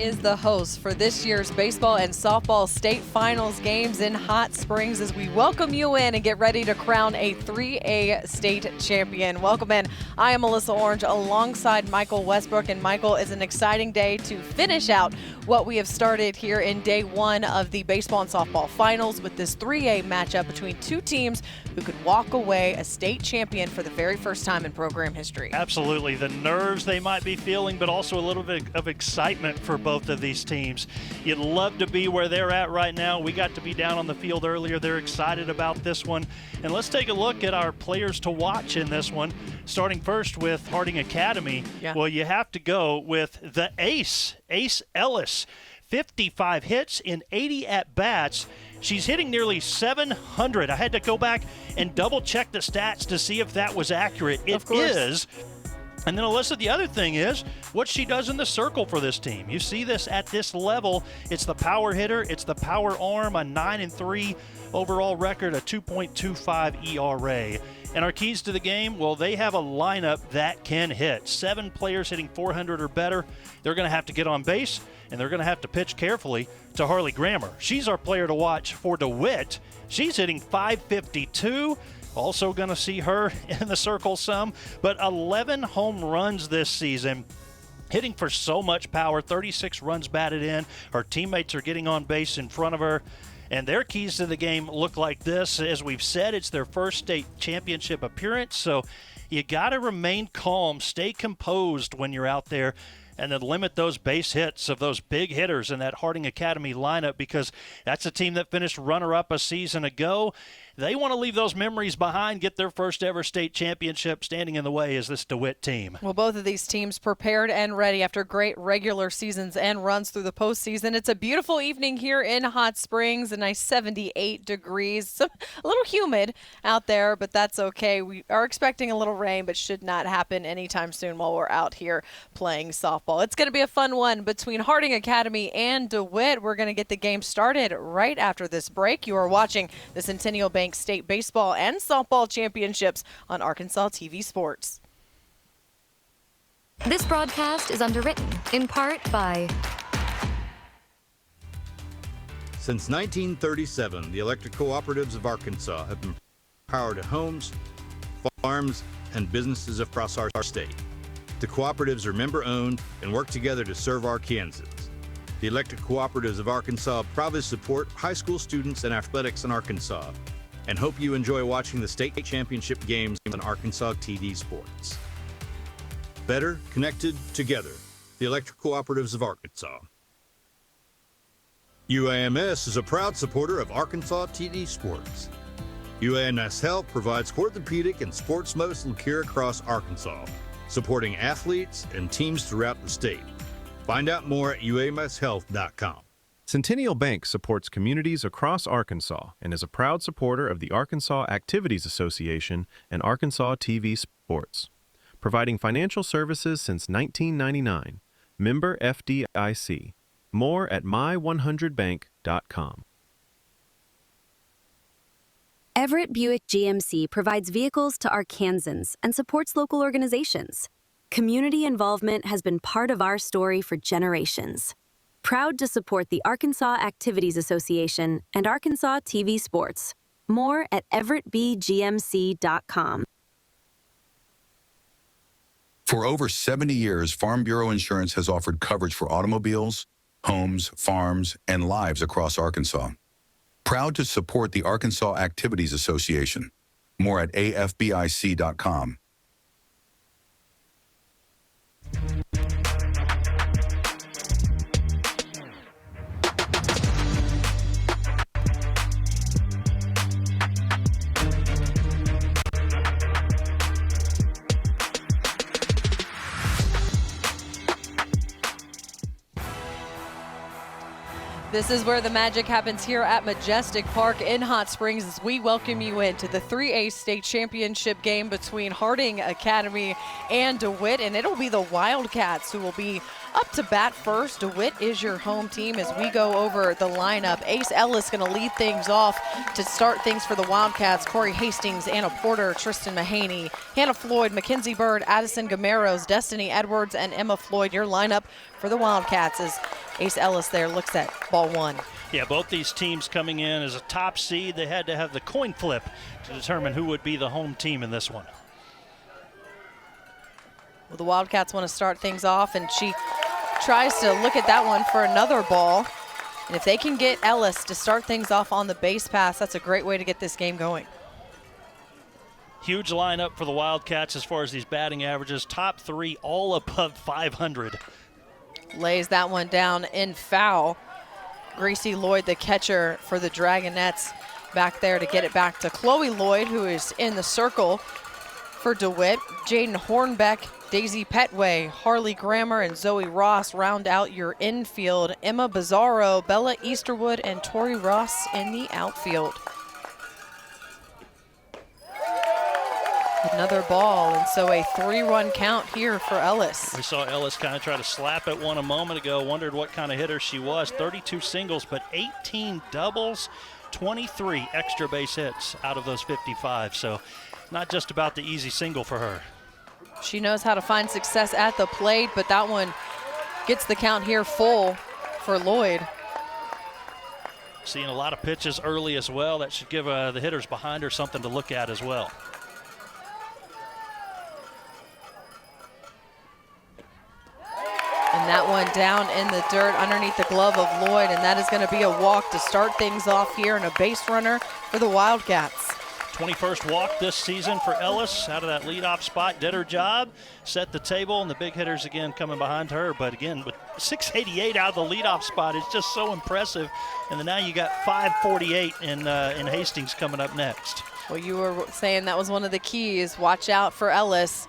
is the host for this year's baseball and softball state finals games in Hot Springs as we welcome you in and get ready to crown a 3A state champion. Welcome in. I am Melissa Orange alongside Michael Westbrook, and Michael, is an exciting day to finish out what we have started here in day one of the baseball and softball finals with this 3A matchup between two teams who could walk away a state champion for the very first time in program history. Absolutely. The nerves they might be feeling, but also a little bit of excitement for both of these teams. You'd love to be where they're at right now. We got to be down on the field earlier. They're excited about this one. And let's take a look at our players to watch in this one, starting first with Harding Academy. Yeah. Well, you have to go with the ace, Ace Ellis. 55 hits in 80 at-bats. She's hitting nearly 700. I had to go back and double-check the stats to see if that was accurate. It is. And then, Alyssa, the other thing is what she does in the circle for this team. You see this at this level. It's the power hitter. It's the power arm, a 9-3 overall record, a 2.25 ERA. And our keys to the game, well, they have a lineup that can hit. 7 players hitting 400 or better. They're going to have to get on base, and they're going to have to pitch carefully to Harley Grammer. She's our player to watch for DeWitt. She's hitting 552. Also going to see her in the circle some, but 11 home runs this season. Hitting for so much power, 36 runs batted in. Her teammates are getting on base in front of her. And their keys to the game look like this. As we've said, it's their first state championship appearance, so you got to remain calm, stay composed when you're out there, and then limit those base hits of those big hitters in that Harding Academy lineup, because that's a team that finished runner-up a season ago. They want to leave those memories behind, get their first ever state championship. Standing in the way is this DeWitt team. Well, both of these teams prepared and ready after great regular seasons and runs through the postseason. It's a beautiful evening here in Hot Springs, a nice 78 degrees. A little humid out there, but that's okay. We are expecting a little rain, but should not happen anytime soon while we're out here playing softball. It's going to be a fun one between Harding Academy and DeWitt. We're going to get the game started right after this break. You are watching the Centennial Bank State Baseball and Softball Championships on Arkansas TV Sports. This broadcast is underwritten in part by... Since 1937, the electric cooperatives of Arkansas have been power to homes, farms, and businesses across our state. The cooperatives are member-owned and work together to serve Arkansans. The electric cooperatives of Arkansas proudly support high school students and athletics in Arkansas, and hope you enjoy watching the state championship games on Arkansas TD Sports. Better connected together, the electric cooperatives of Arkansas. UAMS is a proud supporter of Arkansas TD Sports. UAMS Health provides orthopedic and sports medicine care across Arkansas, supporting athletes and teams throughout the state. Find out more at uamshealth.com. Centennial Bank supports communities across Arkansas and is a proud supporter of the Arkansas Activities Association and Arkansas TV Sports, providing financial services since 1999. Member FDIC. More at my100bank.com. Everett Buick GMC provides vehicles to Arkansans and supports local organizations. Community involvement has been part of our story for generations. Proud to support the Arkansas Activities Association and Arkansas TV Sports. More at everettbgmc.com. For over 70 years, Farm Bureau Insurance has offered coverage for automobiles, homes, farms, and lives across Arkansas. Proud to support the Arkansas Activities Association. More at afbic.com. This is where the magic happens here at Majestic Park in Hot Springs as we welcome you into the 3A state championship game between Harding Academy and DeWitt, and it'll be the Wildcats who will be up to bat first. DeWitt is your home team as we go over the lineup. Ace Ellis going to lead things off to start things for the Wildcats. Corey Hastings, Anna Porter, Tristan Mahaney, Hannah Floyd, Mackenzie Bird, Addison Gameros, Destiny Edwards, and Emma Floyd. Your lineup for the Wildcats as Ace Ellis there looks at ball one. Yeah, both these teams coming in as a top seed. They had to have the coin flip to determine who would be the home team in this one. Well, the Wildcats want to start things off, and she tries to look at that one for another ball. And if they can get Ellis to start things off on the base pass, that's a great way to get this game going. Huge lineup for the Wildcats as far as these batting averages. Top three, all above 500. Lays that one down in foul. Gracie Lloyd, the catcher for the Dragonettes, back there to get it back to Chloe Lloyd, who is in the circle for DeWitt. Jaden Hornbeck, Daisy Petway, Harley Grammer, and Zoe Ross round out your infield. Emma Bizarro, Bella Easterwood, and Tori Ross in the outfield. Another ball, and so a 3-run count here for Ellis. We saw Ellis kind of try to slap at one a moment ago, wondered what kind of hitter she was. 32 singles, but 18 doubles, 23 extra base hits out of those 55. So not just about the easy single for her. She knows how to find success at the plate, but that one gets the count here full for Lloyd. Seeing a lot of pitches early as well. That should give the hitters behind her something to look at as well. And that one down in the dirt underneath the glove of Lloyd, and that is going to be a walk to start things off here, and a base runner for the Wildcats. 21st walk this season for Ellis out of that leadoff spot. Did her job, set the table, and the big hitters again coming behind her. But again, with 688 out of the leadoff spot, it's just so impressive. And then now you got 548 in Hastings coming up next. Well, you were saying that was one of the keys. Watch out for Ellis.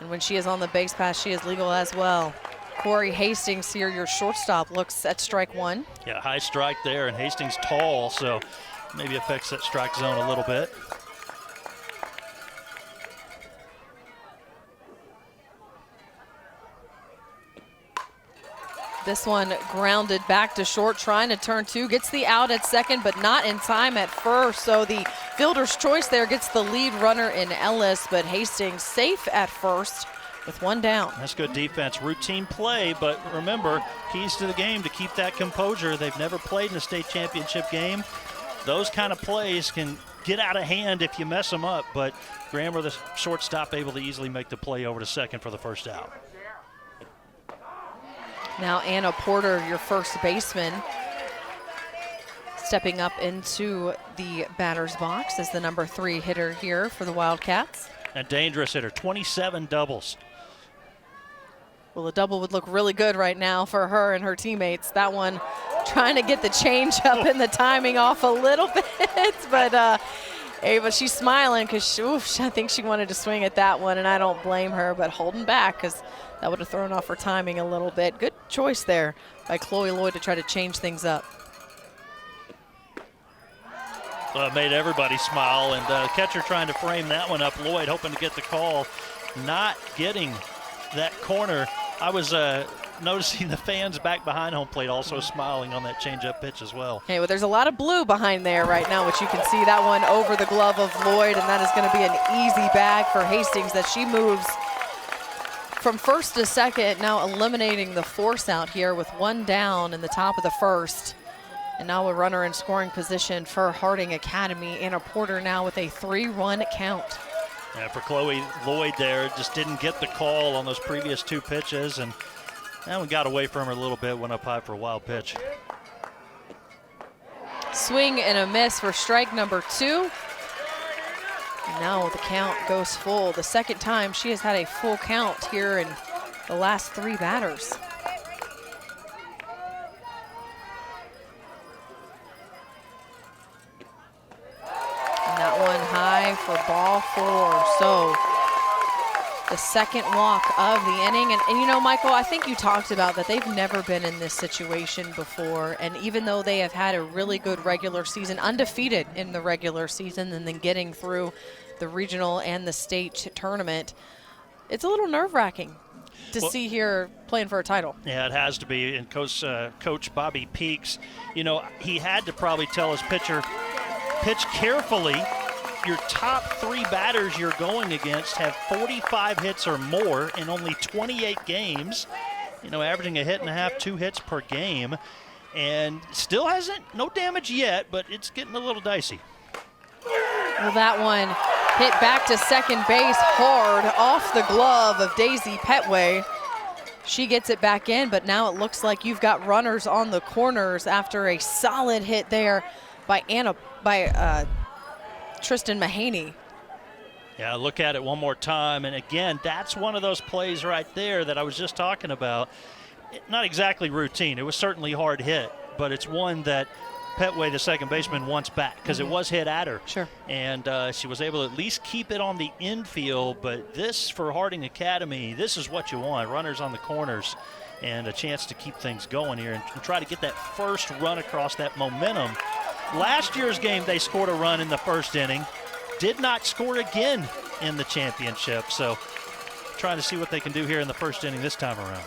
And when she is on the base pass, she is legal as well. Corey Hastings here, your shortstop, looks at strike one. Yeah, high strike there, and Hastings tall, so maybe affects that strike zone a little bit. This one grounded back to short, trying to turn two, gets the out at second, but not in time at first. So the fielder's choice there gets the lead runner in Ellis, but Hastings safe at first with one down. That's good defense. Routine play, but remember, keys to the game to keep that composure. They've never played in a state championship game. Those kind of plays can get out of hand if you mess them up, but Grammer, the shortstop, able to easily make the play over to second for the first out. Now Anna Porter, your first baseman, stepping up into the batter's box as the number 3 hitter here for the Wildcats. A dangerous hitter, 27 doubles. Well, a double would look really good right now for her and her teammates. That one trying to get the change up and the timing off a little bit, but Ava, she's smiling because I think she wanted to swing at that one, and I don't blame her, but holding back because that would have thrown off her timing a little bit. Good choice there by Chloe Lloyd to try to change things up. Made everybody smile, and catcher trying to frame that one up. Lloyd hoping to get the call, not getting that corner. I was noticing the fans back behind home plate also smiling on that changeup pitch as well. Okay, well, there's a lot of blue behind there right now, which you can see that one over the glove of Lloyd, and that is going to be an easy bag for Hastings that she moves from first to second, now eliminating the force out here with one down in the top of the first. And now a runner in scoring position for Harding Academy. Anna Porter now with a 3-run count. Yeah, for Chloe Lloyd there, just didn't get the call on those previous 2 pitches, and that one got away from her a little bit, went up high for a wild pitch. Swing and a miss for strike number 2. And now the count goes full. The second time she has had a full count here in the last 3 batters. And that one high for ball 4. So the second walk of the inning. And you know, Michael, I think you talked about that they've never been in this situation before. And even though they have had a really good regular season, undefeated in the regular season, and then getting through the regional and the state tournament, it's a little nerve-wracking to see here playing for a title. Yeah, it has to be. And Coach Bobby Peaks, you know, he had to probably tell his pitcher, pitch carefully. Your top 3 batters you're going against have 45 hits or more in only 28 games, you know, averaging a hit and a half, 2 hits per game, and still no damage yet, but it's getting a little dicey. Well, that one hit back to second base hard off the glove of Daisy Petway. She gets it back in, but now it looks like you've got runners on the corners after a solid hit there by Tristan Mahaney. Yeah, look at it one more time. And again, that's one of those plays right there that I was just talking about. Not exactly routine. It was certainly hard hit, but it's one that Petway, the second baseman, wants back because it was hit at her. Sure. And she was able to at least keep it on the infield. But this, for Harding Academy, this is what you want. Runners on the corners and a chance to keep things going here and try to get that first run across, that momentum. Last year's game, they scored a run in the first inning. Did not score again in the championship. So trying to see what they can do here in the first inning this time around.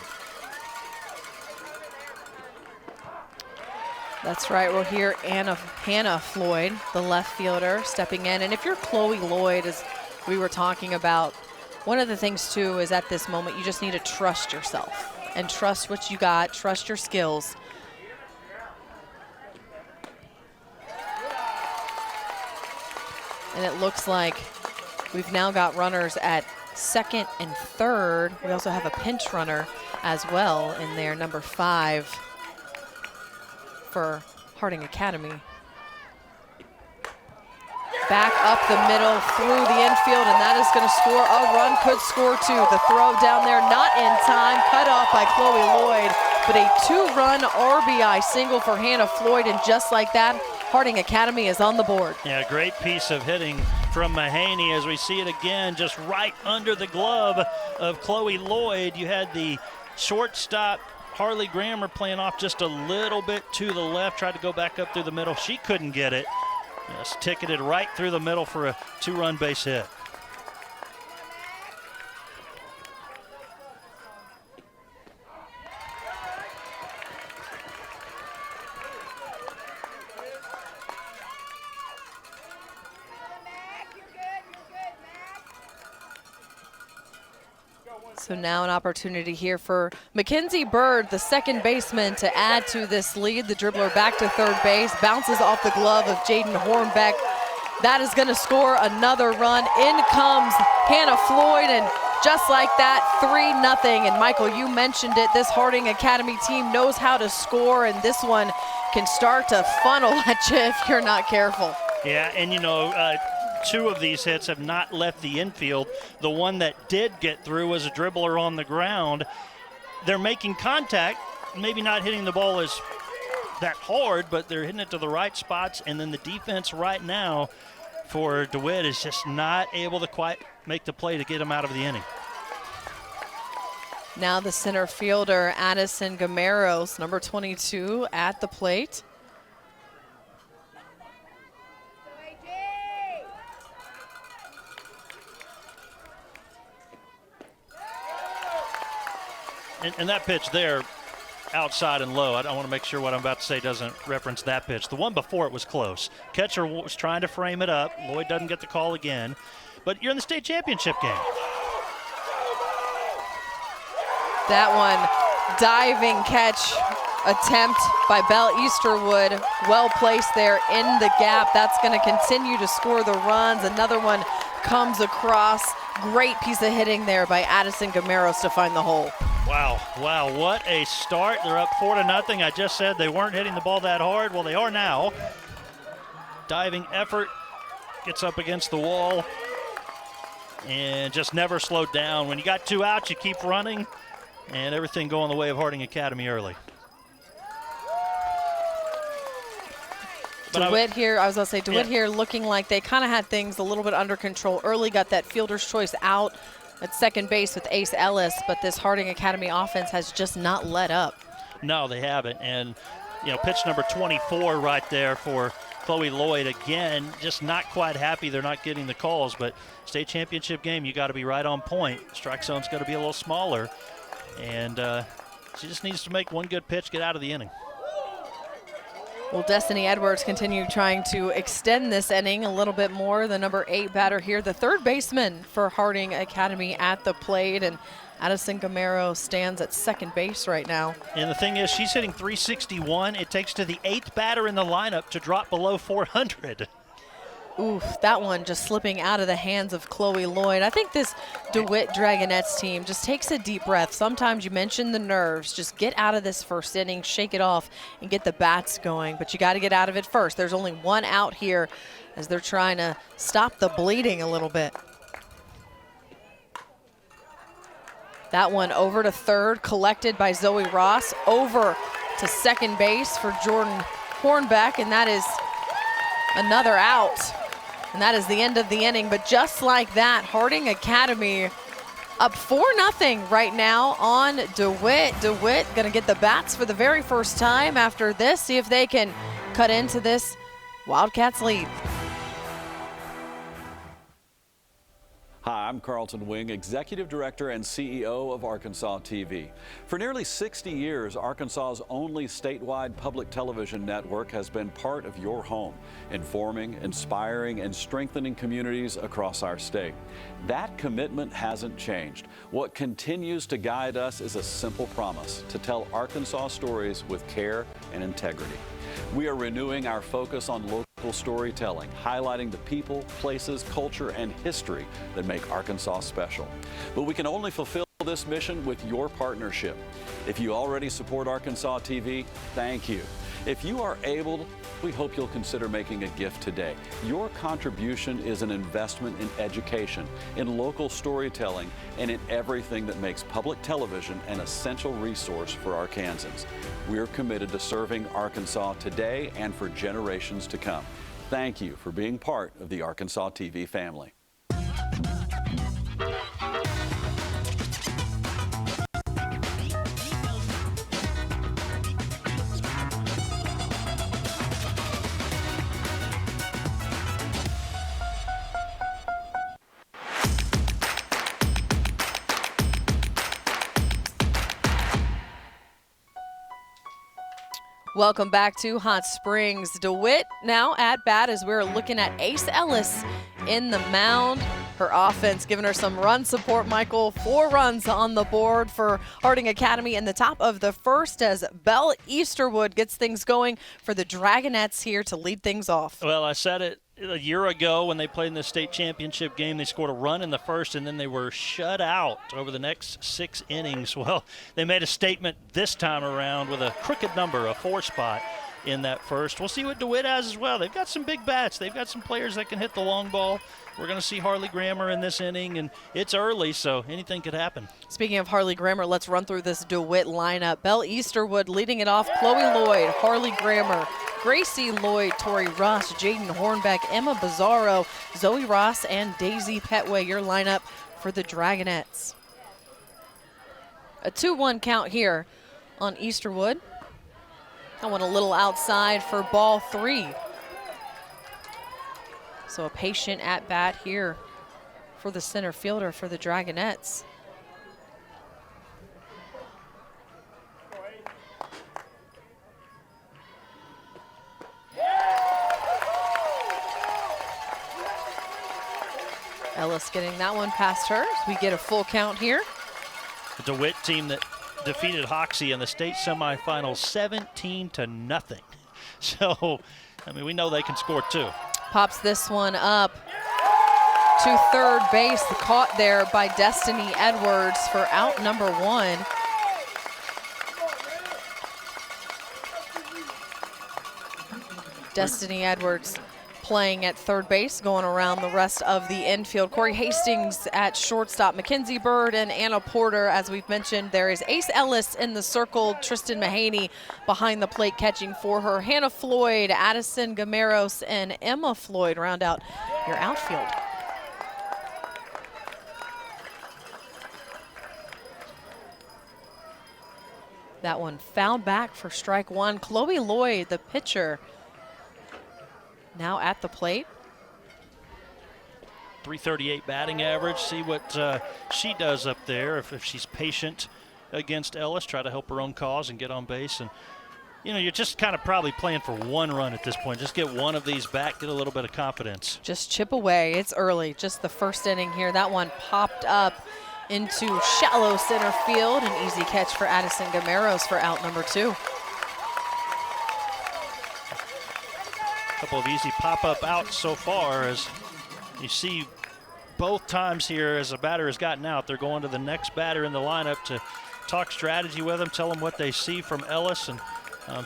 That's right. We'll hear Hannah Floyd, the left fielder, stepping in. And if you're Chloe Lloyd, as we were talking about, one of the things, too, is at this moment you just need to trust yourself and trust what you got, trust your skills. And it looks like we've now got runners at second and third. We also have a pinch runner as well in there, number 5 for Harding Academy. Back up the middle through the infield, and that is going to score a run, could score 2. The throw down there, not in time, cut off by Chloe Lloyd, but a 2-run RBI single for Hannah Floyd, and just like that, Harding Academy is on the board. Yeah, great piece of hitting from Mahaney as we see it again, just right under the glove of Chloe Lloyd. You had the shortstop, Harley Grammer, playing off just a little bit to the left, tried to go back up through the middle. She couldn't get it. Just ticketed right through the middle for a 2-run base hit. So now an opportunity here for Mackenzie Bird, the second baseman, to add to this lead. The dribbler back to third base, bounces off the glove of Jaden Hornbeck. That is going to score another run. In comes Hannah Floyd, and just like that, 3-0. And Michael, you mentioned it, this Harding Academy team knows how to score, and this one can start to funnel at you if you're not careful. Yeah, and you know, 2 of these hits have not left the infield. The one that did get through was a dribbler on the ground. They're making contact, maybe not hitting the ball as that hard, but they're hitting it to the right spots. And then the defense right now for DeWitt is just not able to quite make the play to get them out of the inning. Now the center fielder, Addison Gameros, number 22, at the plate. And that pitch there, outside and low, I want to make sure what I'm about to say doesn't reference that pitch. The one before it was close. Catcher was trying to frame it up. Lloyd doesn't get the call again. But you're in the state championship game. That one, diving catch attempt by Belle Easterwood. Well placed there in the gap. That's going to continue to score the runs. Another one comes across. Great piece of hitting there by Addison Gameros to find the hole. Wow, what a start. They're up 4-0. I just said they weren't hitting the ball that hard. Well, they are now. Diving effort, gets up against the wall, and just never slowed down. When you got 2 outs, you keep running, and everything going the way of Harding Academy early. DeWitt here, I was going to say, DeWitt here looking like they kind of had things a little bit under control early, got that fielder's choice out, at second base with Ace Ellis, but this Harding Academy offense has just not let up. No, they haven't. And, pitch number 24 right there for Chloe Lloyd. Again, just not quite happy they're not getting the calls, but state championship game, you got to be right on point. Strike zone's got to be a little smaller. And she just needs to make one good pitch, get out of the inning. Will Destiny Edwards continue trying to extend this inning a little bit more? The number 8 batter here, the third baseman for Harding Academy at the plate, and Addison Gamero stands at second base right now. And the thing is, she's hitting .361. It takes to the 8th batter in the lineup to drop below .400. Oof, that one just slipping out of the hands of Chloe Lloyd. I think this DeWitt Dragonettes team just takes a deep breath. Sometimes you mention the nerves. Just get out of this first inning, shake it off, and get the bats going. But you got to get out of it first. There's only one out here as they're trying to stop the bleeding a little bit. That one over to third, collected by Zoe Ross. Over to second base for Jordan Hornbeck, and that is another out. And that is the end of the inning. But just like that, Harding Academy up 4-0 right now on DeWitt. DeWitt going to get the bats for the very first time after this. See if they can cut into this Wildcats lead. Hi, I'm Carlton Wing, Executive Director and CEO of Arkansas TV. For nearly 60 years, Arkansas's only statewide public television network has been part of your home, informing, inspiring, and strengthening communities across our state. That commitment hasn't changed. What continues to guide us is a simple promise: to tell Arkansas stories with care and integrity. We are renewing our focus on local storytelling, highlighting the people, places, culture, and history that make Arkansas special. But we can only fulfill this mission with your partnership. If you already support Arkansas TV, thank you. If you are able, we hope you'll consider making a gift today. Your contribution is an investment in education, in local storytelling, and in everything that makes public television an essential resource for Arkansans. We're committed to serving Arkansas today and for generations to come. Thank you for being part of the Arkansas TV family. Welcome back to Hot Springs. DeWitt now at bat as we're looking at Ace Ellis in the mound. Her offense giving her some run support, Michael. 4 runs on the board for Harding Academy in the top of the first as Belle Easterwood gets things going for the Dragonettes here to lead things off. Well, I said it a year ago when they played in the state championship game. They scored a run in the first, and then they were shut out over the next 6 innings. Well, they made a statement this time around with a crooked number, a 4 spot in that first. We'll see what DeWitt has as well. They've got some big bats. They've got some players that can hit the long ball. We're going to see Harley Grammer in this inning, and it's early, so anything could happen. Speaking of Harley Grammer, let's run through this DeWitt lineup. Belle Easterwood leading it off. Chloe Lloyd, Harley Grammer, Gracie Lloyd, Tori Ross, Jaden Hornbeck, Emma Bizarro, Zoe Ross, and Daisy Petway, your lineup for the Dragonettes. A 2-1 count here on Easterwood. That one a little outside for ball 3. So a patient at bat here for the center fielder for the Dragonettes. Ellis getting that one past her. So we get a full count here. The DeWitt team that defeated Hoxie in the state semifinals 17-0. So, I mean, we know they can score too. Pops this one up to third base. Caught there by Destiny Edwards for out number 1. Destiny Edwards playing at third base, going around the rest of the infield. Corey Hastings at shortstop, Mackenzie Bird and Anna Porter. As we've mentioned, there is Ace Ellis in the circle, Tristan Mahaney behind the plate catching for her. Hannah Floyd, Addison Gameros, and Emma Floyd round out your outfield. That one fouled back for strike one. Chloe Lloyd, the pitcher, now at the plate. .338 batting average. See what she does up there. If she's patient against Ellis, try to help her own cause and get on base. And, you know, you're just kind of probably playing for one run at this point. Just get one of these back, get a little bit of confidence. Just chip away. It's early. Just the first inning here. That one popped up into shallow center field. An easy catch for Addison Gameros for out number 2. A couple of easy pop-up outs so far, as you see both times here as a batter has gotten out. They're going to the next batter in the lineup to talk strategy with them, tell them what they see from Ellis, and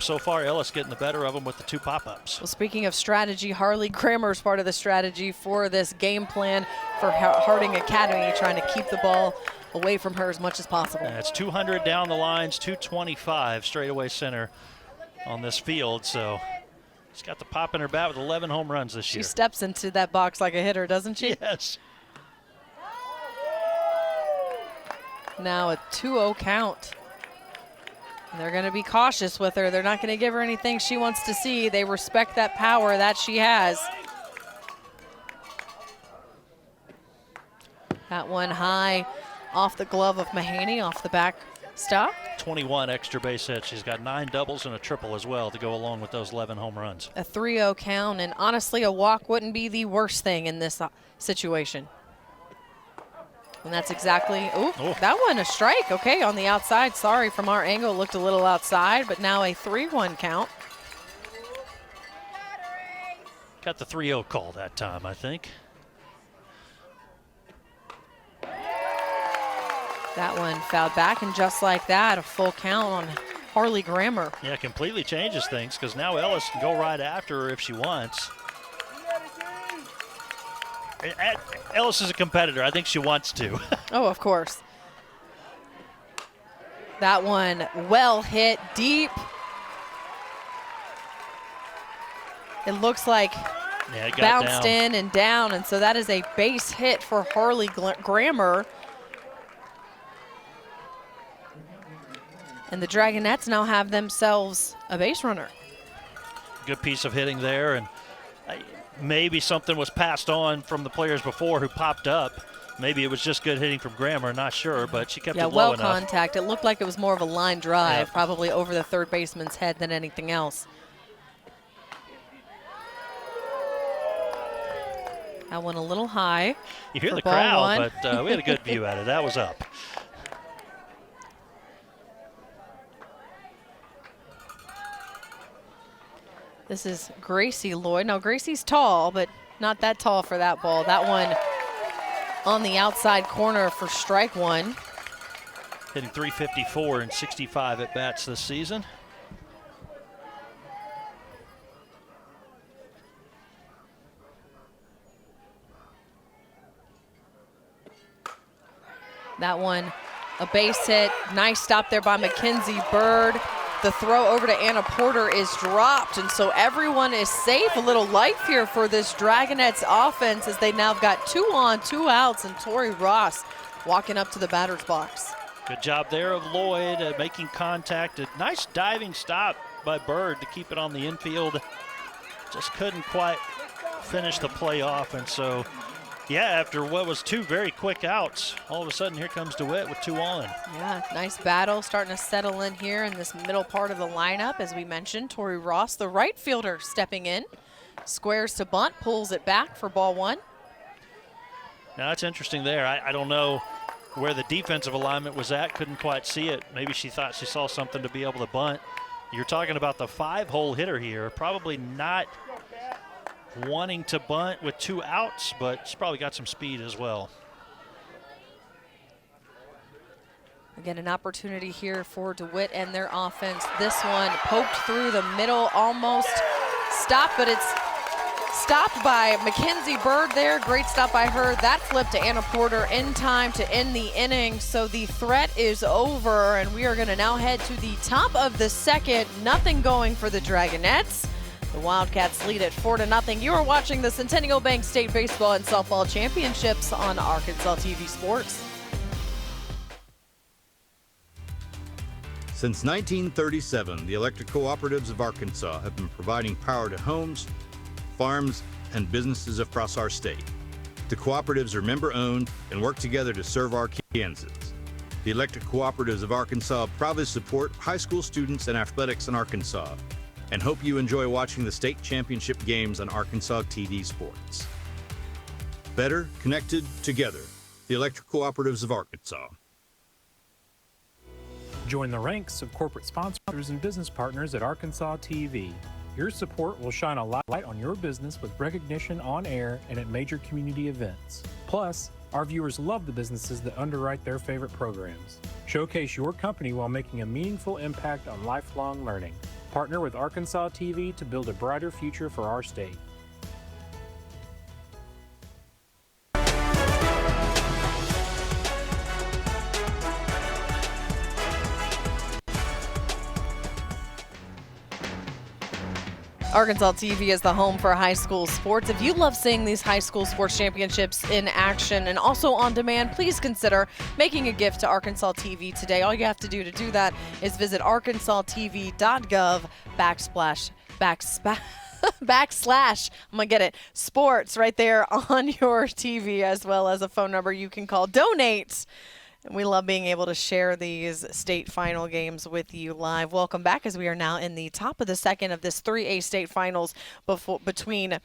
so far Ellis getting the better of them with the 2 pop-ups. Well, speaking of strategy, Harley Grammer's part of the strategy for this game plan for Harding Academy, trying to keep the ball away from her as much as possible. And it's 200 down the lines, 225 straightaway center on this field, so she's got the pop in her bat with 11 home runs this year. She steps into that box like a hitter, doesn't she? Yes. Now a 2-0 count. They're going to be cautious with her. They're not going to give her anything she wants to see. They respect that power that she has. That one high off the glove of Mahaney, off the back stop. 21 extra base hits. She's got 9 doubles and a triple as well to go along with those 11 home runs. A 3-0 count, and honestly, a walk wouldn't be the worst thing in this situation. And that's exactly, that one a strike. Okay, on the outside. Sorry, from our angle, looked a little outside, but now a 3-1 count. Got the 3-0 call that time, I think. That one fouled back, and just like that, a full count on Harley Grammer. Yeah, completely changes things, because now Ellis can go right after her if she wants. Ellis is a competitor. I think she wants to. Oh, of course. That one well hit deep. It looks like it bounced down. in and down, and so that is a base hit for Harley Grammer. And the Dragonettes now have themselves a base runner. Good piece of hitting there, and maybe something was passed on from the players before who popped up. Maybe it was just good hitting from Grammer, not sure, but she kept it low well enough. Contact. It looked like it was more of a line drive, probably over the third baseman's head than anything else. That one a little high. You hear the ball crowd, one. but we had a good view at it. That was up. This is Gracie Lloyd. Now, Gracie's tall, but not that tall for that ball. That one on the outside corner for strike one. Hitting .354 and 65 at bats this season. That one, a base hit. Nice stop there by Mackenzie Bird. The throw over to Anna Porter is dropped, and so everyone is safe. A little life here for this Dragonettes offense as they now have got 2 on, 2 outs, and Tori Ross walking up to the batter's box. Good job there of Lloyd making contact. A nice diving stop by Bird to keep it on the infield. Just couldn't quite finish the play off, and so yeah, after what was 2 very quick outs, all of a sudden here comes DeWitt with 2 on. Yeah, nice battle starting to settle in here in this middle part of the lineup. As we mentioned, Tori Ross, the right fielder, stepping in. Squares to bunt, pulls it back for ball 1. Now that's interesting there. I don't know where the defensive alignment was at. Couldn't quite see it. Maybe she thought she saw something to be able to bunt. You're talking about the 5-hole hitter here. Probably not wanting to bunt with 2 outs, but she's probably got some speed as well. Again, an opportunity here for DeWitt and their offense. This one poked through the middle, almost stopped, but it's stopped by Mackenzie Bird there. Great stop by her. That flip to Anna Porter in time to end the inning. So the threat is over, and we are going to now head to the top of the second. Nothing going for the Dragonettes. The Wildcats lead at 4-0. You are watching the Centennial Bank State Baseball and Softball Championships on Arkansas TV Sports. Since 1937, the electric cooperatives of Arkansas have been providing power to homes, farms, and businesses across our state. The cooperatives are member-owned and work together to serve our Kansans. The electric cooperatives of Arkansas proudly support high school students and athletics in Arkansas, and hope you enjoy watching the state championship games on Arkansas TV Sports. Better connected together, the electric cooperatives of Arkansas. Join the ranks of corporate sponsors and business partners at Arkansas TV. Your support will shine a light on your business with recognition on air and at major community events. Plus, our viewers love the businesses that underwrite their favorite programs. Showcase your company while making a meaningful impact on lifelong learning. Partner with Arkansas TV to build a brighter future for our state. Arkansas TV is the home for high school sports. If you love seeing these high school sports championships in action and also on demand, please consider making a gift to Arkansas TV today. All you have to do that is visit arkansastv.gov/backslash, I'm going to get it, sports right there on your TV, as well as a phone number you can call. Donate. And we love being able to share these state final games with you live. Welcome back, as we are now in the top of the second of this 3A state finals between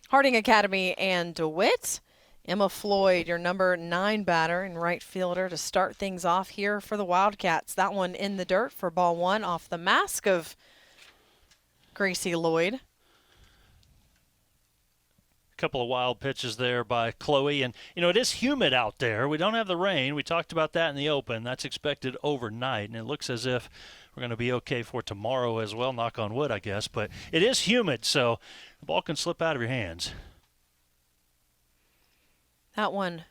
Harding Academy and DeWitt. Emma Floyd, your number 9 batter and right fielder, to start things off here for the Wildcats. That one in the dirt for ball 1 off the mask of Gracie Lloyd. Couple of wild pitches there by Chloe, and it is humid out there. We don't have the rain. We talked about that in the open. That's expected overnight, and it looks as if we're going to be okay for tomorrow as well, knock on wood, I guess, but it is humid, so the ball can slip out of your hands. That one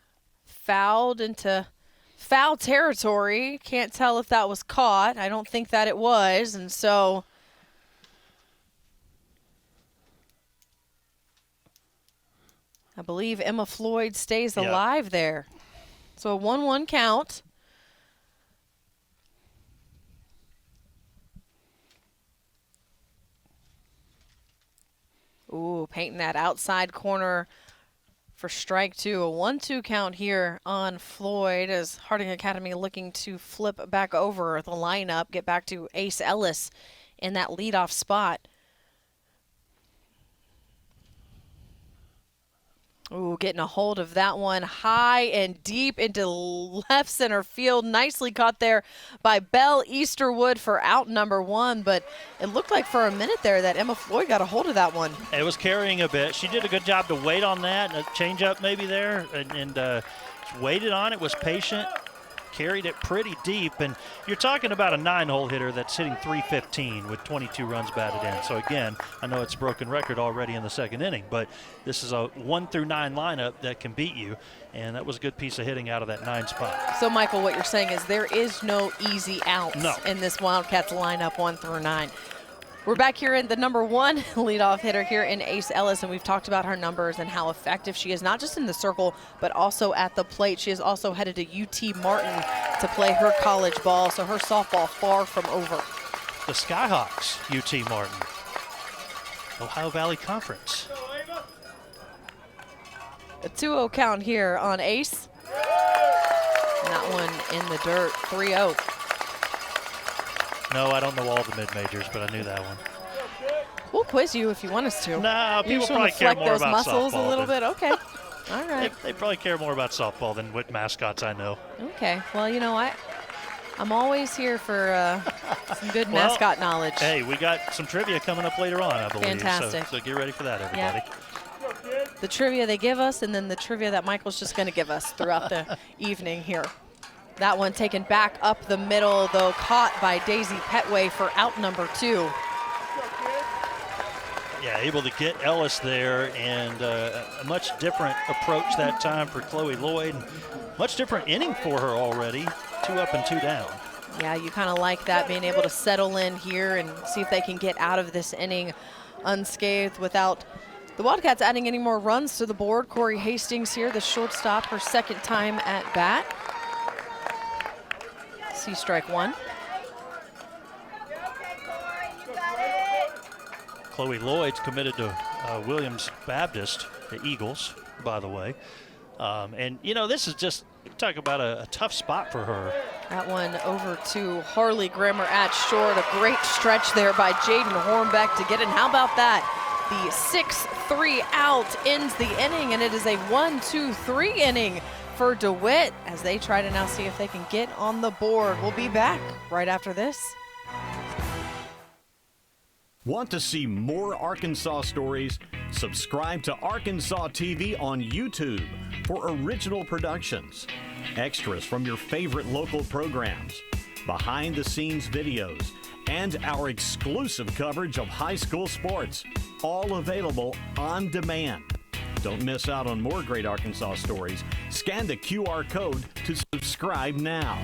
fouled into foul territory. Can't tell if that was caught. I don't think that it was, and so I believe Emma Floyd stays alive there. So a 1-1 count. Ooh, painting that outside corner for strike 2. A 1-2 count here on Floyd, as Harding Academy looking to flip back over the lineup, get back to Ace Ellis in that leadoff spot. Ooh, getting a hold of that one high and deep into left center field. Nicely caught there by Belle Easterwood for out number 1, but it looked like for a minute there that Emma Floyd got a hold of that one. It was carrying a bit. She did a good job to wait on that, and a change-up maybe there, and waited on it, was patient, carried it pretty deep, and you're talking about a 9-hole hitter that's hitting .315 with 22 runs batted in. So again, I know it's a broken record already in the second inning, but this is a 1 through 9 lineup that can beat you, and that was a good piece of hitting out of that 9 spot. So Michael, what you're saying is there is no easy outs No. in this Wildcats lineup 1 through 9. We're back here in the number 1 leadoff hitter here in Ace Ellis, and we've talked about her numbers and how effective she is, not just in the circle, but also at the plate. She is also headed to UT Martin to play her college ball, so her softball far from over. The Skyhawks, UT Martin, Ohio Valley Conference. A 2-0 count here on Ace. And that one in the dirt, 3-0. No, I don't know all the mid-majors, but I knew that one. We'll quiz you if you want us to. No, You people just wanna probably care flex more those about muscles softball a little than- bit. Okay. All right. They probably care more about softball than what mascots I know. Okay. Well, you know what? I'm always here for some good mascot knowledge. Hey, we got some trivia coming up later on, I believe. Fantastic. So get ready for that, everybody. The trivia they give us, and then the trivia that Michael's just going to give us throughout the evening here. That one taken back up the middle, though, caught by Daisy Petway for out number 2. Yeah, able to get Ellis there, and a much different approach that time for Chloe Lloyd. Much different inning for her already. 2 up and 2 down. Yeah, you kind of like that, being able to settle in here and see if they can get out of this inning unscathed without the Wildcats adding any more runs to the board. Corey Hastings here, the shortstop, her second time at bat. See strike 1. Chloe Lloyd's committed to Williams Baptist, the Eagles, by the way. And, you know, this is just, talk about a tough spot for her. That one over to Harley Grammer at short. A great stretch there by Jaden Hornbeck to get in. How about that? The 6-3 out ends the inning, and it is a 1-2-3 inning for DeWitt as they try to now see if they can get on the board. We'll be back right after this. Want to see more Arkansas stories? Subscribe to Arkansas TV on YouTube for original productions, extras from your favorite local programs, behind-the-scenes videos, and our exclusive coverage of high school sports, all available on demand. Don't miss out on more great Arkansas stories. Scan the QR code to subscribe now.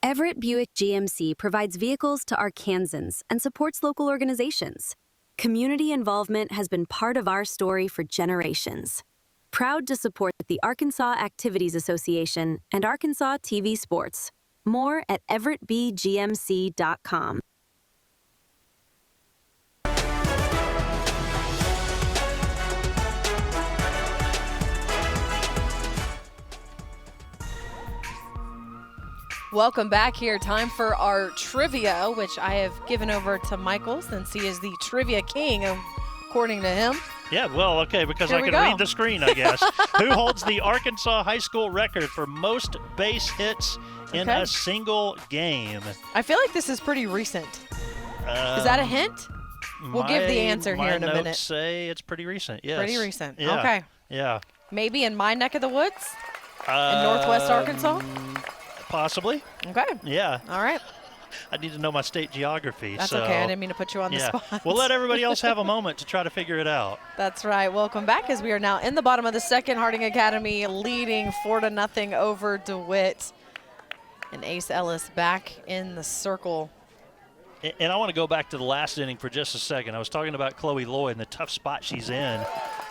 Everett Buick GMC provides vehicles to Arkansans and supports local organizations. Community involvement has been part of our story for generations. Proud to support the Arkansas Activities Association and Arkansas TV Sports. More at everettbgmc.com. Welcome back here. Time for our trivia, which I have given over to Michael since he is the trivia king, according to him. Yeah, well, okay, because Here I we can go. read the screen, I guess. Who holds the Arkansas high school record for most base hits in a single game? I feel like this is pretty recent. Is that a hint? We'll give the answer here in a My minute. notes say it's pretty recent, yes. Pretty recent. Yeah. Okay. Yeah. Maybe in my neck of the woods? In Northwest Arkansas? Possibly. Okay. Yeah. All right. I need to know my state geography. That's so, okay. I didn't mean to put you on the spot. We'll let everybody else have a moment to try to figure it out. That's right. Welcome back as we are now in the bottom of the second. Harding Academy leading 4-0 over DeWitt. And Ace Ellis back in the circle. And I want to go back to the last inning for just a second. I was talking about Chloe Lloyd and the tough spot she's in.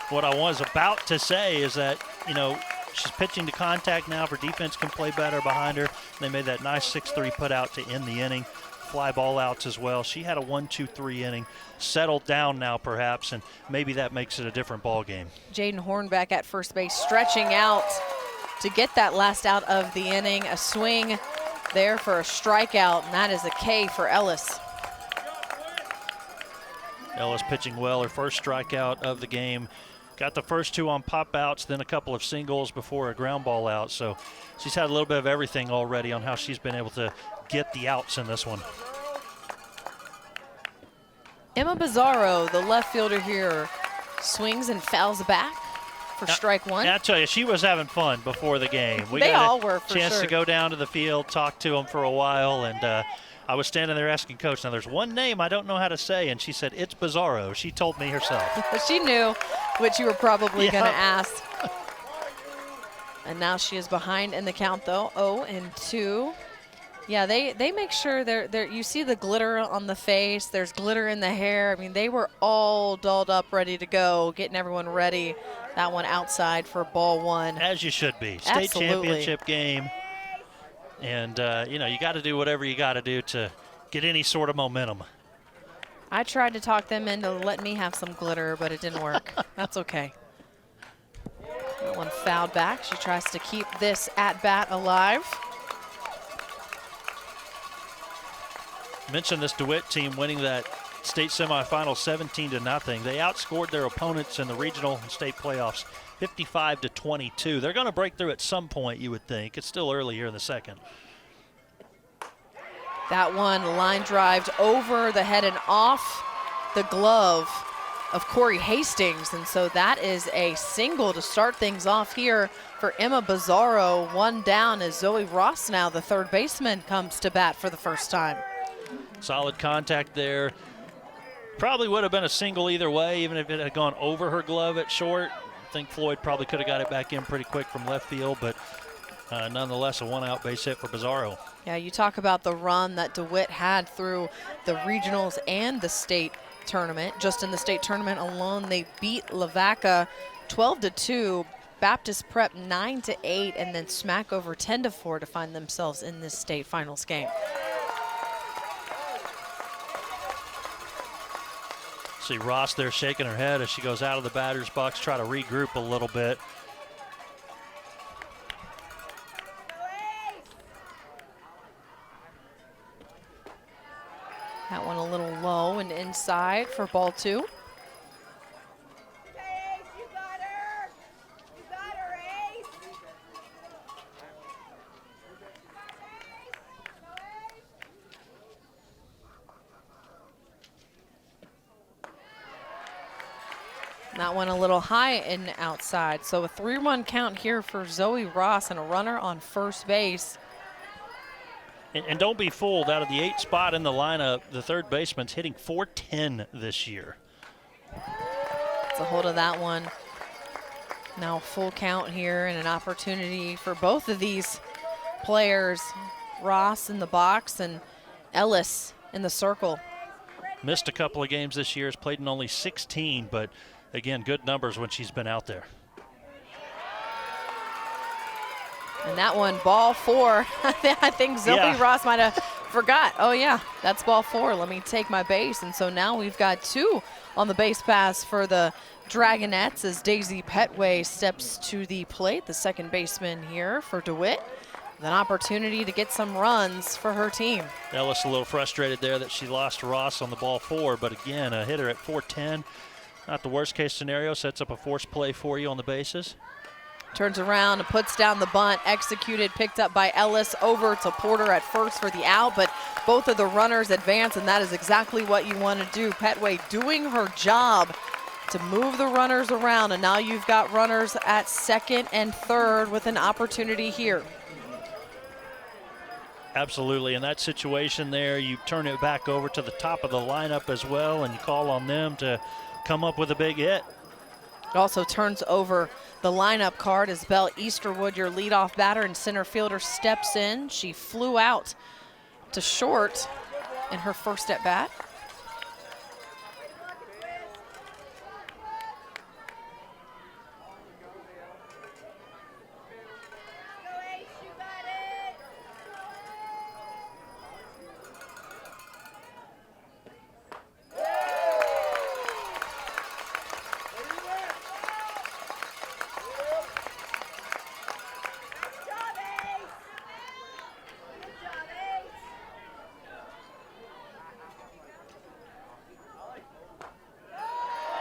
What I was about to say is that, you know, she's pitching to contact now. Her defense can play better behind her. They made that nice 6-3 put out to end the inning. Fly ball outs as well. She had a 1-2-3 inning. Settled down now perhaps, and maybe that makes it a different ball game. Jaden Hornbeck at first base stretching out to get that last out of the inning. A swing there for a strikeout, and that is a K for Ellis. Ellis pitching well. Her first strikeout of the game. Got the first two on pop outs, then a couple of singles before a ground ball out. So she's had a little bit of everything already on how she's been able to get the outs in this one. Emma Bizarro, the left fielder here, swings and fouls back for strike one. I tell you, she was having fun before the game. We They got all a were, for chance sure. to go down to the field, talk to them for a while, and I was standing there asking Coach, now there's one name I don't know how to say, and she said, it's Bizarro. She told me herself. She knew what you were probably going to Yep. ask. And now she is behind in the count, though, 0-2. Yeah, they make sure they're you see the glitter on the face. There's glitter in the hair. I mean, they were all dolled up, ready to go, getting everyone ready. That one outside for ball one. As you should be. State Absolutely. championship game. And, you know, you got to do whatever you got to do to get any sort of momentum. I tried to talk them into letting me have some glitter, but it didn't work. That's okay. That one fouled back. She tries to keep this at-bat alive. Mentioned this DeWitt team winning that state semifinal 17-0. They outscored their opponents in the regional and state playoffs 55-22. They're going to break through at some point, you would think. It's still early here in the second. That one line drived over the head and off the glove of Corey Hastings. And so that is a single to start things off here for Emma Bizarro. One down as Zoe Ross now, the third baseman, comes to bat for the first time. Solid contact there. Probably would have been a single either way, even if it had gone over her glove at short. I think Floyd probably could have got it back in pretty quick from left field, but nonetheless a one-out base hit for Bizarro. Yeah, you talk about the run that DeWitt had through the regionals and the state tournament. Just in the state tournament alone, they beat Lavaca 12-2, Baptist Prep 9-8, and then smack over 10-4 to find themselves in this state finals game. See Ross there shaking her head as she goes out of the batter's box, try to regroup a little bit. That one a little low and inside for ball 2. That one a little high and outside. So a 3-1 count here for Zoe Ross and a runner on first base. And don't be fooled, out of the 8th spot in the lineup, the third baseman's hitting .410 this year. It's a hold of that one. Now full count here and an opportunity for both of these players. Ross in the box and Ellis in the circle. Missed a couple of games this year, has played in only 16, but again, good numbers when she's been out there. And that one, ball 4. I think Zoe Ross might have forgot. Oh, yeah, that's ball 4. Let me take my base. And so now we've got 2 on the base pass for the Dragonettes as Daisy Petway steps to the plate, the second baseman here for DeWitt. With an opportunity to get some runs for her team. Ellis a little frustrated there that she lost Ross on the ball 4, but again, a hitter at .410. Not the worst case scenario, sets up a force play for you on the bases. Turns around and puts down the bunt, executed, picked up by Ellis, over to Porter at first for the out, but both of the runners advance, and that is exactly what you want to do. Petway doing her job to move the runners around, and now you've got runners at second and third with an opportunity here. Absolutely. In that situation there, you turn it back over to the top of the lineup as well, and you call on them to come up with a big hit. It also turns over the lineup card as Belle Easterwood, your leadoff batter and center fielder, steps in. She flew out to short in her first at bat.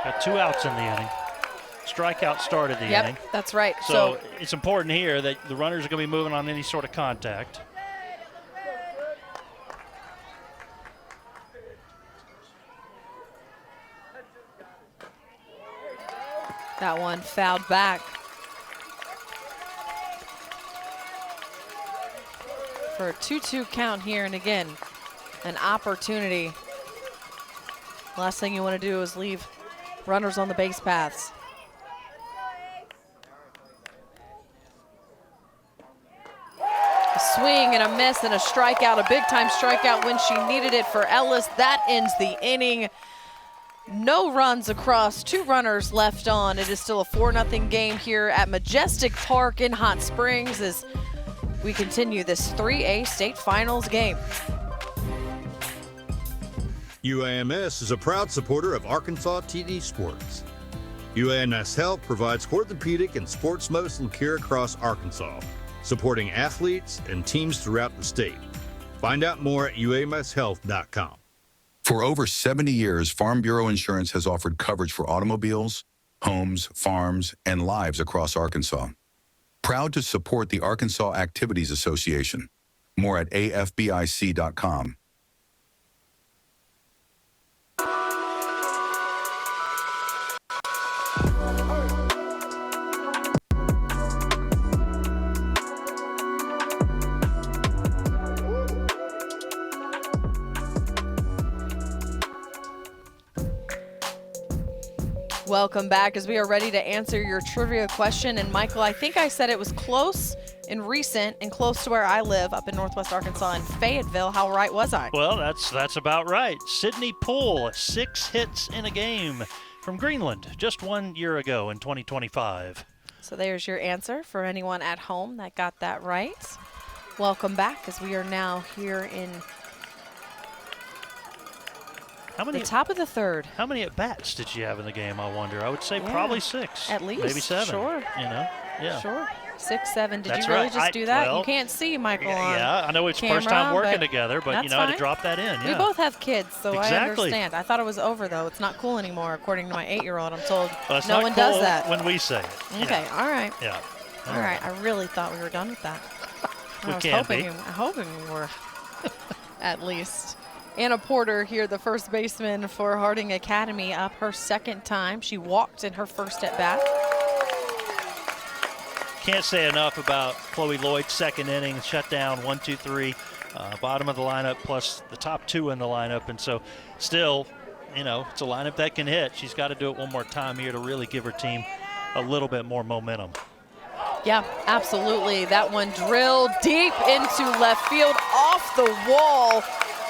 Got 2 outs in the inning. Strikeout started the inning. Yep, that's right. So it's important here that the runners are going to be moving on any sort of contact. That one fouled back. For a 2-2 count here, and again, an opportunity. Last thing you want to do is leave runners on the base paths. A swing and a miss and a strikeout, a big-time strikeout when she needed it for Ellis. That ends the inning. No runs across, 2 runners left on. It is still a 4-0 game here at Majestic Park in Hot Springs as we continue this 3A state finals game. UAMS is a proud supporter of Arkansas TD Sports. UAMS Health provides orthopedic and sports medicine care across Arkansas, supporting athletes and teams throughout the state. Find out more at uamshealth.com. For over 70 years, Farm Bureau Insurance has offered coverage for automobiles, homes, farms, and lives across Arkansas. Proud to support the Arkansas Activities Association. More at afbic.com. Welcome back as we are ready to answer your trivia question. And Michael, I think I said it was close and recent and close to where I live up in Northwest Arkansas in Fayetteville. How right was I? Well, that's about right. Sydney Poole, 6 hits in a game from Greenland just 1 year ago in 2025. So there's your answer for anyone at home that got that right. Welcome back as we are now here in How many? The top of the third. How many at bats did she have in the game? I wonder. I would say probably 6, at least, maybe 7. Sure. You know, yeah. Sure. 6, 7. Did That's you really right. just do that? Well, you can't see Michael on Yeah, I know it's camera, first time working but together, but you know, I had to drop that in. Yeah. We both have kids, so I Exactly. understand. I thought it was over, though. It's not cool anymore, according to my 8-year-old. I'm told Well, it's no not one cool does that. when we say it. Okay, Yeah. all right. Yeah. All right. I really thought we were done with that. We I was can be. hoping we were, at least. Anna Porter here, the first baseman for Harding Academy, up her second time. She walked in her first at bat. Can't say enough about Chloe Lloyd's second inning, shut down 1, 2, 3, bottom of the lineup plus the top 2 in the lineup. And so still, you know, it's a lineup that can hit. She's got to do it one more time here to really give her team a little bit more momentum. Yeah, absolutely. That one drilled deep into left field, off the wall.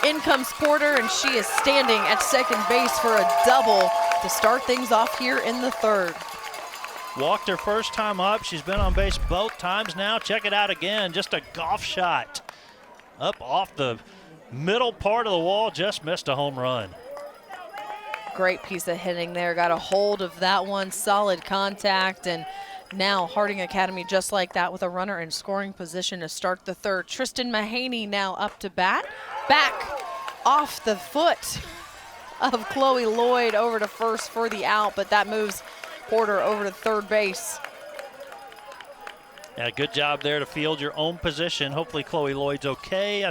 In comes Porter, and she is standing at second base for a double to start things off here in the third. Walked her first time up. She's been on base both times now. Check it out again. Just a golf shot. Up off the middle part of the wall. Just missed a home run. Great piece of hitting there. Got a hold of that one. Solid contact. And now Harding Academy just like that with a runner in scoring position to start the third. Tristan Mahaney now up to bat. Back off the foot of Chloe Lloyd over to first for the out, but that moves Porter over to third base. Yeah, good job there to field your own position. Hopefully Chloe Lloyd's okay.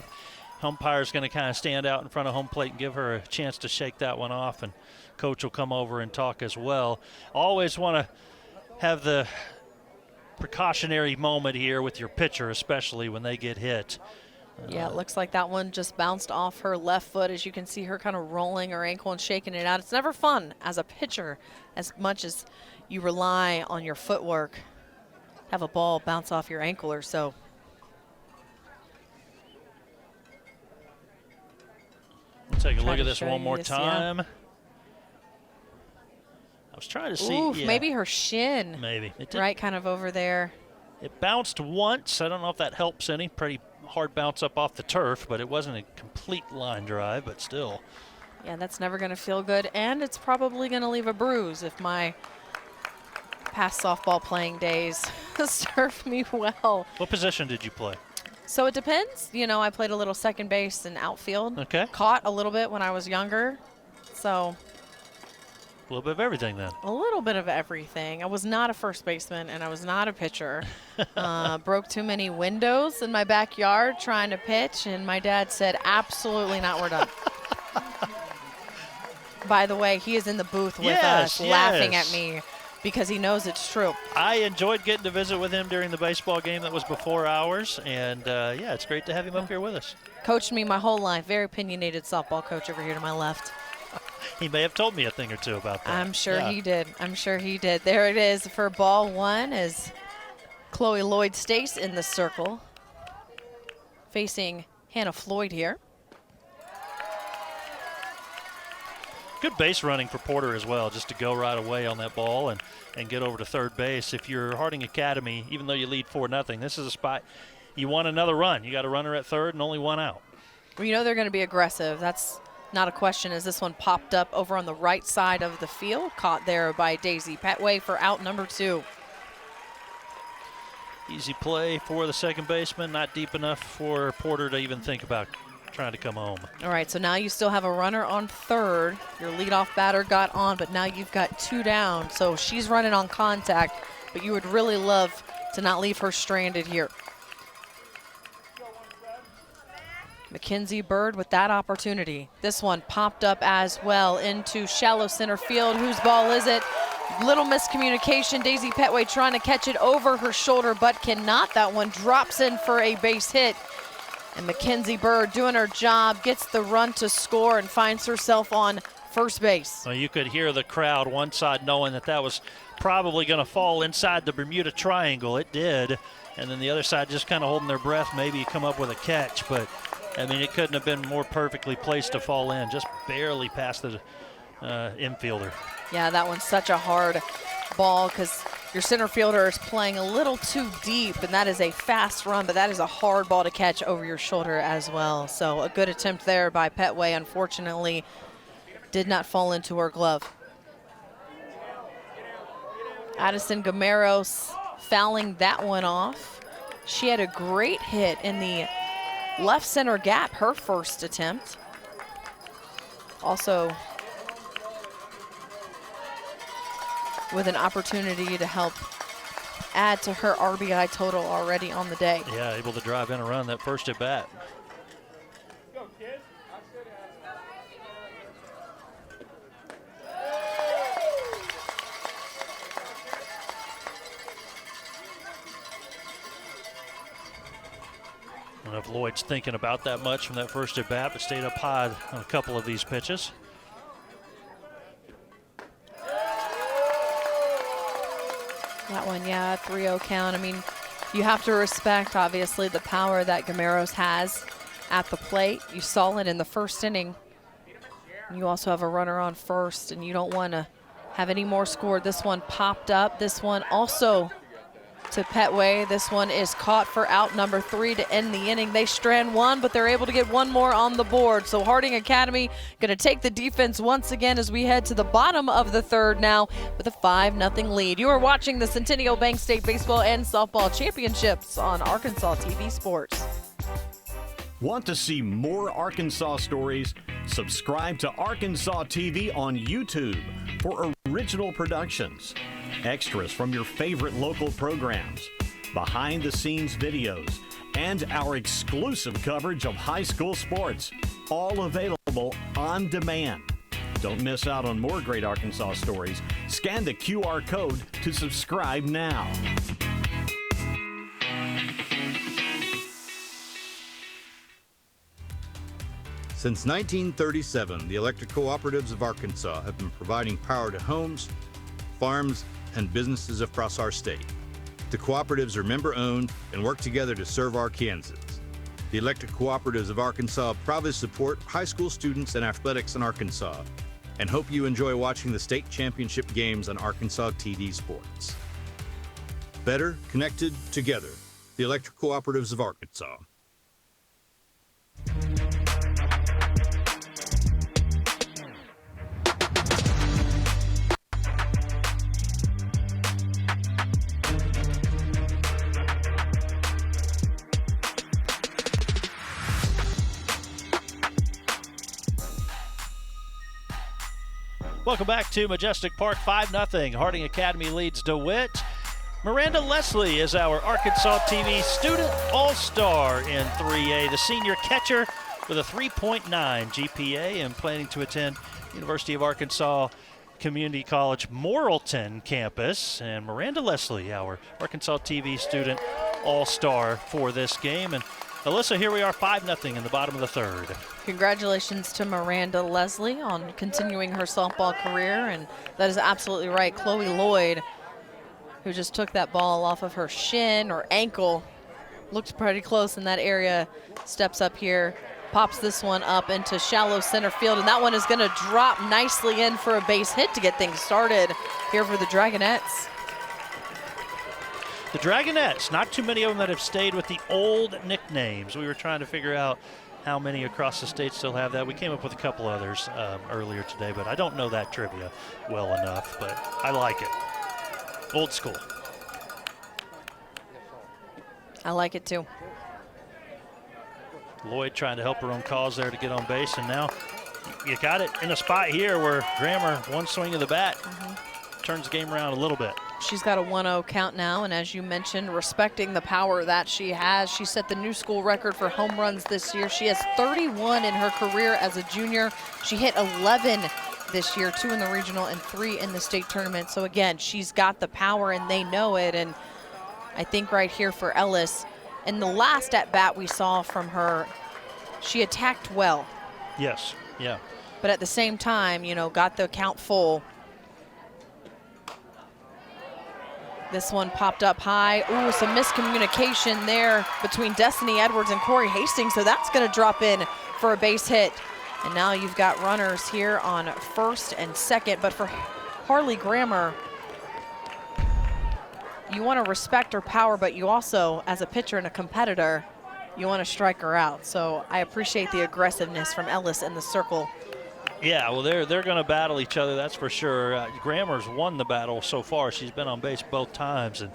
Umpire's going to kind of stand out in front of home plate and give her a chance to shake that one off, and coach will come over and talk as well. Always want to have the precautionary moment here with your pitcher, especially when they get hit. Yeah, it looks like that one just bounced off her left foot. As you can see her kind of rolling her ankle and shaking it out. It's never fun as a pitcher, as much as you rely on your footwork. Have a ball bounce off your ankle or so. We'll take a look to at this show one you more this, time. I was trying to see. Oof, yeah, maybe her shin. Maybe. It did, Right, kind of over there. It bounced once. I don't know if that helps any. Pretty hard bounce up off the turf, but it wasn't a complete line drive, but still. Yeah, that's never going to feel good, and it's probably going to leave a bruise if my past softball playing days serve me well. What position did you play? So it depends. You know, I played a little second base and outfield. Okay. Caught a little bit when I was younger. So A little bit of everything then. a little bit of everything. I was not a first baseman, and I was not a pitcher. Broke too many windows in my backyard trying to pitch, and my dad said, absolutely not, we're done. By the way, he is in the booth with us laughing at me because he knows it's true. I enjoyed getting to visit with him during the baseball game that was before ours, and yeah, it's great to have him up here with us. Coached me my whole life. Very opinionated softball coach over here to my left. He may have told me a thing or two about that. I'm sure he did. I'm sure he did. There it is for ball one as Chloe Lloyd stays in the circle, facing Hannah Floyd here. Good base running for Porter as well, just to go right away on that ball and get over to third base. If you're Harding Academy, even though you lead 4-0, this is a spot you want another run. You got a runner at third and only one out. Well, you know they're going to be aggressive. That's not a question, as this one popped up over on the right side of the field. Caught there by Daisy Petway for out number 2. Easy play for the second baseman, not deep enough for Porter to even think about trying to come home. All right, so now you still have a runner on third. Your leadoff batter got on, but now you've got 2 down. So she's running on contact, but you would really love to not leave her stranded here. Mackenzie Bird with that opportunity. This one popped up as well into shallow center field. Whose ball is it? Little miscommunication. Daisy Petway trying to catch it over her shoulder, but cannot. That one drops in for a base hit. And Mackenzie Bird doing her job, gets the run to score and finds herself on first base. Well, you could hear the crowd one side knowing that that was probably going to fall inside the Bermuda Triangle. It did. And then the other side just kind of holding their breath, maybe come up with a catch. But, I mean, it couldn't have been more perfectly placed to fall in, just barely past the infielder. Yeah, that one's such a hard ball because your center fielder is playing a little too deep, and that is a fast run, but that is a hard ball to catch over your shoulder as well. So a good attempt there by Petway. Unfortunately, did not fall into her glove. Addison Gameros fouling that one off. She had a great hit in the left center gap, her first attempt. Also with an opportunity to help add to her RBI total already on the day. Yeah, able to drive in a run that first at bat. I don't know if Lloyd's thinking about that much from that first at bat, but stayed up high on a couple of these pitches. That one, yeah, 3-0 count. I mean, you have to respect, obviously, the power that Gameros has at the plate. You saw it in the first inning. You also have a runner on first, and you don't want to have any more scored. This one popped up. This one also to Petway. This one is caught for out number 3 to end the inning. They strand one, but they're able to get one more on the board. So Harding Academy going to take the defense once again as we head to the bottom of the third now with a 5-0 lead. You are watching the Centennial Bank State Baseball and Softball Championships on Arkansas TV Sports. Want to see more Arkansas stories? Subscribe to Arkansas TV on YouTube for original productions, extras from your favorite local programs, behind-the-scenes videos, and our exclusive coverage of high school sports, all available on demand. Don't miss out on more great Arkansas stories. Scan the QR code to subscribe now. Since 1937, the electric cooperatives of Arkansas have been providing power to homes, farms, and businesses across our state. The cooperatives are member-owned and work together to serve Arkansans. The electric cooperatives of Arkansas proudly support high school students and athletics in Arkansas, and hope you enjoy watching the state championship games on Arkansas TV Sports. Better connected together, the electric cooperatives of Arkansas. Welcome back to Majestic Park. 5-0. Harding Academy leads DeWitt. Miranda Leslie is our Arkansas TV Student All-Star in 3A. The senior catcher with a 3.9 GPA and planning to attend University of Arkansas Community College Morrilton campus. And Miranda Leslie, our Arkansas TV Student All-Star for this game. And Alyssa, here we are, 5-0 in the bottom of the third. Congratulations to Miranda Leslie on continuing her softball career, and that is absolutely right. Chloe Lloyd, who just took that ball off of her shin or ankle, looked pretty close in that area, steps up here, pops this one up into shallow center field, and that one is going to drop nicely in for a base hit to get things started here for the Dragonettes. The Dragonettes, not too many of them that have stayed with the old nicknames. We were trying to figure out how many across the state still have that. We came up with a couple others earlier today, but I don't know that trivia well enough, but I like it. Old school. I like it too. Lloyd trying to help her own cause there to get on base, and now you got it in a spot here where Grammer, one swing of the bat, turns the game around a little bit. She's got a 1-0 count now, and as you mentioned, respecting the power that she has. She set the new school record for home runs this year. She has 31 in her career as a junior. She hit 11 this year, 2 in the regional and 3 in the state tournament. So again, she's got the power and they know it. And I think right here for Ellis, in the last at-bat we saw from her, she attacked well. Yes, yeah. But at the same time, you know, got the count full. This one popped up high. Ooh, some miscommunication there between Destiny Edwards and Corey Hastings, so that's going to drop in for a base hit. And now you've got runners here on first and second, but for Harley Grammer, you want to respect her power, but you also, as a pitcher and a competitor, you want to strike her out. So I appreciate the aggressiveness from Ellis in the circle Yeah, well, they're going to battle each other, that's for sure. Grammer's won the battle so far. She's been on base both times. And,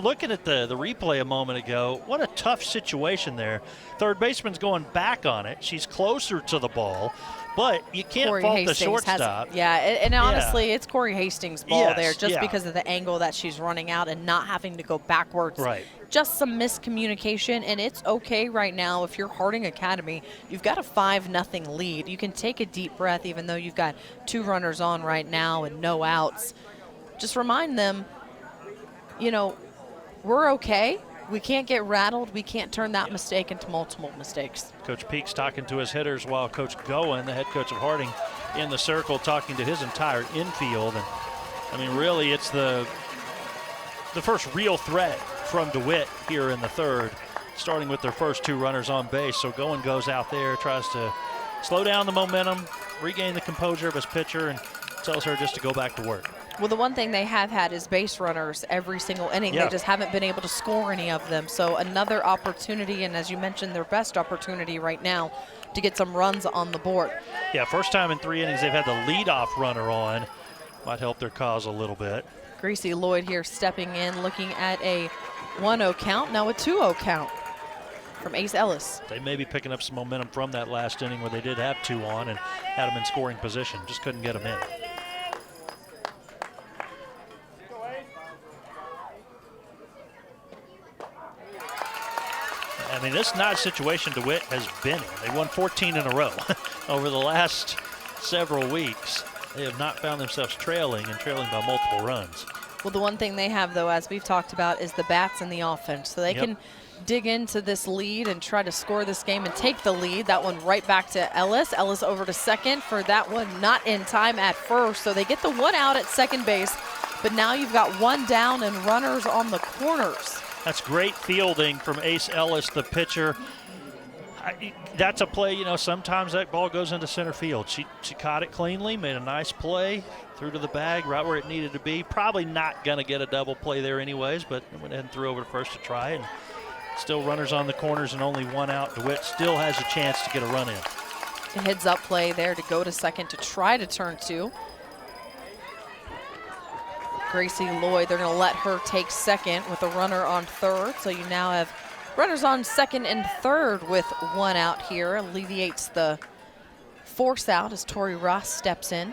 looking at the replay a moment ago, what a tough situation there. Third baseman's going back on it. She's closer to the ball, but you can't Corey fault Hastings the shortstop. and honestly, it's Corey Hastings' ball there just yeah. because of the angle that she's running out and not having to go backwards. Right. Just some miscommunication, and it's okay right now. If you're Harding Academy, you've got a 5-0 lead. You can take a deep breath even though you've got 2 runners on right now and no outs. Just remind them, we're okay. We can't get rattled. We can't turn that mistake into multiple mistakes. Coach Peaks talking to his hitters while Coach Goen, the head coach of Harding, in the circle talking to his entire infield. And, really it's the first real threat from DeWitt here in the third, starting with their first 2 runners on base. So Goen goes out there, tries to slow down the momentum, regain the composure of his pitcher, and tells her just to go back to work. Well, the one thing they have had is base runners every single inning. Yeah. They just haven't been able to score any of them. So another opportunity, and as you mentioned, their best opportunity right now to get some runs on the board. Yeah, first time in 3 innings they've had the leadoff runner on. Might help their cause a little bit. Gracie Lloyd here stepping in, looking at a 1-0 count, now a 2-0 count from Ace Ellis. They may be picking up some momentum from that last inning where they did have 2 on and had them in scoring position. Just couldn't get them in. This is not a situation DeWitt has been in. They won 14 in a row over the last several weeks. They have not found themselves trailing by multiple runs. Well, the one thing they have, though, as we've talked about, is the bats and the offense. So they can dig into this lead and try to score this game and take the lead. That one right back to Ellis. Ellis over to second for that one, not in time at first. So they get the 1 out at second base, but now you've got 1 down and runners on the corners. That's great fielding from Ace Ellis, the pitcher. That's a play, sometimes that ball goes into center field. She caught it cleanly, made a nice play, threw to the bag right where it needed to be. Probably not going to get a double play there anyways, but went ahead and threw over to first to try. And still runners on the corners and only 1 out. DeWitt still has a chance to get a run in. A heads-up play there to go to second to try to turn 2. Gracie Lloyd, they're going to let her take second with a runner on third. So you now have runners on second and third with 1 out here. Alleviates the force out as Tori Ross steps in.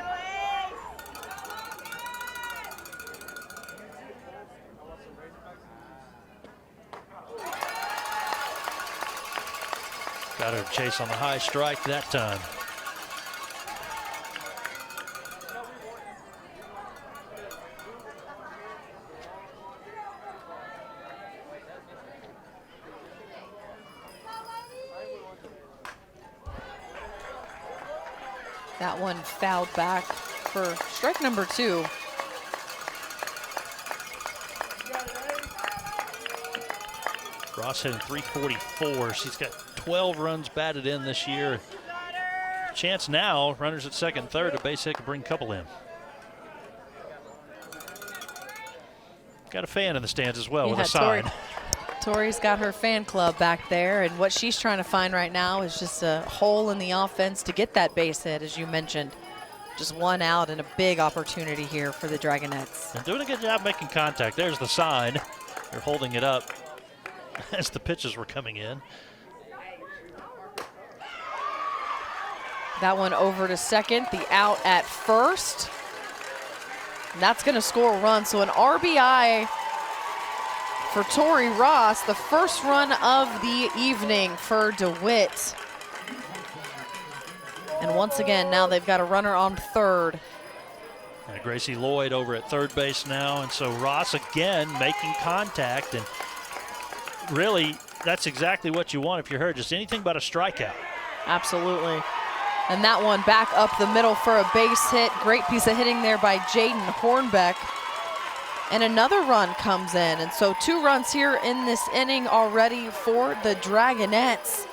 Got her to chase on the high strike that time. That one fouled back for strike number 2. Ross hitting .344. She's got 12 runs batted in this year. Chance now, runners at second, third, a base hit could bring a couple in. Got a fan in the stands as well with a sign. Tori's got her fan club back there, and what she's trying to find right now is just a hole in the offense to get that base hit, as you mentioned. Just 1 out and a big opportunity here for the Dragonettes. And doing a good job making contact. There's the sign. They're holding it up as the pitches were coming in. That one over to second, the out at first. And that's going to score a run, so an RBI for Tori Ross, the first run of the evening for DeWitt. And once again, now they've got a runner on third. And Gracie Lloyd over at third base now, and so Ross again making contact, and really that's exactly what you want if you're her, just anything but a strikeout. Absolutely. And that one back up the middle for a base hit. Great piece of hitting there by Jaden Hornbeck. And another run comes in. And so 2 runs here in this inning already for the Dragonettes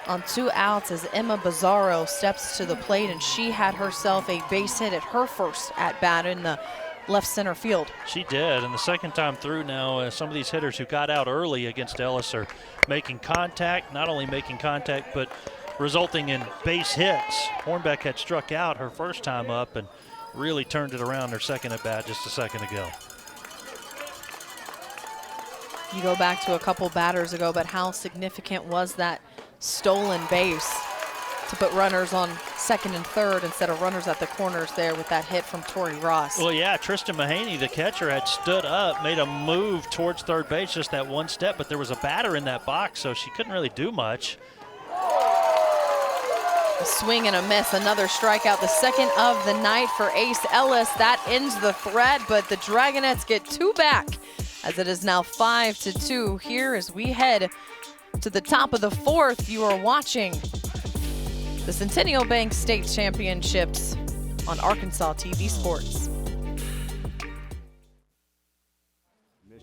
on 2 outs as Emma Bizarro steps to the plate, and she had herself a base hit at her first at bat in the left center field. She did, and the second time through now, some of these hitters who got out early against Ellis are making contact, not only making contact, but resulting in base hits. Hornbeck had struck out her first time up and really turned it around her second at bat just a second ago. You go back to a couple batters ago, but how significant was that stolen base to put runners on second and third instead of runners at the corners there with that hit from Tori Ross? Well, yeah, Tristan Mahaney, the catcher, had stood up, made a move towards third base, just that one step, but there was a batter in that box, so she couldn't really do much. A swing and a miss, another strikeout, the second of the night for Ace Ellis. That ends the threat, but the Dragonettes get two back as it is now 5-2 here as we head to the top of the fourth. You are watching the Centennial Bank State Championships on Arkansas TV Sports.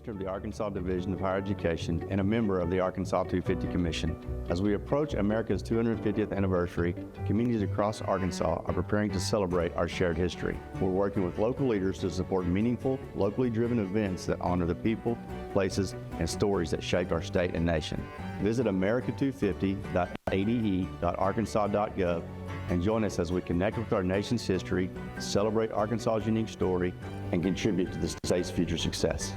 Of the Arkansas Division of Higher Education and a member of the Arkansas 250 Commission. As we approach America's 250th anniversary, communities across Arkansas are preparing to celebrate our shared history. We're working with local leaders to support meaningful, locally driven events that honor the people, places, and stories that shaped our state and nation. Visit america250.ade.arkansas.gov and join us as we connect with our nation's history, celebrate Arkansas's unique story, and contribute to the state's future success.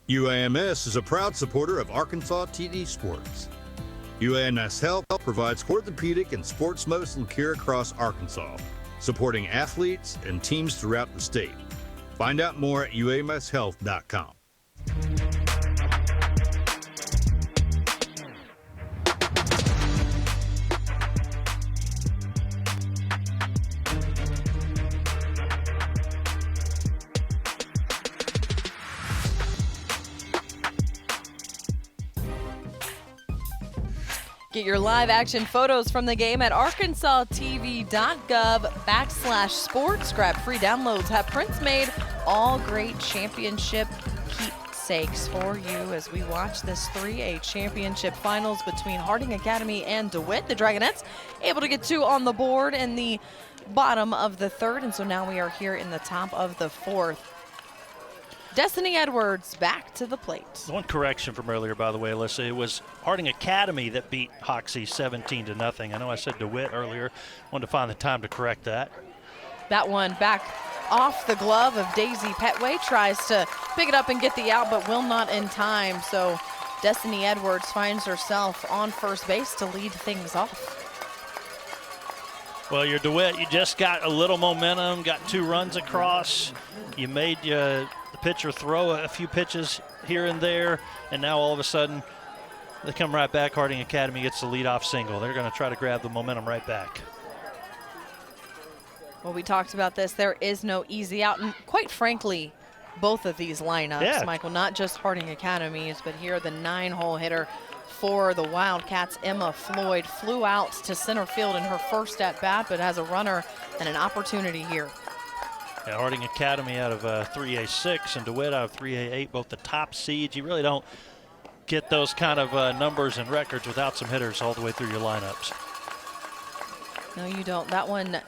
UAMS is a proud supporter of Arkansas TV Sports. UAMS Health provides orthopedic and sports medicine care across Arkansas, supporting athletes and teams throughout the state. Find out more at uamshealth.com. Get your live action photos from the game at arkansastv.gov/sports. Grab free downloads, have prints made, all great championship keepsakes for you as we watch this 3A championship finals between Harding Academy and DeWitt. The Dragonettes able to get two on the board in the bottom of the third, and so now we are here in the top of the fourth. Destiny Edwards back to the plate. One correction from earlier, by the way, Alyssa. It was Harding Academy that beat Hoxie 17-0. I know I said DeWitt earlier. Wanted to find the time to correct that. That one back off the glove of Daisy Petway. Tries to pick it up and get the out, but will not in time. So Destiny Edwards finds herself on first base to lead things off. Well, you're DeWitt. You just got a little momentum, got two runs across. You made the pitcher throw a few pitches here and there, and now all of a sudden they come right back. Harding Academy gets the leadoff single. They're going to try to grab the momentum right back. Well, we talked about this. There is no easy out, and quite frankly, both of these lineups, Michael, not just Harding Academies, but here the 9-hole hitter for the Wildcats, Emma Floyd, flew out to center field in her first at-bat, but has a runner and an opportunity here. Yeah, Harding Academy out of 3A6 and DeWitt out of 3A8, both the top seeds. You really don't get those kind of numbers and records without some hitters all the way through your lineups. No, you don't. That one a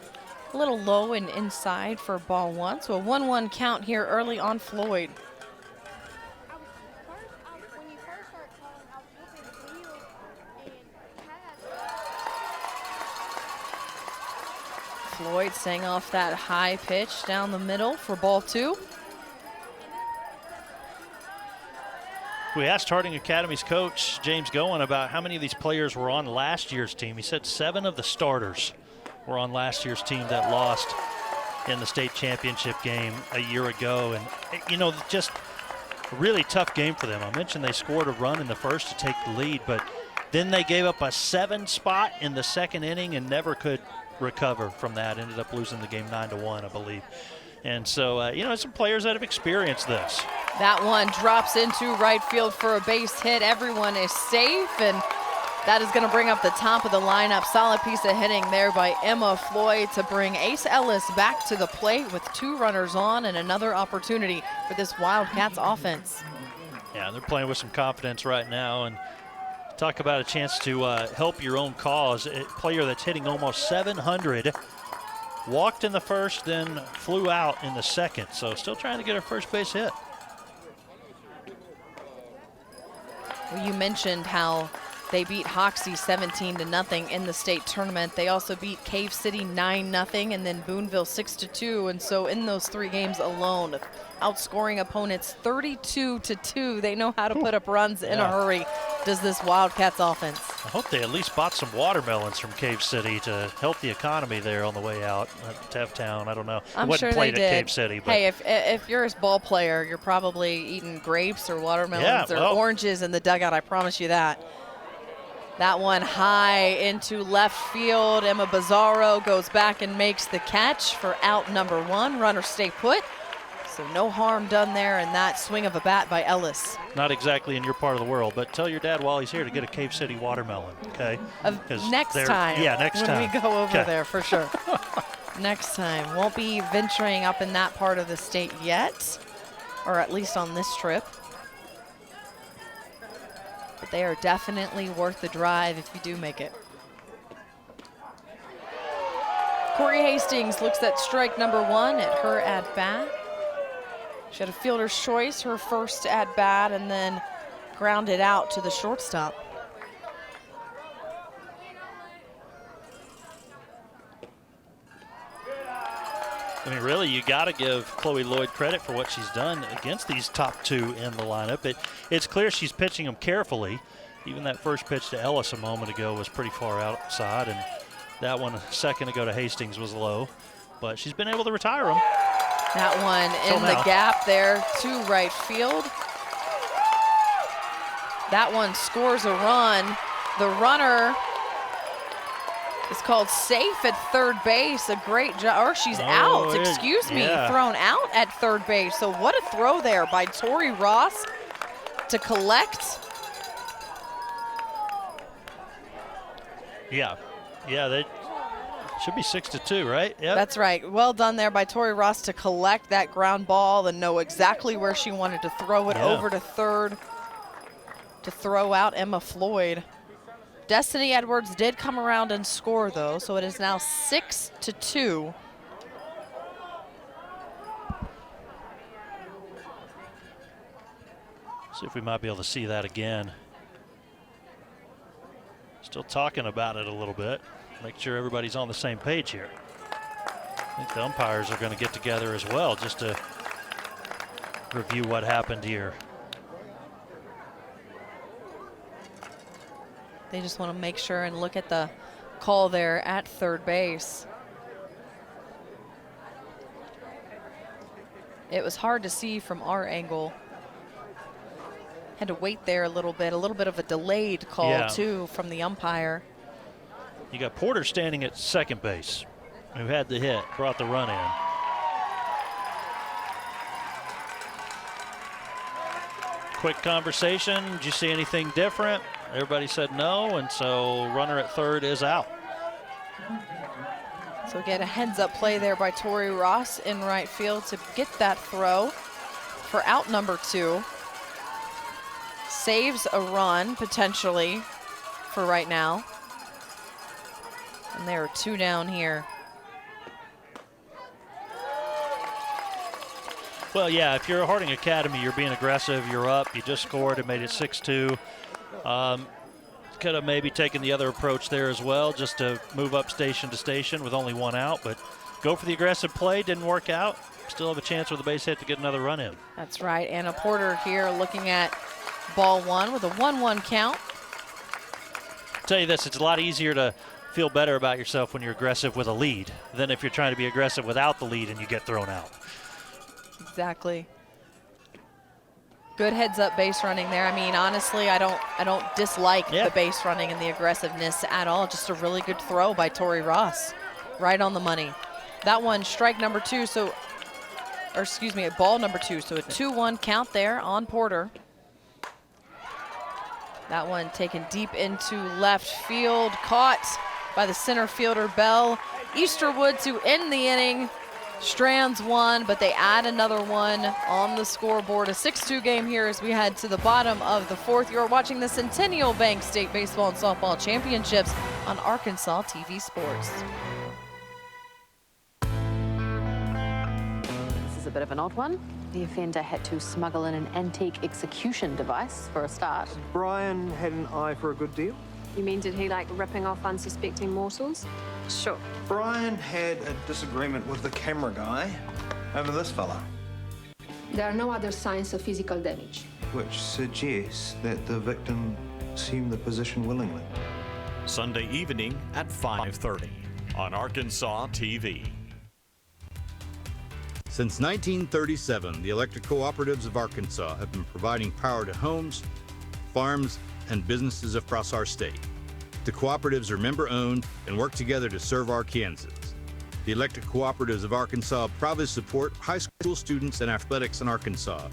little low and inside for ball one. So a 1-1 count here early on Floyd. Floyd staying off that high pitch down the middle for ball two. We asked Harding Academy's coach, James Goen, about how many of these players were on last year's team. He said 7 of the starters were on last year's team that lost in the state championship game a year ago. And, you know, just a really tough game for them. I mentioned they scored a run in the first to take the lead, but then they gave up a 7 spot in the second inning and never could recover from that. Ended up losing the game 9-1, I believe. And so, you know, some players that have experienced this. That one drops into right field for a base hit. Everyone is safe, and that is going to bring up the top of the lineup. Solid piece of hitting there by Emma Floyd to bring Ace Ellis back to the plate with 2 runners on and another opportunity for this Wildcats offense. Yeah, they're playing with some confidence right now, and talk about a chance to help your own cause. A player that's hitting almost 700, walked in the first, then flew out in the second. So still trying to get her first base hit. Well, you mentioned how they beat Hoxie 17-0 in the state tournament. They also beat Cave City 9-0 and then Boonville 6-2. And so in those 3 games alone, outscoring opponents 32-2. They know how to put up runs in a hurry, does this Wildcats offense. I hope they at least bought some watermelons from Cave City to help the economy there on the way out. Tevtown, I don't know. I'm sure they did. At Cave City. But hey, if you're a ball player, you're probably eating grapes or watermelons or oranges in the dugout. I promise you that. That one high into left field. Emma Bizarro goes back and makes the catch for out number 1. Runners stay put. So no harm done there in that swing of a bat by Ellis. not exactly in your part of the world, but tell your dad while he's here to get a Cave City watermelon, okay? Next time. Yeah, next time. When we go over there, for sure. Next time. Won't be venturing up in that part of the state yet, or at least on this trip. But they are definitely worth the drive if you do make it. Corey Hastings looks at strike number 1 at her at-bat. She had a fielder's choice, her first at-bat, and then grounded out to the shortstop. I mean, really, you got to give Chloe Lloyd credit for what she's done against these top two in the lineup. It's clear she's pitching them carefully. Even that first pitch to Ellis a moment ago was pretty far outside, and that one a second ago to Hastings was low. But she's been able to retire them. That one in the gap there to right field. That one scores a run. The runner is called safe at third base. A great job, or she's out, excuse me, thrown out at third base. So what a throw there by Tori Ross to collect. Yeah, they should be 6-2, right? Yep. That's right. Well done there by Tori Ross to collect that ground ball and know exactly where she wanted to throw it over to third to throw out Emma Floyd. Destiny Edwards did come around and score, though, so it is now 6-2. See if we might be able to see that again. Still talking about it a little bit. Make sure everybody's on the same page here. I think the umpires are going to get together as well just to review what happened here. They just want to make sure and look at the call there at third base. It was hard to see from our angle. Had to wait there a little bit of a delayed call too from the umpire. You got Porter standing at second base, who had the hit, brought the run in. Quick conversation, did you see anything different? Everybody said no, and so runner at third is out. So again, a heads-up play there by Tori Ross in right field to get that throw for out number 2. Saves a run, potentially, for right now. And there are 2 down here. Well, yeah, if you're a Harding Academy, you're being aggressive, you're up, you just scored, it made it 6-2. Could have maybe taken the other approach there as well, just to move up station to station with only 1 out, but go for the aggressive play, didn't work out. Still have a chance with a base hit to get another run in. That's right, Anna Porter here looking at ball 1 with a 1-1 count. I'll tell you this, it's a lot easier to feel better about yourself when you're aggressive with a lead than if you're trying to be aggressive without the lead and you get thrown out. Exactly. Good heads-up base running there. I mean, honestly, I don't dislike the base running and the aggressiveness at all. Just a really good throw by Tori Ross, right on the money. That one, strike number 2. So, or excuse me, ball number 2. So a 2-1 count there on Porter. That one taken deep into left field, caught by the center fielder Bell Easterwood to end the inning. Strands 1, but they add another 1 on the scoreboard. A 6-2 game here as we head to the bottom of the 4th. You're watching the Centennial Bank State Baseball and Softball Championships on Arkansas TV Sports. This is a bit of an odd one. The offender had to smuggle in an antique execution device for a start. Brian had an eye for a good deal. You mean, did he like ripping off unsuspecting mortals? Sure. Brian had a disagreement with the camera guy over this fella, There are no other signs of physical damage. which suggests that the victim assumed the position willingly. Sunday evening at 5:30 on Arkansas TV. Since 1937, the electric cooperatives of Arkansas have been providing power to homes, farms, and businesses across our state. The cooperatives are member-owned and work together to serve Arkansans. The electric cooperatives of Arkansas proudly support high school students and athletics in Arkansas,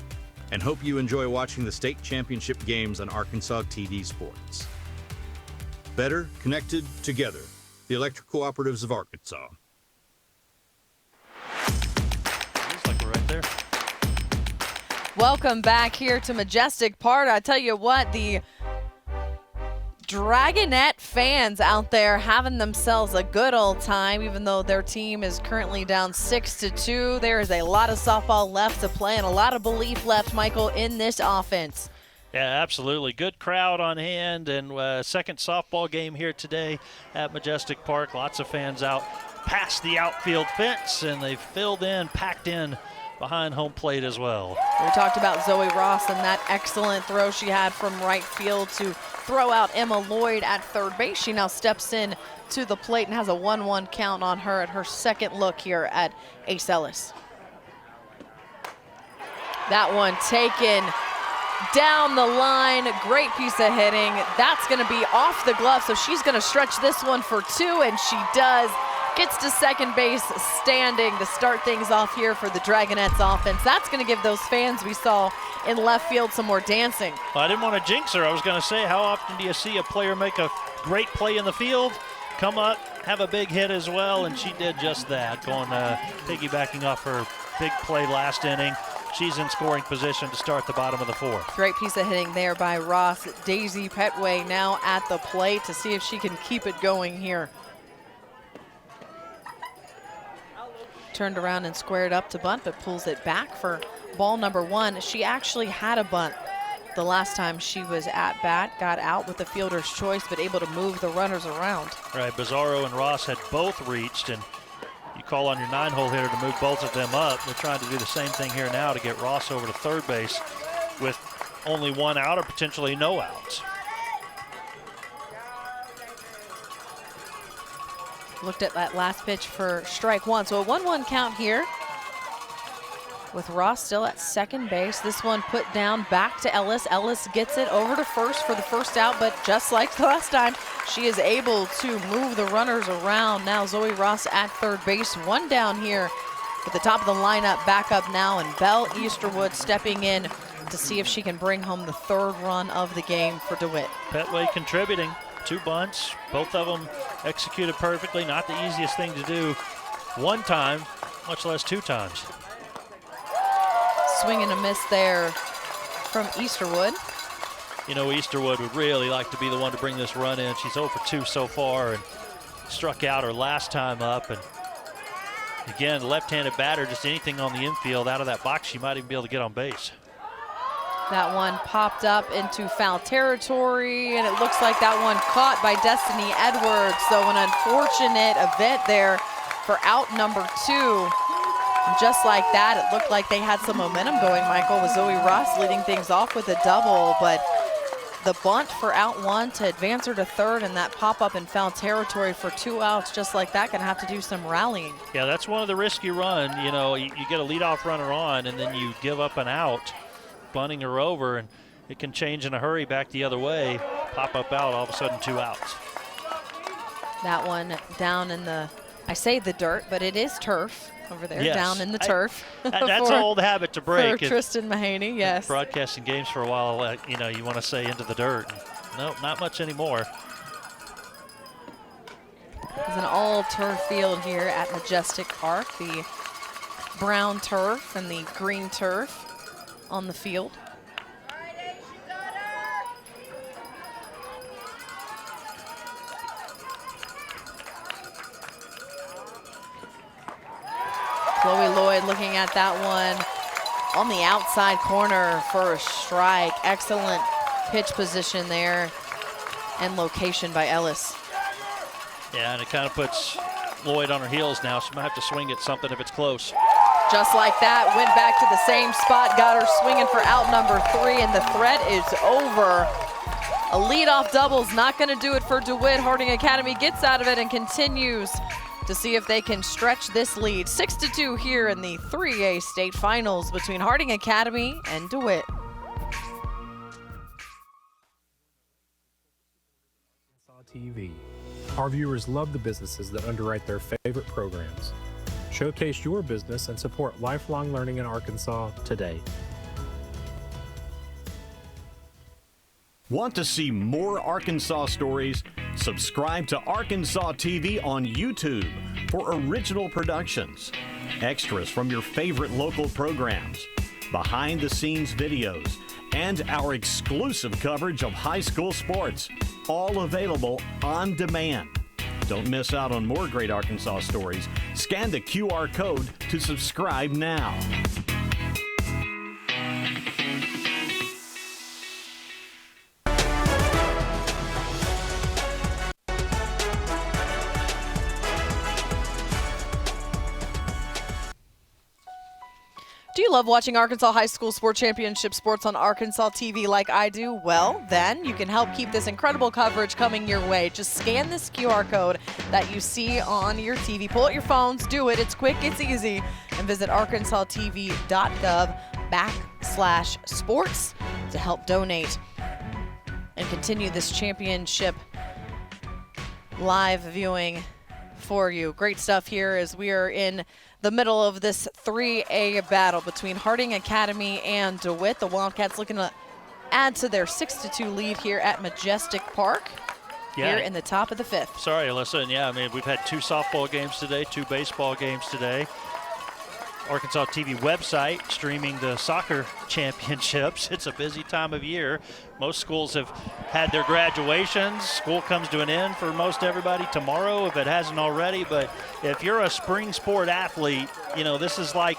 and hope you enjoy watching the state championship games on Arkansas TV Sports. Better connected together. The electric cooperatives of Arkansas. Looks like we're right there. Welcome back here to Majestic Park. I tell you what, the Dragonette fans out there having themselves a good old time, even though their team is currently down 6-2. There is a lot of softball left to play and a lot of belief left, Michael, in this offense. Yeah, absolutely. Good crowd on hand, and second softball game here today at Majestic Park. Lots of fans out past the outfield fence, and they've filled in, packed in behind home plate as well. We talked about Zoe Ross and that excellent throw she had from right field to throw out Emma Lloyd at third base. She now steps in to the plate and has a 1-1 count on her at her second look here at Ace Ellis. That one taken down the line. Great piece of hitting. That's going to be off the glove, so she's going to stretch this one for two, and she does. Gets to second base standing to start things off here for the Dragonettes offense. That's going to give those fans we saw in left field some more dancing. Well, I didn't want to jinx her. I was going to say, how often do you see a player make a great play in the field, come up, have a big hit as well, and she did just that, going piggybacking off her big play last inning. She's in scoring position to start the bottom of the fourth. Great piece of hitting there by Ross. Daisy Petway now at the plate to see if she can keep it going here. Turned around and squared up to bunt, but pulls it back for ball number one. She actually had a bunt the last time she was at bat, got out with the fielder's choice, but able to move the runners around. Right, Bizarro and Ross had both reached, and you call on your 9-hole hitter to move both of them up. They're trying to do the same thing here now to get Ross over to third base with only one out or potentially no outs. Looked at that last pitch for strike one. So a 1-1 count here with Ross still at second base. This one put down back to Ellis. Ellis gets it over to first for the first out, but just like the last time, she is able to move the runners around. Now Zoe Ross at third base. One down here at the top of the lineup. Back up now, and Belle Easterwood stepping in to see if she can bring home the third run of the game for DeWitt. Petway contributing. 2 bunts, both of them executed perfectly. Not the easiest thing to do one time, much less 2 times. Swing and a miss there from Easterwood. You know, Easterwood would really like to be the one to bring this run in. She's 0 for 2 so far and struck out her last time up. And again, left-handed batter, just anything on the infield out of that box, she might even be able to get on base. That one popped up into foul territory, and it looks like that one caught by Destiny Edwards. So an unfortunate event there for out number 2. And just like that, it looked like they had some momentum going, Michael, with Zoe Ross leading things off with a double, but the bunt for out 1 to advance her to third, and that pop-up in foul territory for 2 outs just like that, gonna have to do some rallying. Yeah, that's one of the risks you run. You know, you get a leadoff runner on, and then you give up an out, bunting her over, and it can change in a hurry back the other way. Pop up out, all of a sudden 2 outs. That one down in the, I say the dirt, but it is turf over there, yes. Down in the turf. That's an old habit to break. For Tristan Mahaney, yes. Broadcasting games for a while, you know, you want to say into the dirt. No, not much anymore. It's an all-turf field here at Majestic Park. The brown turf and the green turf on the field. Chloe Lloyd looking at that one on the outside corner for a strike. Excellent pitch position there and location by Ellis. Yeah, and it kind of puts Lloyd on her heels now. She might have to swing at something if it's close. Just like that, went back to the same spot, got her swinging for out number 3, and the threat is over. A leadoff double's not going to do it for DeWitt. Harding Academy gets out of it and continues to see if they can stretch this lead. 6-2 here in the 3A state finals between Harding Academy and DeWitt. TV. Our viewers love the businesses that underwrite their favorite programs. Showcase your business and support lifelong learning in Arkansas today. Want to see more Arkansas stories? Subscribe to Arkansas TV on YouTube for original productions, extras from your favorite local programs, behind-the-scenes videos, and our exclusive coverage of high school sports, all available on demand. Don't miss out on more great Arkansas stories. Scan the QR code to subscribe now. Do you love watching Arkansas High School Sport Championship sports on Arkansas TV like I do? Well, then you can help keep this incredible coverage coming your way. Just scan this QR code that you see on your TV. Pull out your phones, do it. It's quick, it's easy. And visit arkansastv.gov/sports to help donate and continue this championship live viewing for you. Great stuff here as we are in the middle of this 3A battle between Harding Academy and DeWitt. The Wildcats looking to add to their 6-2 lead here at Majestic Park here in the top of the 5th. Sorry, Alyssa. And yeah, I mean, we've had 2 softball games today, 2 baseball games today. Arkansas TV website streaming the soccer championships. It's a busy time of year. Most schools have had their graduations. School comes to an end for most everybody tomorrow if it hasn't already. But if you're a spring sport athlete, you know, this is like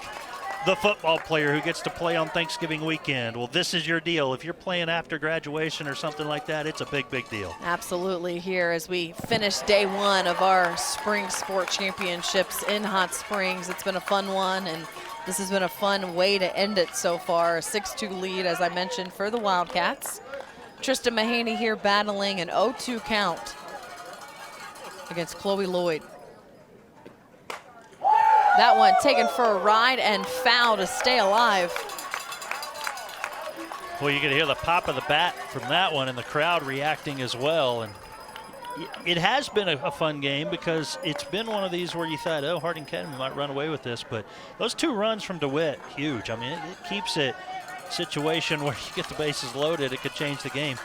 the football player who gets to play on Thanksgiving weekend. Well, this is your deal. If you're playing after graduation or something like that, it's a big, big deal. Absolutely here as we finish day 1 of our spring sport championships in Hot Springs. It's been a fun one, and this has been a fun way to end it so far. A 6-2 lead, as I mentioned, for the Wildcats. Tristan Mahaney here battling an 0-2 count against Chloe Lloyd. That one taken for a ride and foul to stay alive. Well, you can hear the pop of the bat from that one and the crowd reacting as well. And it has been a fun game because it's been one of these where you thought, oh, Harding Academy might run away with this. But those 2 runs from DeWitt, huge. I mean, it keeps it a situation where you get the bases loaded. It could change the game.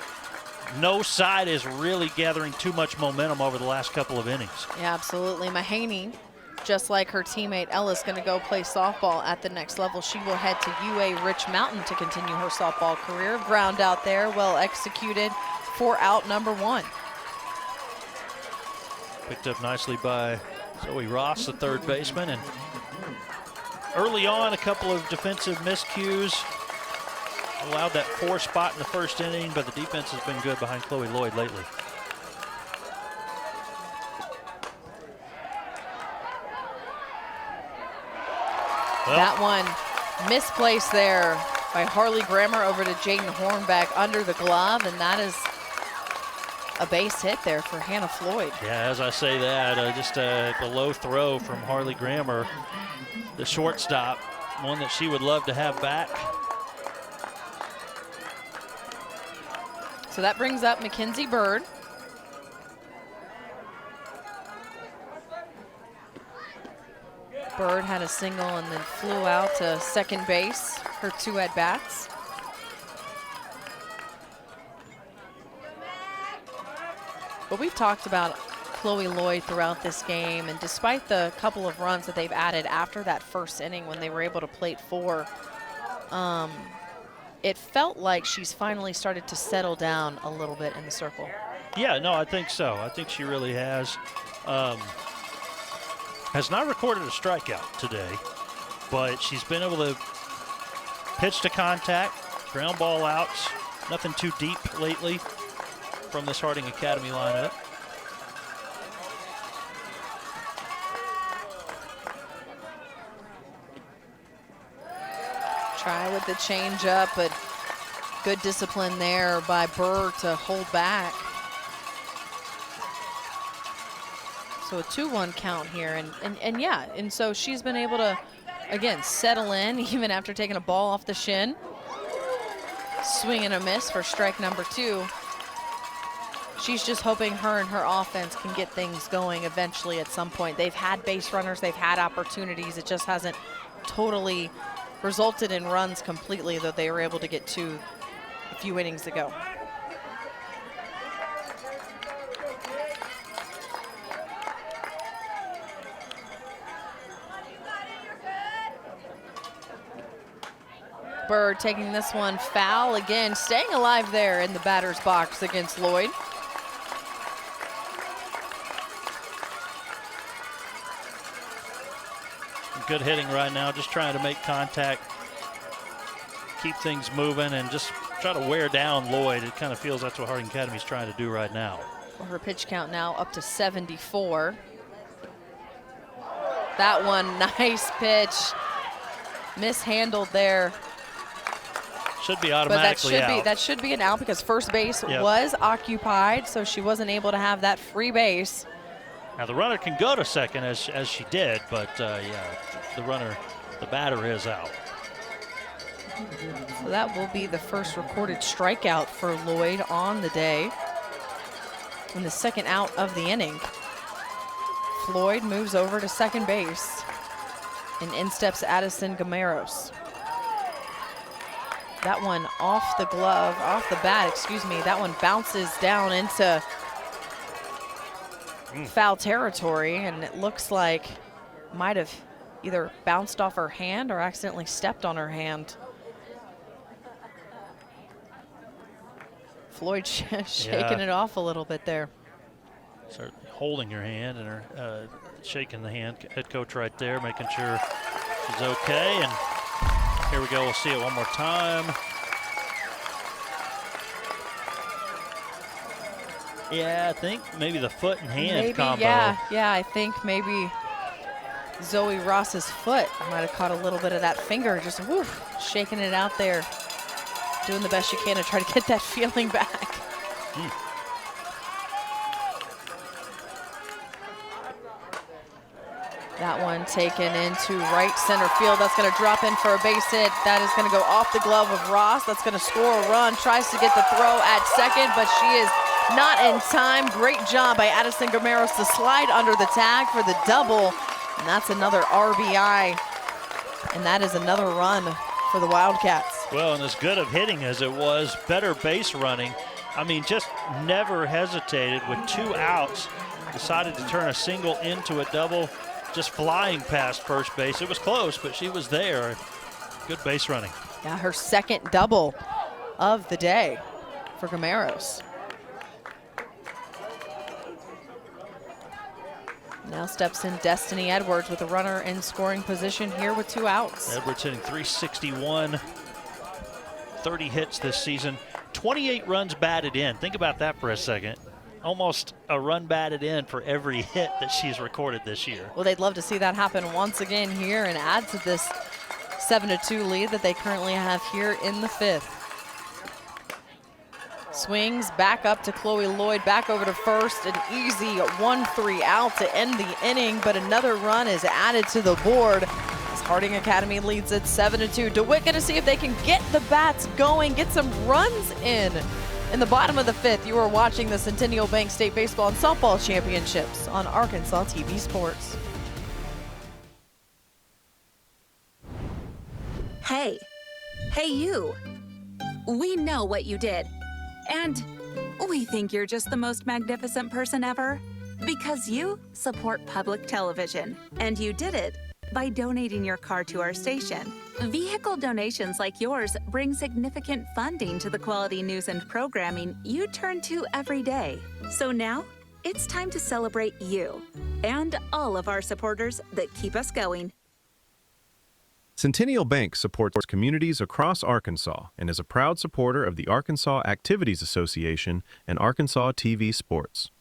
No side is really gathering too much momentum over the last couple of innings. Yeah, absolutely. Mahaney, just like her teammate Ellis, going to go play softball at the next level. She will head to UA Rich Mountain to continue her softball career. Ground out there, well executed for out number 1. Picked up nicely by Zoe Ross, the third baseman. And early on, a couple of defensive miscues. Allowed that 4 spot in the first inning, but the defense has been good behind Chloe Lloyd lately. Well, that one misplaced there by Harley Grammer over to Jaden Hornbeck under the glove, and that is a base hit there for Hannah Floyd. Yeah, as I say that, just a low throw from Harley Grammer, the shortstop, one that she would love to have back. So that brings up Mackenzie Bird. Bird had a single and then flew out to second base, her 2 at-bats. But we've talked about Chloe Lloyd throughout this game, and despite the couple of runs that they've added after that first inning when they were able to plate 4, it felt like she's finally started to settle down a little bit in the circle. Yeah, no, I think so. I think she really has. Has not recorded a strikeout today, but she's been able to pitch to contact, ground ball outs. Nothing too deep lately from this Harding Academy lineup. Try with the changeup, but good discipline there by Burr to hold back. So a 2-1 count here, and so she's been able to, again, settle in even after taking a ball off the shin. Swing and a miss for strike number 2. She's just hoping her and her offense can get things going eventually at some point. They've had base runners, they've had opportunities. It just hasn't totally resulted in runs completely, though they were able to get 2 a few innings ago. Bird taking this one foul again, staying alive there in the batter's box against Lloyd. Good hitting right now, just trying to make contact, keep things moving, and just try to wear down Lloyd. It kind of feels that's what Harding Academy is trying to do right now. Well, her pitch count now up to 74. That one, nice pitch. Mishandled there. Should be automatically out. That should be an out because first base was occupied, so she wasn't able to have that free base. Now the runner can go to second as she did, but the batter is out. So that will be the first recorded strikeout for Lloyd on the day. And the second out of the inning. Floyd moves over to second base. And in steps Addison Gameros. That one off the bat, excuse me. That one bounces down into foul territory, and it looks like might have either bounced off her hand or accidentally stepped on her hand. Floyd shaking it off a little bit there. Start holding her hand and her shaking the hand. Head coach right there, making sure she's okay. And here we go. We'll see it one more time. Yeah, I think maybe the foot and hand combo. Yeah, I think maybe Zoe Ross's foot might have caught a little bit of that finger, just shaking it out there, doing the best she can to try to get that feeling back. That one taken into right center field. That's going to drop in for a base hit. That is going to go off the glove of Ross. That's going to score a run. Tries to get the throw at second, but she is not in time. Great job by Addison Gameros to slide under the tag for the double. And that's another RBI. And that is another run for the Wildcats. Well, and as good of hitting as it was, better base running. I mean, just never hesitated with 2 outs. Decided to turn a single into a double. Just flying past first base. It was close, but she was there. Good base running. Yeah, her second double of the day for Gameros. Now steps in Destiny Edwards with a runner in scoring position here with 2 outs. Edwards hitting .361, 30 hits this season, 28 runs batted in. Think about that for a second. Almost a run batted in for every hit that she's recorded this year. Well, they'd love to see that happen once again here and add to this 7-2 lead that they currently have here in the 5th. Swings back up to Chloe Lloyd, back over to first. An easy 1-3 out to end the inning, but another run is added to the board as Harding Academy leads at 7-2. DeWitt going to see if they can get the bats going, get some runs in the bottom of the 5th. You are watching the Centennial Bank State Baseball and Softball Championships on Arkansas TV Sports. Hey you. We know what you did. And we think you're just the most magnificent person ever because you support public television. And you did it by donating your car to our station. Vehicle donations like yours bring significant funding to the quality news and programming you turn to every day. So now, it's time to celebrate you and all of our supporters that keep us going. Centennial Bank supports communities across Arkansas and is a proud supporter of the Arkansas Activities Association and Arkansas TV Sports.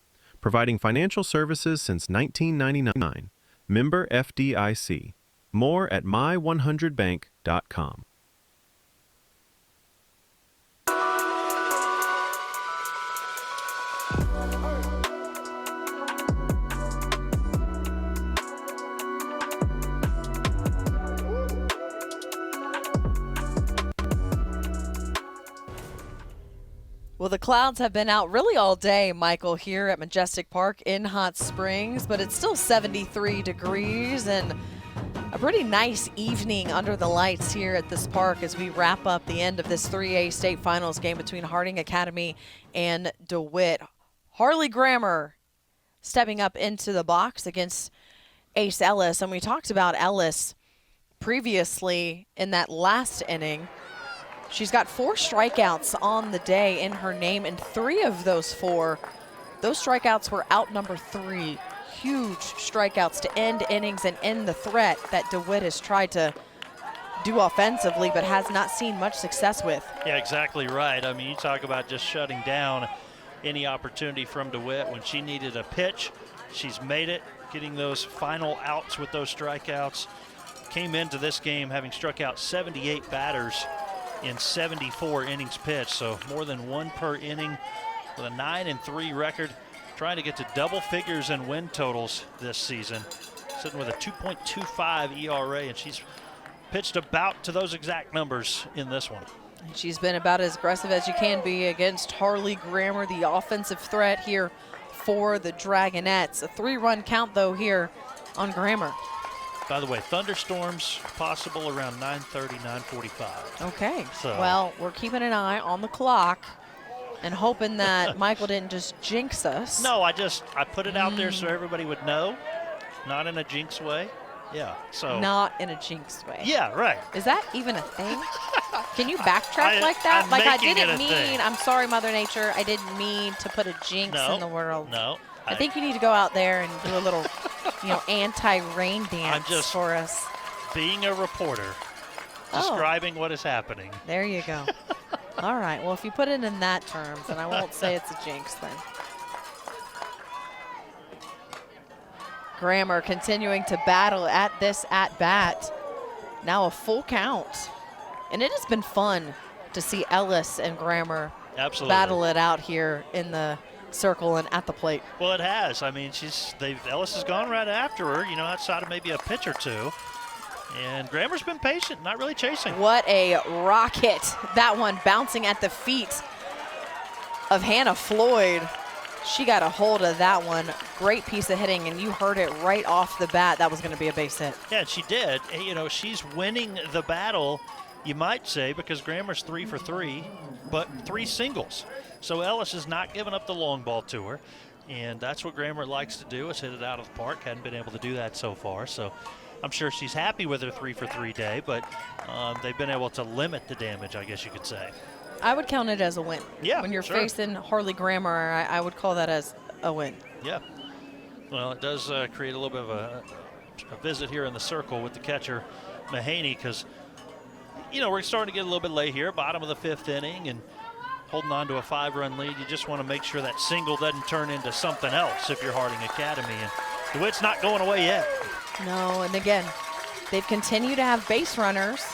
Providing financial services since 1999. Member FDIC. More at my100bank.com. Well, the clouds have been out really all day, Michael, here at Majestic Park in Hot Springs, but it's still 73 degrees and a pretty nice evening under the lights here at this park as we wrap up the end of this 3A state finals game between Harding Academy and DeWitt. Harley Grammer stepping up into the box against Ace Ellis, and we talked about Ellis previously in that last inning. She's got 4 strikeouts on the day in her name, and 3 of those 4, those strikeouts were out number 3. Huge strikeouts to end innings and end the threat that DeWitt has tried to do offensively but has not seen much success with. Yeah, exactly right. I mean, you talk about just shutting down any opportunity from DeWitt. When she needed a pitch, she's made it, getting those final outs with those strikeouts. Came into this game having struck out 78 batters in 74 innings pitched, so more than 1 per inning with a 9-3 record, trying to get to double figures in win totals this season, sitting with a 2.25 ERA, and she's pitched about to those exact numbers in this one. She's been about as aggressive as you can be against Harley Grammer, the offensive threat here for the Dragonettes. A 3-run count, though, here on Grammer. By the way, thunderstorms possible around 9:30, 9:45. Okay. So. Well, we're keeping an eye on the clock and hoping that Michael didn't just jinx us. No, I put it out there so everybody would know. Not in a jinx way. Yeah. So. Not in a jinx way. Yeah, right. Is that even a thing? Can you backtrack like that? Like I didn't mean, I'm sorry, Mother Nature, I didn't mean to put a jinx in the world. No. I think you need to go out there and do a little, anti-rain dance I'm just for us. Being a reporter, describing what is happening. There you go. All right. Well, if you put it in that terms, then I won't say it's a jinx then. Grammer continuing to battle at this at-bat. Now a full count. And it has been fun to see Ellis and Grammer battle it out here in the circle and at the plate. Well, it has. I mean, Ellis has gone right after her, outside of maybe a pitch or two. And Grammer's been patient, not really chasing. What a rocket. That one bouncing at the feet of Hannah Floyd. She got a hold of that one. Great piece of hitting, and you heard it right off the bat. That was going to be a base hit. Yeah, she did. She's winning the battle, you might say, because Grammer's 3 for 3, but 3 singles. So Ellis is not giving up the long ball to her, and that's what Grammer likes to do, is hit it out of the park. Hadn't been able to do that so far, so I'm sure she's happy with her 3 for 3 day, but they've been able to limit the damage, I guess you could say. I would count it as a win. Yeah, when you're sure. facing Harley Grammer, I would call that as a win. Yeah. Well, it does create a little bit of a visit here in the circle with the catcher, Mahaney, because, we're starting to get a little bit late here, bottom of the 5th inning, and holding on to a 5-run lead. You just want to make sure that single doesn't turn into something else if you're Harding Academy. And DeWitt's not going away yet. No, and again, they've continued to have base runners.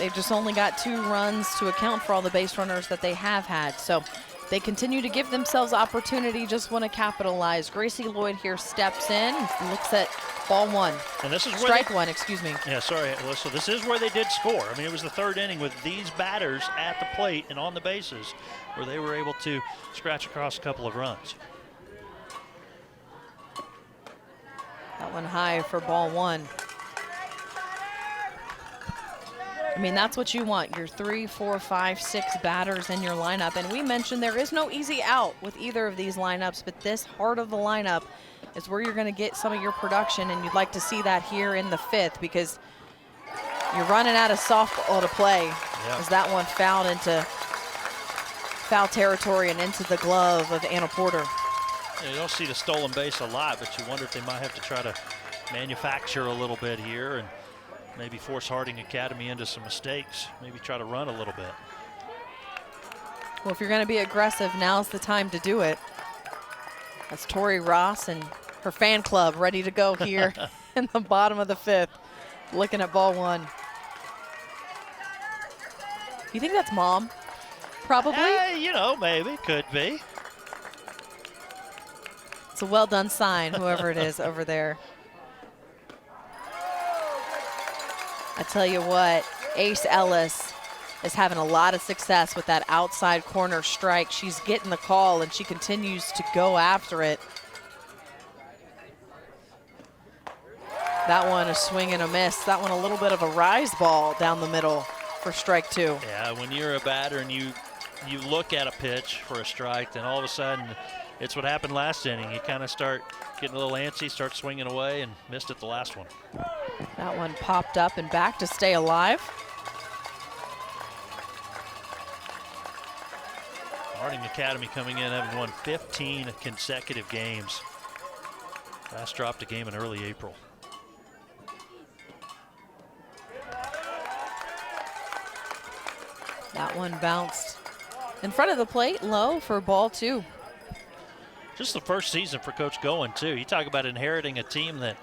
They've just only got 2 runs to account for all the base runners that they have had. So they continue to give themselves opportunity, just want to capitalize. Gracie Lloyd here steps in, looks at ball 1. And this is where Strike 1, excuse me. Yeah, sorry, Alyssa. This is where they did score. I mean, it was the 3rd inning with these batters at the plate and on the bases where they were able to scratch across a couple of runs. That one high for ball 1. I mean, that's what you want, your 3, 4, 5, 6 batters in your lineup. And we mentioned there is no easy out with either of these lineups, but this heart of the lineup is where you're going to get some of your production, and you'd like to see that here in the 5th because you're running out of softball to play. Yeah. As that one fouled into foul territory and into the glove of Anna Porter. Yeah, you don't see the stolen base a lot, but you wonder if they might have to try to manufacture a little bit here. And maybe force Harding Academy into some mistakes, maybe try to run a little bit. Well, if you're going to be aggressive, now's the time to do it. That's Tori Ross and her fan club ready to go here in the bottom of the 5th, looking at ball 1. You think that's Mom? Probably. You know, maybe, could be. It's a well done sign, whoever it is over there. I tell you what, Ace Ellis is having a lot of success with that outside corner strike. She's getting the call, and she continues to go after it. That one a swing and a miss. That one a little bit of a rise ball down the middle for strike 2. Yeah, when you're a batter and you look at a pitch for a strike, then all of a sudden it's what happened last inning. You kind of start getting a little antsy, start swinging away, and missed it the last one. That one popped up and back to stay alive. Harding Academy coming in having won 15 consecutive games. Last dropped a game in early April. That one bounced in front of the plate, low for ball 2. Just the first season for Coach Goen, too. You talk about inheriting a team that,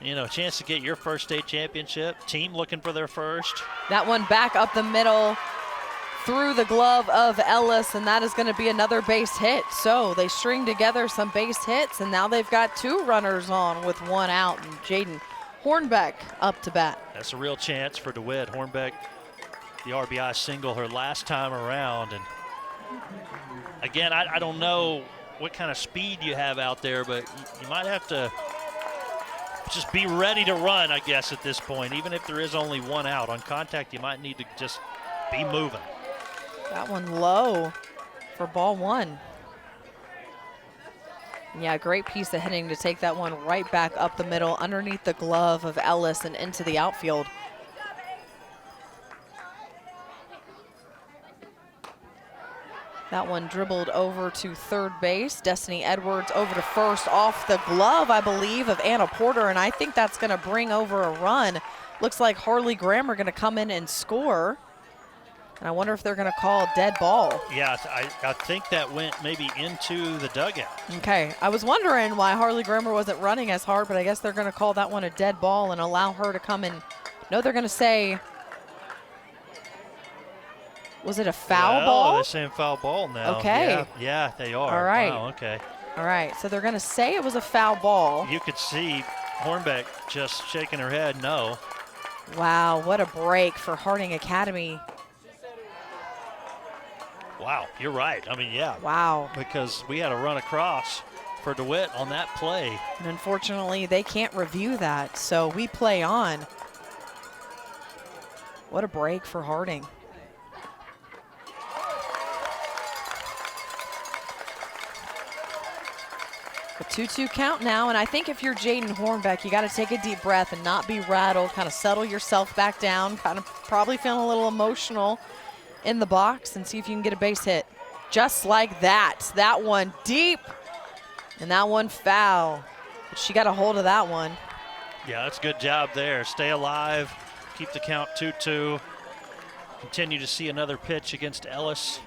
you know, a chance to get your first state championship, team looking for their first. That one back up the middle through the glove of Ellis, and that is going to be another base hit. So they string together some base hits, and now they've got 2 runners on with 1 out, and Jaden Hornbeck up to bat. That's a real chance for DeWitt. Hornbeck, the RBI single her last time around. And again, I don't know what kind of speed you have out there, but you might have to just be ready to run, I guess, at this point. Even if there is only 1 out. On contact, you might need to just be moving. That one low for ball 1. Yeah, great piece of hitting to take that one right back up the middle underneath the glove of Ellis and into the outfield. That one dribbled over to third base. Destiny Edwards over to first off the glove, I believe, of Anna Porter, and I think that's going to bring over a run. Looks like Harley Graham are going to come in and score. And I wonder if they're going to call a dead ball. Yeah, I think that went maybe into the dugout. Okay, I was wondering why Harley Grammer wasn't running as hard, but I guess they're going to call that one a dead ball and allow her to come in. No, they're going to say, was it a foul ball? They're saying foul ball now. Okay. Yeah, they are. All right. Wow, okay. All right, so they're going to say it was a foul ball. You could see Hornbeck just shaking her head no. Wow, what a break for Harding Academy. Wow, you're right. I mean, yeah. Wow. Because we had a run across for DeWitt on that play. And unfortunately, they can't review that, so we play on. What a break for Harding. A 2-2 count now, and I think if you're Jaden Hornbeck, you got to take a deep breath and not be rattled, kind of settle yourself back down, kind of probably feeling a little emotional in the box and see if you can get a base hit. Just like that. That one deep, and that one foul. But she got a hold of that one. Yeah, that's a good job there. Stay alive, keep the count 2-2. Continue to see another pitch against Ellis.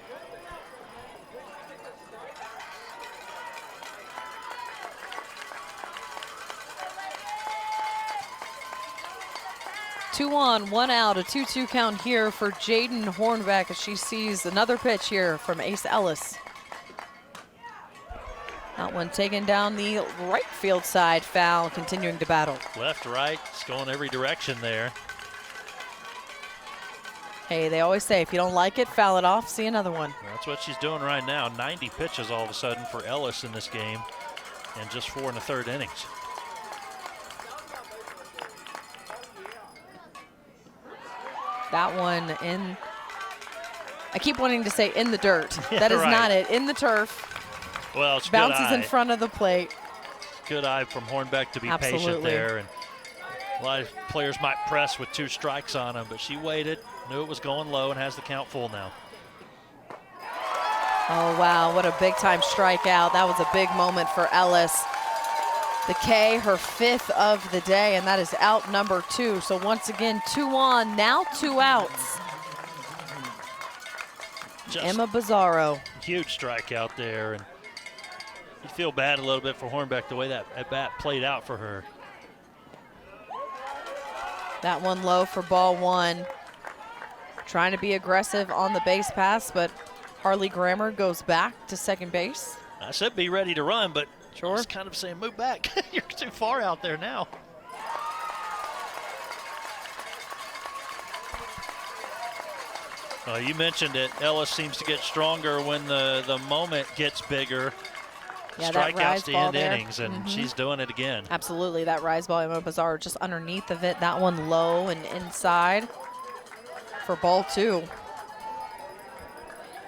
Two on, 1 out, a 2-2 count here for Jaden Hornbeck as she sees another pitch here from Ace Ellis. That one taken down the right field side, foul, continuing to battle. Left, right, it's going every direction there. Hey, they always say if you don't like it, foul it off, see another one. That's what she's doing right now. 90 pitches all of a sudden for Ellis in this game, and just 4 in the third innings. That one in, I keep wanting to say in the dirt. Yeah, that is right. not it, in the turf. Well, it's bounces good eye. in front of the plate. Good eye from Hornbeck to be patient Absolutely. there. And a lot of players might press with 2 strikes on him, but she waited, knew it was going low, and has the count full now. Oh, wow, what a big-time strikeout. That was a big moment for Ellis. The K, her 5th of the day, and that is out number 2. So once again, 2 on, now 2 outs. Just Emma Bizarro. Huge strikeout there, and you feel bad a little bit for Hornbeck the way that at bat played out for her. That one low for ball 1. Trying to be aggressive on the base pass, but Harley Grammer goes back to second base. I said be ready to run, but sure. Just kind of saying move back. You're too far out there now. You mentioned it. Ellis seems to get stronger when the moment gets bigger. Yeah, that rise Strikeouts to ball end there. innings, and she's doing it again. Absolutely, that rise ball, Emma Bizarro just underneath of it. That one low and inside for ball 2.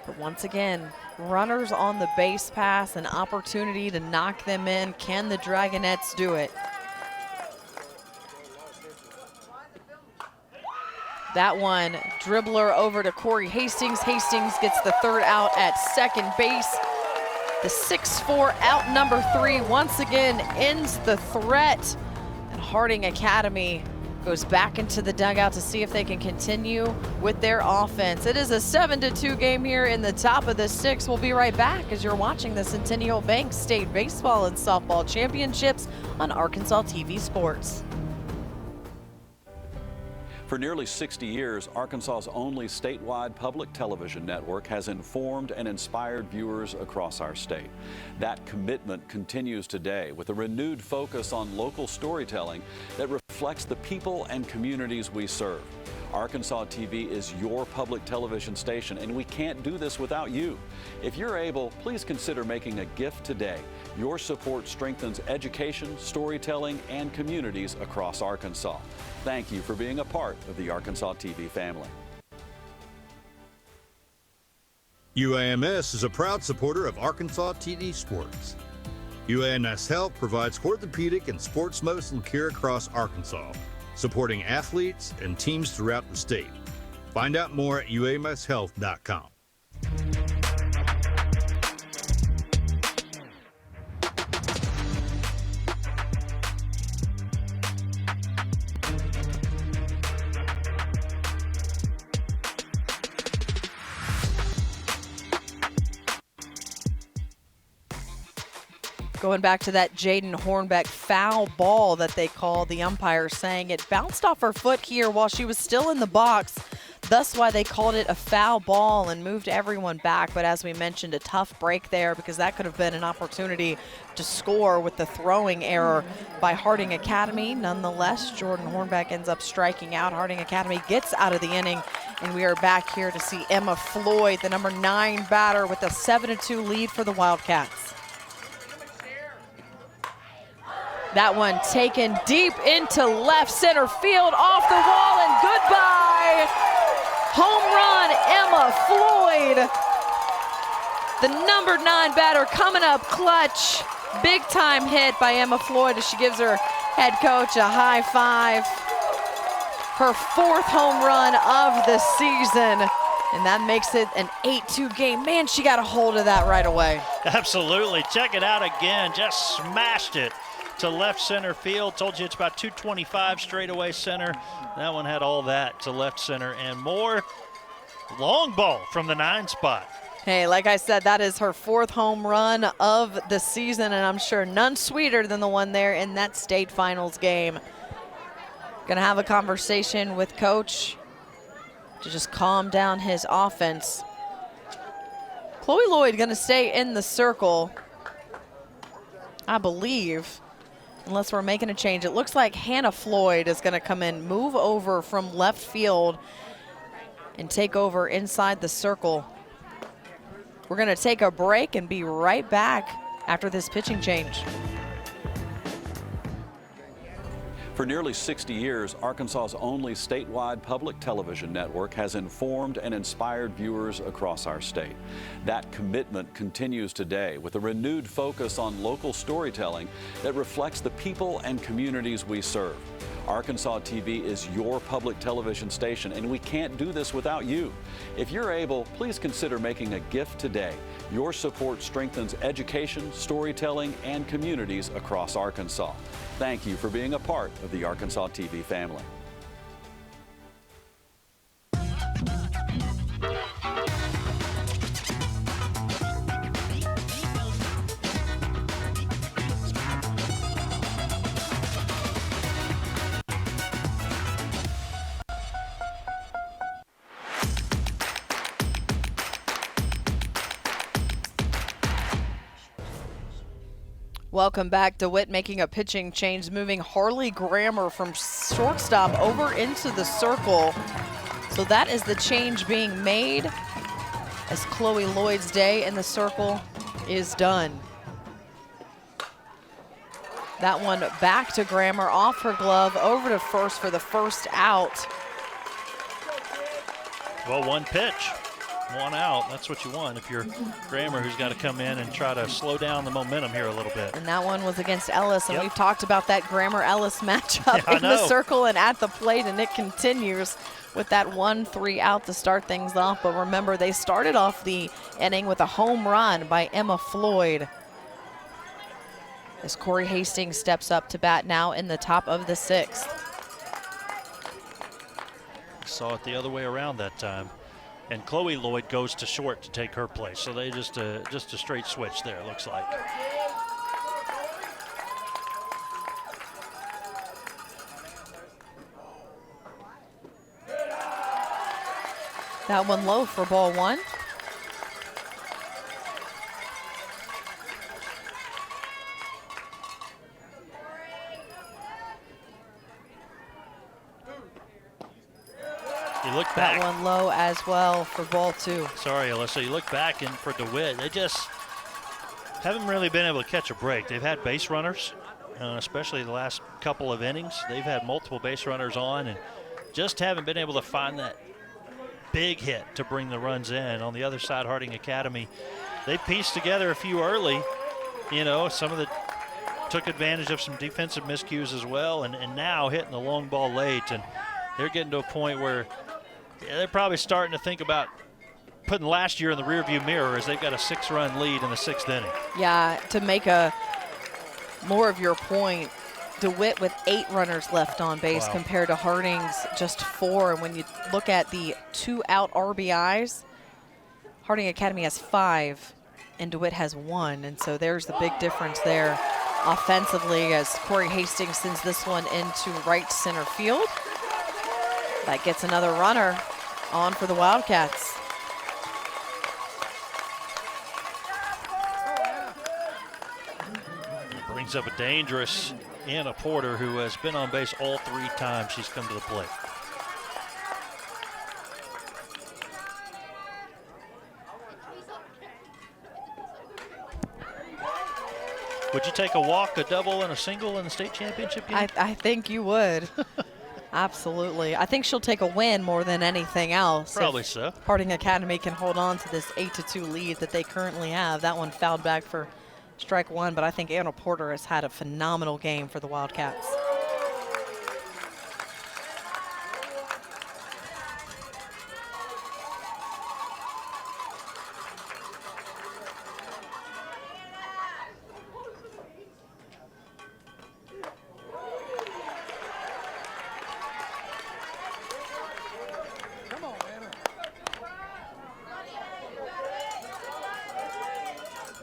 But once again, runners on the base pass, an opportunity to knock them in. Can the Dragonettes do it? That one, dribbler over to Corey Hastings. Hastings gets the 3rd out at second base. The 6-4 out number 3 once again ends the threat. And Harding Academy goes back into the dugout to see if they can continue with their offense. It is a 7-2 game here in the top of the 6th. We'll be right back as you're watching the Centennial Bank State Baseball and Softball Championships on Arkansas TV Sports. For nearly 60 years, Arkansas's only statewide public television network has informed and inspired viewers across our state. That commitment continues today with a renewed focus on local storytelling that reflects the people and communities we serve. Arkansas TV is your public television station, and we can't do this without you. If you're able, please consider making a gift today. Your support strengthens education, storytelling, and communities across Arkansas. Thank you for being a part of the Arkansas TV family. UAMS is a proud supporter of Arkansas TV Sports. UAMS Health provides orthopedic and sports medicine care across Arkansas, supporting athletes and teams throughout the state. Find out more at uamshealth.com. Going back to that Jaden Hornbeck foul ball that they called, the umpire saying it bounced off her foot here while she was still in the box. Thus why they called it a foul ball and moved everyone back. But as we mentioned, a tough break there because that could have been an opportunity to score with the throwing error by Harding Academy. Nonetheless, Jordan Hornbeck ends up striking out. Harding Academy gets out of the inning, and we are back here to see Emma Floyd, the number 9 batter, with a 7-2 lead for the Wildcats. That one taken deep into left center field, off the wall, and goodbye. Home run, Emma Floyd. The number 9 batter coming up clutch. Big time hit by Emma Floyd as she gives her head coach a high five. Her 4th home run of the season. And that makes it an 8-2 game. Man, she got a hold of that right away. Absolutely. Check it out again. Just smashed it to left center field. Told you it's about 225 straightaway center. That one had all that to left center and more. Long ball from the 9 spot. Hey, like I said, that is her 4th home run of the season, and I'm sure none sweeter than the one there in that state finals game. Gonna have a conversation with coach to just calm down his offense. Chloe Lloyd gonna stay in the circle, I believe, unless we're making a change. It looks like Hannah Floyd is gonna come in, move over from left field and take over inside the circle. We're gonna take a break and be right back after this pitching change. For nearly 60 years, Arkansas's only statewide public television network has informed and inspired viewers across our state. That commitment continues today with a renewed focus on local storytelling that reflects the people and communities we serve. Arkansas TV is your public television station, and we can't do this without you. If you're able, please consider making a gift today. Your support strengthens education, storytelling, and communities across Arkansas. Thank you for being a part of the Arkansas TV family. Welcome back. DeWitt making a pitching change, moving Harley Grammer from shortstop over into the circle. So that is the change being made as Chloe Lloyd's day in the circle is done. That one back to Grammer, off her glove, over to first for the first out. Well, one pitch, one out. That's what you want if you're Grammer, who's got to come in and try to slow down the momentum here a little bit. And that one was against Ellis, and Yep. we've talked about that Grammer-Ellis matchup in the circle and at the plate, and it continues with that 1-3 out to start things off. But remember, they started off the inning with a home run by Emma Floyd. As Corey Hastings steps up to bat now in the top of the 6th. Saw it the other way around that time. And Chloe Lloyd goes to short to take her place. So they just a straight switch there, looks like. That one low for ball 1. You look back. That one low as well for ball 2. Sorry, Alyssa. You look back and for DeWitt, they just haven't really been able to catch a break. They've had base runners, especially the last couple of innings. They've had multiple base runners on and just haven't been able to find that big hit to bring the runs in. On the other side, Harding Academy, they pieced together a few early. You know, some of the took advantage of some defensive miscues as well, and now hitting the long ball late. And they're getting to a point where they're probably starting to think about putting last year in the rearview mirror as they've got a 6-run lead in the 6th inning. Yeah, to make a more of your point, DeWitt with 8 runners left on base compared to Harding's just 4. And when you look at the 2-out RBIs, Harding Academy has 5 and DeWitt has 1. And so there's the big difference there offensively as Corey Hastings sends this one into right center field. That gets another runner on for the Wildcats. Brings up a dangerous Anna Porter, who has been on base all 3 times she's come to the plate. Would you take a walk, a double, and a single in the state championship game? I think you would. Absolutely. I think she'll take a win more than anything else. Probably so. Harding Academy can hold on to this 8-2 lead that they currently have. That one fouled back for strike 1, but I think Anna Porter has had a phenomenal game for the Wildcats.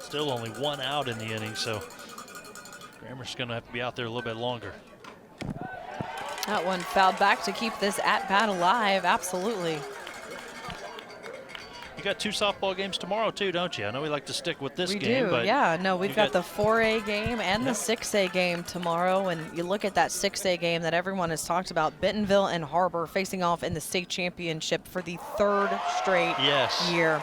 Still only 1 out in the inning, so Grammer's going to have to be out there a little bit longer. That one fouled back to keep this at-bat alive, absolutely. You got 2 softball games tomorrow too, don't you? I know we like to stick with this game. We do, but yeah. No, we've got the 4A game and the 6A game tomorrow, and you look at that 6A game that everyone has talked about, Bentonville and Harbor facing off in the state championship for the 3rd straight year.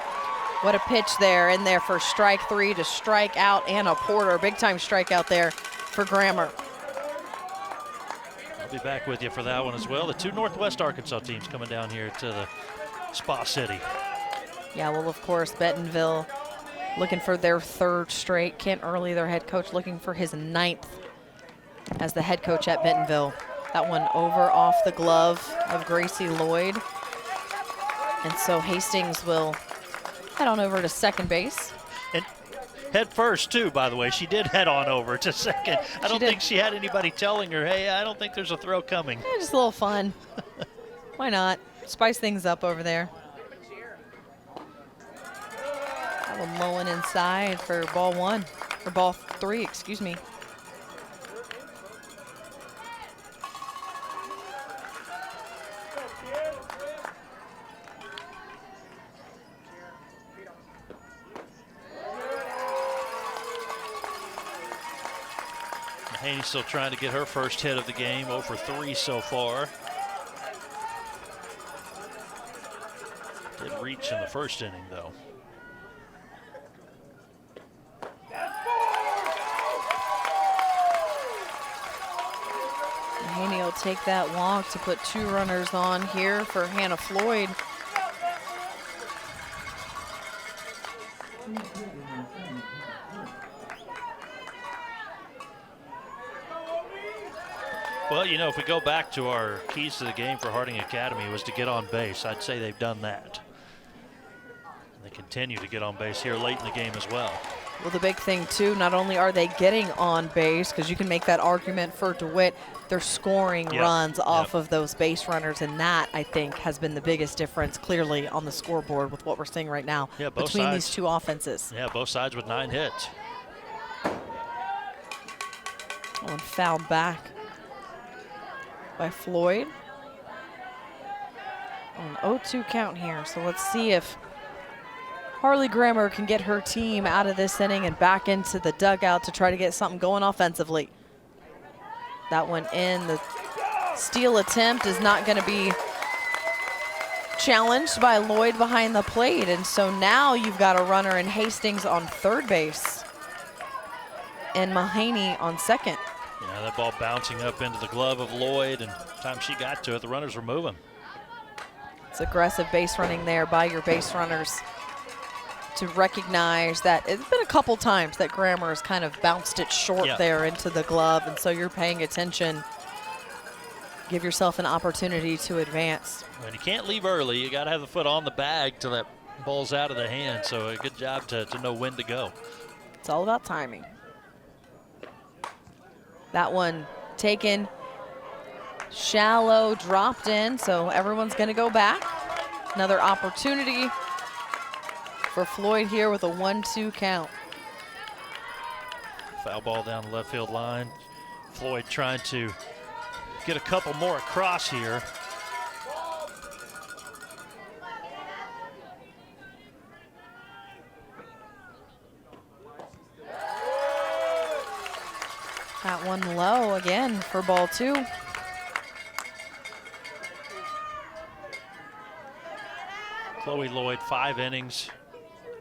What a pitch there in there for strike 3 to strike out Anna Porter. Big time strikeout there for Grammer. I'll be back with you for that one as well. The 2 Northwest Arkansas teams coming down here to the Spa City. Yeah, well, of course, Bentonville looking for their 3rd straight. Kent Early, their head coach, looking for his 9th as the head coach at Bentonville. That one over off the glove of Gracie Lloyd. And so Hastings will head on over to second base. And head first, too, by the way. She did head on over to second. I don't think she had anybody telling her, hey, I don't think there's a throw coming. Yeah, just a little fun. Why not? Spice things up over there. That one mulling inside for ball one, or ball three, excuse me. Haney's still trying to get her first hit of the game, 0 for 3 so far. Did reach in the first inning, though. Haney will take that walk to put 2 runners on here for Hannah Floyd. Well, you know, if we go back to our keys to the game for Harding Academy was to get on base, I'd say they've done that. And they continue to get on base here late in the game as well. Well, the big thing, too, not only are they getting on base, because you can make that argument for DeWitt, they're scoring runs off of those base runners, and that, I think, has been the biggest difference clearly on the scoreboard with what we're seeing right now between these two offenses. Yeah, both sides with 9 hits. One fouled back by Floyd. An 0-2 count here, so let's see if Harley Grammer can get her team out of this inning and back into the dugout to try to get something going offensively. That one in. The steal attempt is not going to be challenged by Lloyd behind the plate, and so now you've got a runner in Hastings on third base and Mahaney on second. Yeah, that ball bouncing up into the glove of Lloyd, and time she got to it, the runners were moving. It's aggressive base running there by your base runners to recognize that it's been a couple times that Grammer has kind of bounced it short there into the glove, and so you're paying attention. Give yourself an opportunity to advance. And you can't leave early. You got to have the foot on the bag till that ball's out of the hand, so a good job to know when to go. It's all about timing. That one taken shallow, dropped in, so everyone's going to go back. Another opportunity for Floyd here with a 1-2 count. Foul ball down the left field line. Floyd trying to get a couple more across here. That one low again for ball 2. Chloe Lloyd, 5 innings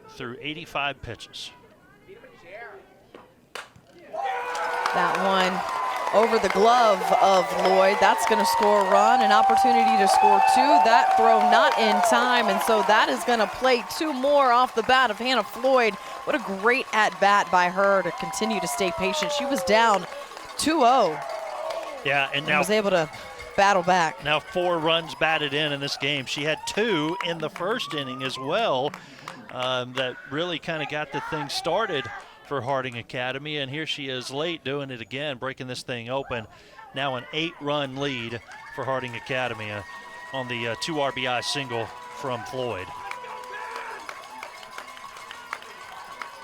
through 85 pitches. That one over the glove of Lloyd. That's going to score a run, an opportunity to score 2. That throw not in time, and so that is going to play 2 more off the bat of Hannah Floyd. What a great at-bat by her to continue to stay patient. She was down 2-0. Yeah, and now was able to battle back. Now 4 runs batted in this game. She had 2 in the first inning as well. That really kind of got the thing started for Harding Academy, and here she is late doing it again, breaking this thing open. Now an 8-run lead for Harding Academy on the 2 RBI single from Floyd.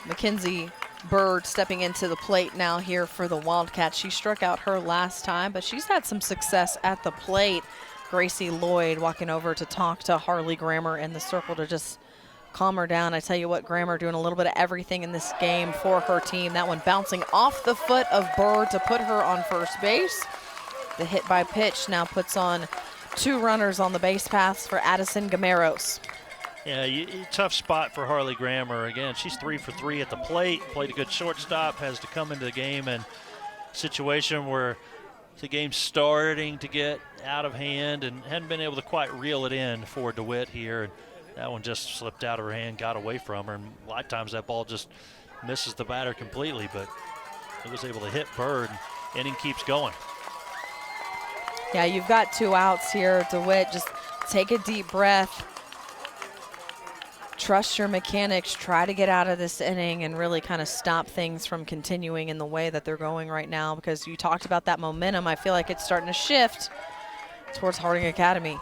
Mackenzie Bird stepping into the plate now here for the Wildcats. She struck out her last time, but she's had some success at the plate. Gracie Lloyd walking over to talk to Harley Grammer in the circle to just calm her down. I tell you what, Grammer doing a little bit of everything in this game for her team. That one bouncing off the foot of Bird to put her on first base. The hit by pitch now puts on 2 runners on the base paths for Addison Gameros. Yeah, tough spot for Harley Grammer. Again, she's 3 for 3 at the plate, played a good shortstop, has to come into the game in a situation where the game's starting to get out of hand and hadn't been able to quite reel it in for DeWitt here. And that one just slipped out of her hand, got away from her, and a lot of times that ball just misses the batter completely, but it was able to hit Bird. Inning keeps going. Yeah, you've got 2 outs here. DeWitt, just take a deep breath. Trust your mechanics. Try to get out of this inning and really kind of stop things from continuing in the way that they're going right now, because you talked about that momentum. I feel like it's starting to shift towards Harding Academy.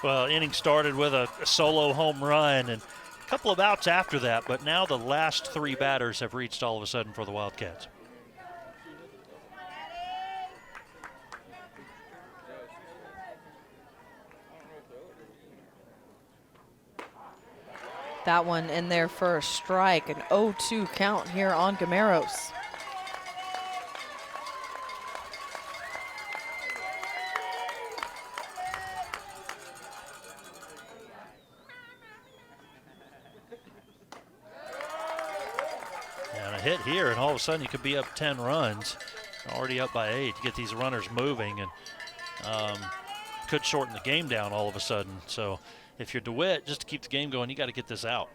Well, inning started with a solo home run and a couple of outs after that, but now the last 3 batters have reached all of a sudden for the Wildcats. That one in there for a strike, an 0-2 count here on Gameros. And a hit here, and all of a sudden you could be up 10 runs, already up by 8 to get these runners moving, and could shorten the game down all of a sudden. So if you're DeWitt, just to keep the game going, you got to get this out.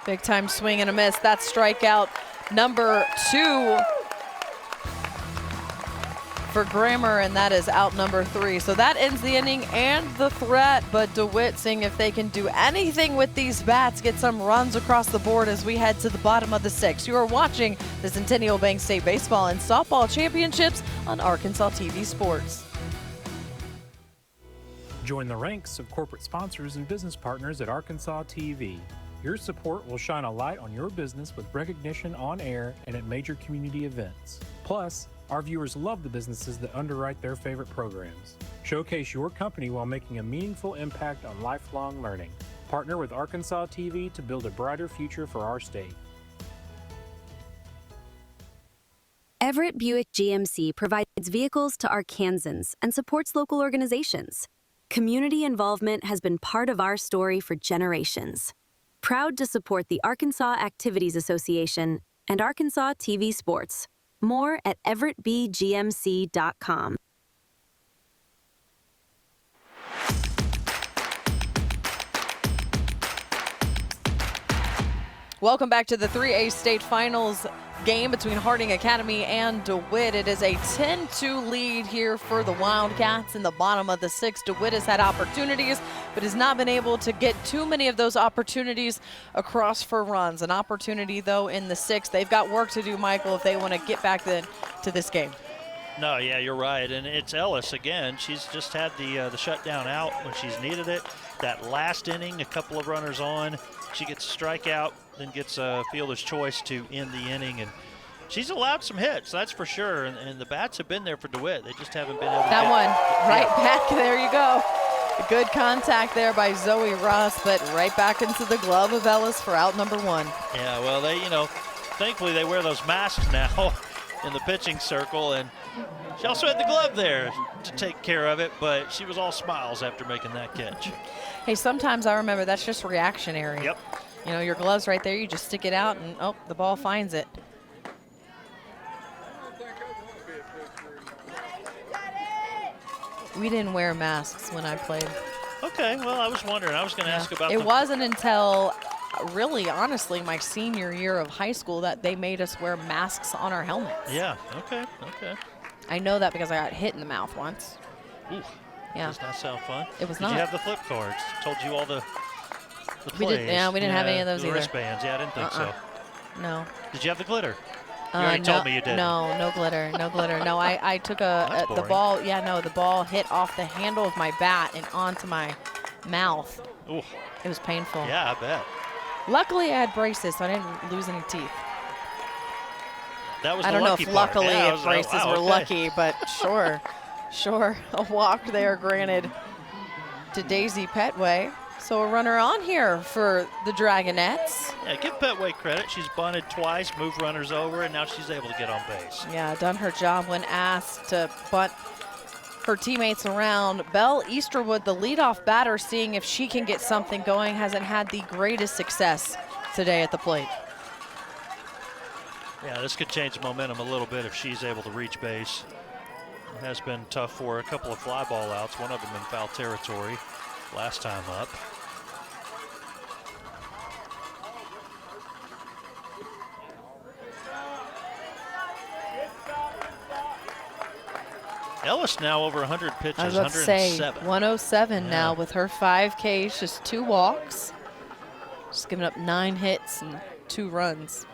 Big time swing and a miss. That's strikeout number 2 for Grammer, and that is out number 3. So that ends the inning and the threat, but DeWitt seeing if they can do anything with these bats, get some runs across the board as we head to the bottom of the 6th. You are watching the Centennial Bank State Baseball and Softball Championships on Arkansas TV Sports. Join the ranks of corporate sponsors and business partners at Arkansas TV. Your support will shine a light on your business with recognition on air and at major community events. Plus, our viewers love the businesses that underwrite their favorite programs. Showcase your company while making a meaningful impact on lifelong learning. Partner with Arkansas TV to build a brighter future for our state. Everett Buick GMC provides vehicles to Arkansans and supports local organizations. Community involvement has been part of our story for generations. Proud to support the Arkansas Activities Association and Arkansas TV Sports. More at everettbgmc.com. Welcome back to the 3A State Finals game between Harding Academy and DeWitt. It is a 10-2 lead here for the Wildcats in the bottom of the 6th. DeWitt has had opportunities, but has not been able to get too many of those opportunities across for runs. An opportunity, though, in the 6th. They've got work to do, Michael, if they want to get back to this game. No, yeah, you're right. And it's Ellis again. She's just had the shutdown out when she's needed it. That last inning, a couple of runners on. She gets a strikeout, then gets a fielder's choice to end the inning. And she's allowed some hits, that's for sure. And the bats have been there for DeWitt. They just haven't been able to that get one right yeah. back. There you go. Good contact there by Zoe Ross, but right back into the glove of Ellis for out number 1. Yeah, well, they, thankfully they wear those masks now in the pitching circle. And she also had the glove there to take care of it, but she was all smiles after making that catch. Hey, sometimes I remember that's just reactionary. Yep. Your glove's right there. You just stick it out, and, oh, the ball finds it. We didn't wear masks when I played. Okay, well, I was wondering. I was going to ask about it. Wasn't until, really, honestly, my senior year of high school that they made us wear masks on our helmets. Yeah, okay. I know that because I got hit in the mouth once. Ooh, yeah. Does not sound fun. It was Did not. you have the flip cards? Told you all the plays. We didn't have any of those the either. Wristbands. Yeah, I didn't think so. No. Did you have the glitter? You already told me you did. No glitter, no glitter. No, I took the ball. Yeah, no, the ball hit off the handle of my bat and onto my mouth. Ooh. It was painful. Yeah, I bet. Luckily, I had braces, so I didn't lose any teeth. That was I the don't know lucky if part. luckily Yeah, if braces were lucky, but sure. A walk there granted to Daisy Petway. So a runner on here for the Dragonettes. Yeah, give Petway credit. She's bunted twice, moved runners over, and now she's able to get on base. Yeah, done her job when asked to bunt her teammates around. Belle Easterwood, the leadoff batter, seeing if she can get something going, hasn't had the greatest success today at the plate. Yeah, this could change the momentum a little bit if she's able to reach base. It has been tough for her. A couple of fly ball outs, one of them in foul territory last time up. Ellis now over 100 pitches, I was about to say 107. 107 now with her 5 Ks, just 2 walks. Just giving up 9 hits and 2 runs.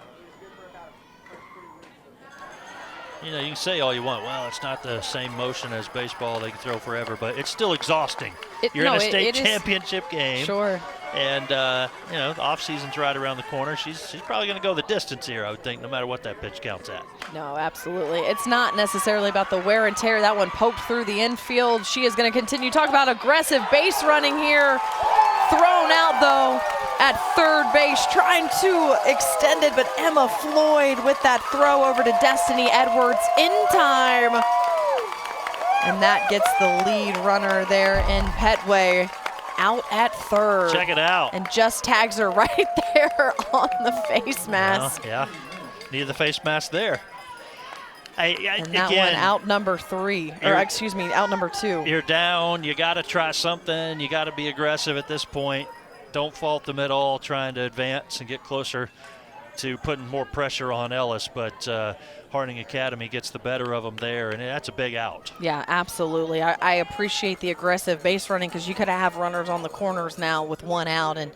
You know, you can say all you want. Well, it's not the same motion as baseball. They can throw forever, but it's still exhausting. You're in a state championship game. Sure. And, you know, the off-season's right around the corner. She's probably going to go the distance here, I would think, no matter what that pitch counts at. No, absolutely. It's not necessarily about the wear and tear. That one poked through the infield. She is going to continue. Talk about aggressive base running here. Thrown out, though, at third base, trying to extend it, but Emma Floyd with that throw over to Destiny Edwards in time. And that gets the lead runner there in Petway out at third. Check it out. And just tags her right there on the face mask. Well, yeah, needed the face mask there. And that one out number 3, or excuse me, out number 2. You're down. You got to try something. You got to be aggressive at this point. Don't fault them at all trying to advance and get closer to putting more pressure on Ellis, but Harding Academy gets the better of them there, and that's a big out. Yeah, absolutely. I appreciate the aggressive base running because you could have runners on the corners now with 1 out and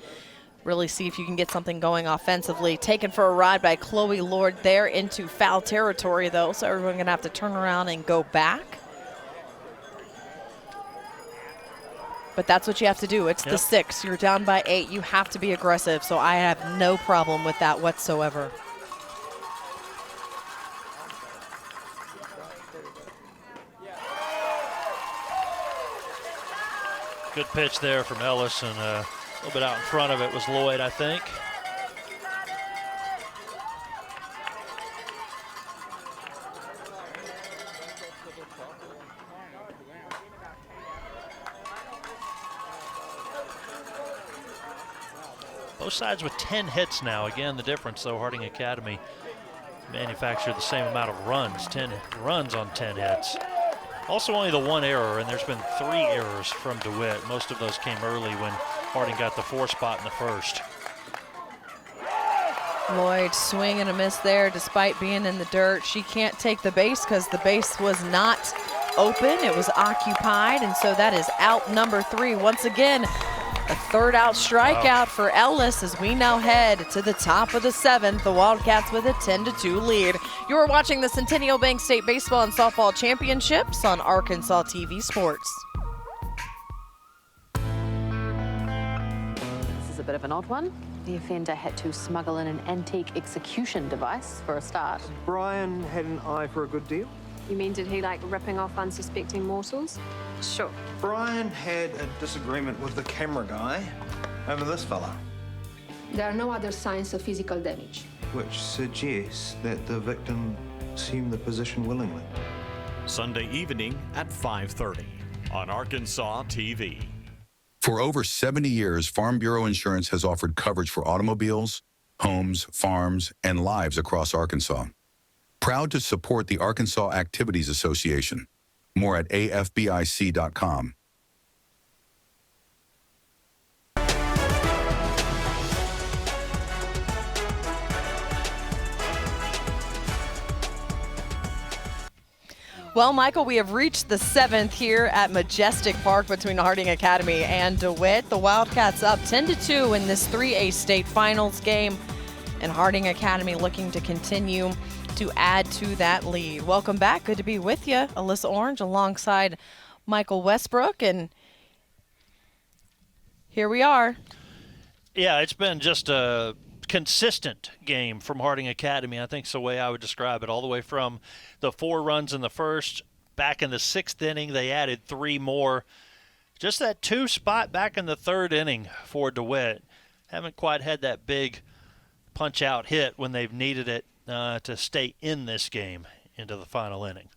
really see if you can get something going offensively. Taken for a ride by Chloe Lord there into foul territory, though, so everyone's going to have to turn around and go back. But that's what you have to do. It's the 6. You're down by 8. You have to be aggressive, so I have no problem with that whatsoever. Good pitch there from Ellis, and a little bit out in front of it was Lloyd, I think. Both sides with 10 hits now. Again, the difference, though, Harding Academy manufactured the same amount of runs, 10 runs on 10 hits. Also only the 1 error, and there's been 3 errors from DeWitt. Most of those came early when Harding got the 4 spot in the first. Lloyd swing and a miss there despite being in the dirt. She can't take the base because the base was not open. It was occupied, and so that is out number 3. Once again, a 3rd out strikeout for Ellis as we now head to the top of the 7th. The Wildcats with a 10-2 lead. You are watching the Centennial Bank State Baseball and Softball Championships on Arkansas TV Sports. This is a bit of an odd one. The offender had to smuggle in an antique execution device for a start. Brian had an eye for a good deal. You mean, did he like ripping off unsuspecting mortals? Sure. Brian had a disagreement with the camera guy over this fella, There are no other signs of physical damage. which suggests that the victim assumed the position willingly. Sunday evening at 5:30 on Arkansas TV. For over 70 years, Farm Bureau Insurance has offered coverage for automobiles, homes, farms, and lives across Arkansas. Proud to support the Arkansas Activities Association. More at afbic.com. Well, Michael, we have reached the 7th here at Majestic Park between Harding Academy and DeWitt. The Wildcats up 10-2 in this 3A state finals game, and Harding Academy looking to continue to add to that lead. Welcome back. Good to be with you. Alyssa Orange alongside Michael Westbrook, and here we are. Yeah, it's been just a consistent game from Harding Academy. I think it's the way I would describe it, all the way from the 4 runs in the first. Back in the 6th inning, they added 3 more. Just that 2 spot back in the 3rd inning for DeWitt. Haven't quite had that big punch-out hit when they've needed it to stay in this game into the final inning.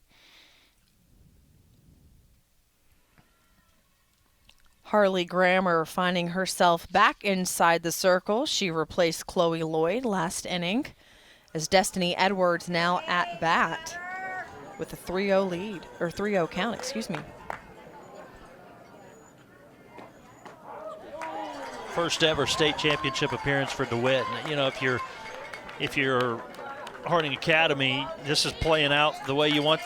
Harley Grammer finding herself back inside the circle. She replaced Chloe Lloyd last inning as Destiny Edwards now at bat with a 3-0 lead, or 3-0 count, excuse me. First ever state championship appearance for DeWitt. And, you know, if you're Harding Academy, this is playing out the way you want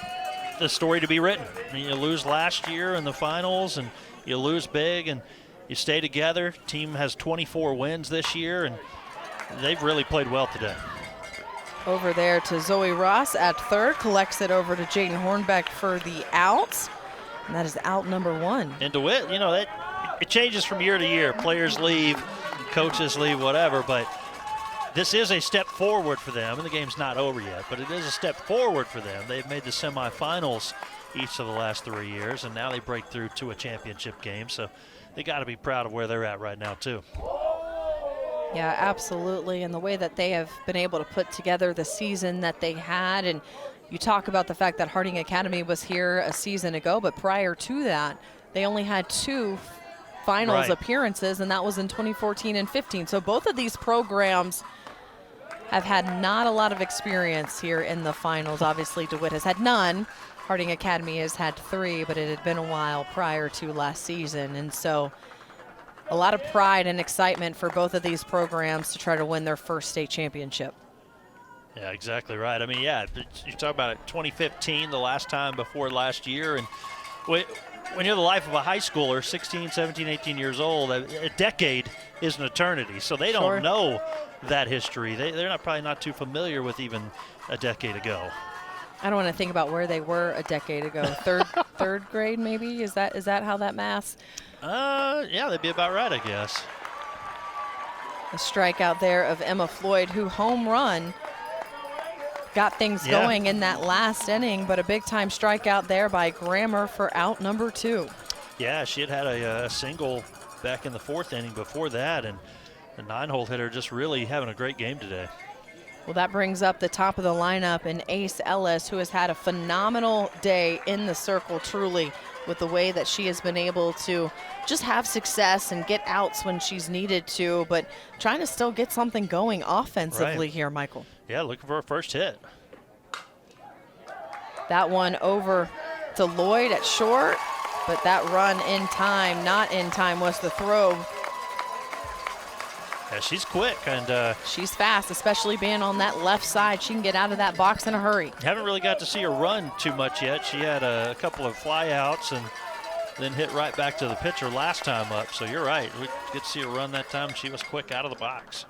the story to be written. I mean, you lose last year in the finals, and you lose big, and you stay together. Team has 24 wins this year, and they've really played well today. Over there to Zoe Ross at third, collects it over to Jayden Hornbeck for the outs, and that is out number 1. And DeWitt, you know, it changes from year to year. Players leave, coaches leave, whatever, but this is a step forward for them, and the game's not over yet, but it is a step forward for them. They've made the semifinals each of the last 3 years, and now they break through to a championship game, so they got to be proud of where they're at right now, too. Yeah, absolutely, and the way that they have been able to put together the season that they had, and you talk about the fact that Harding Academy was here a season ago, but prior to that, they only had 2 finals appearances, and that was in 2014 and 15. So both of these programs have had not a lot of experience here in the finals. Obviously, DeWitt has had none. Harding Academy has had 3, but it had been a while prior to last season, and so a lot of pride and excitement for both of these programs to try to win their first state championship. Yeah, exactly right. I mean, yeah, you talk about it, 2015, the last time before last year, and when you're the life of a high schooler, 16, 17, 18 years old, a decade is an eternity, so they don't know that history. They're probably not too familiar with even a decade ago. I don't want to think about where they were a decade ago. Third grade, maybe? Is that how that maths? Yeah, that'd be about right, I guess. A strikeout there of Emma Floyd, who home run got things going in that last inning, but a big-time strikeout there by Grammer for out number 2. Yeah, she had a single back in the 4th inning before that, and the 9-hole hitter just really having a great game today. Well, that brings up the top of the lineup and Ace Ellis, who has had a phenomenal day in the circle, truly, with the way that she has been able to just have success and get outs when she's needed to, but trying to still get something going offensively here, Michael. Yeah, looking for a first hit. That one over to Lloyd at short, but that run in time, not in time, was the throw. Yeah, she's quick, and she's fast, especially being on that left side. She can get out of that box in a hurry. Haven't really got to see her run too much yet. She had a couple of flyouts and then hit right back to the pitcher last time up. So you're right. We get to see her run that time. She was quick out of the box.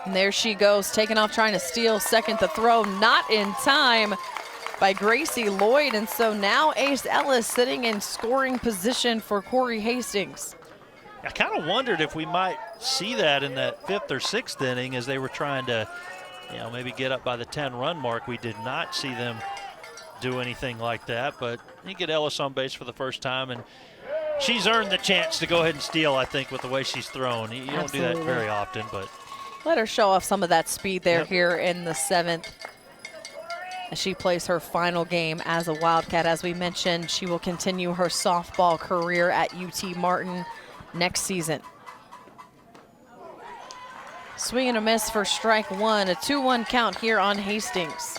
And there she goes, taking off, trying to steal second. The throw not in time by Gracie Lloyd. And so now Ace Ellis sitting in scoring position for Corey Hastings. I kind of wondered if we might see that in that 5th or 6th inning as they were trying to, maybe get up by the 10-run mark. We did not see them do anything like that, but you get Ellis on base for the first time, and she's earned the chance to go ahead and steal, I think, with the way she's thrown. You don't do that very often, but. Let her show off some of that speed there here in the 7th. As she plays her final game as a Wildcat. As we mentioned, she will continue her softball career at UT Martin next season. Swing and a miss for strike 1, a 2-1 count here on Hastings.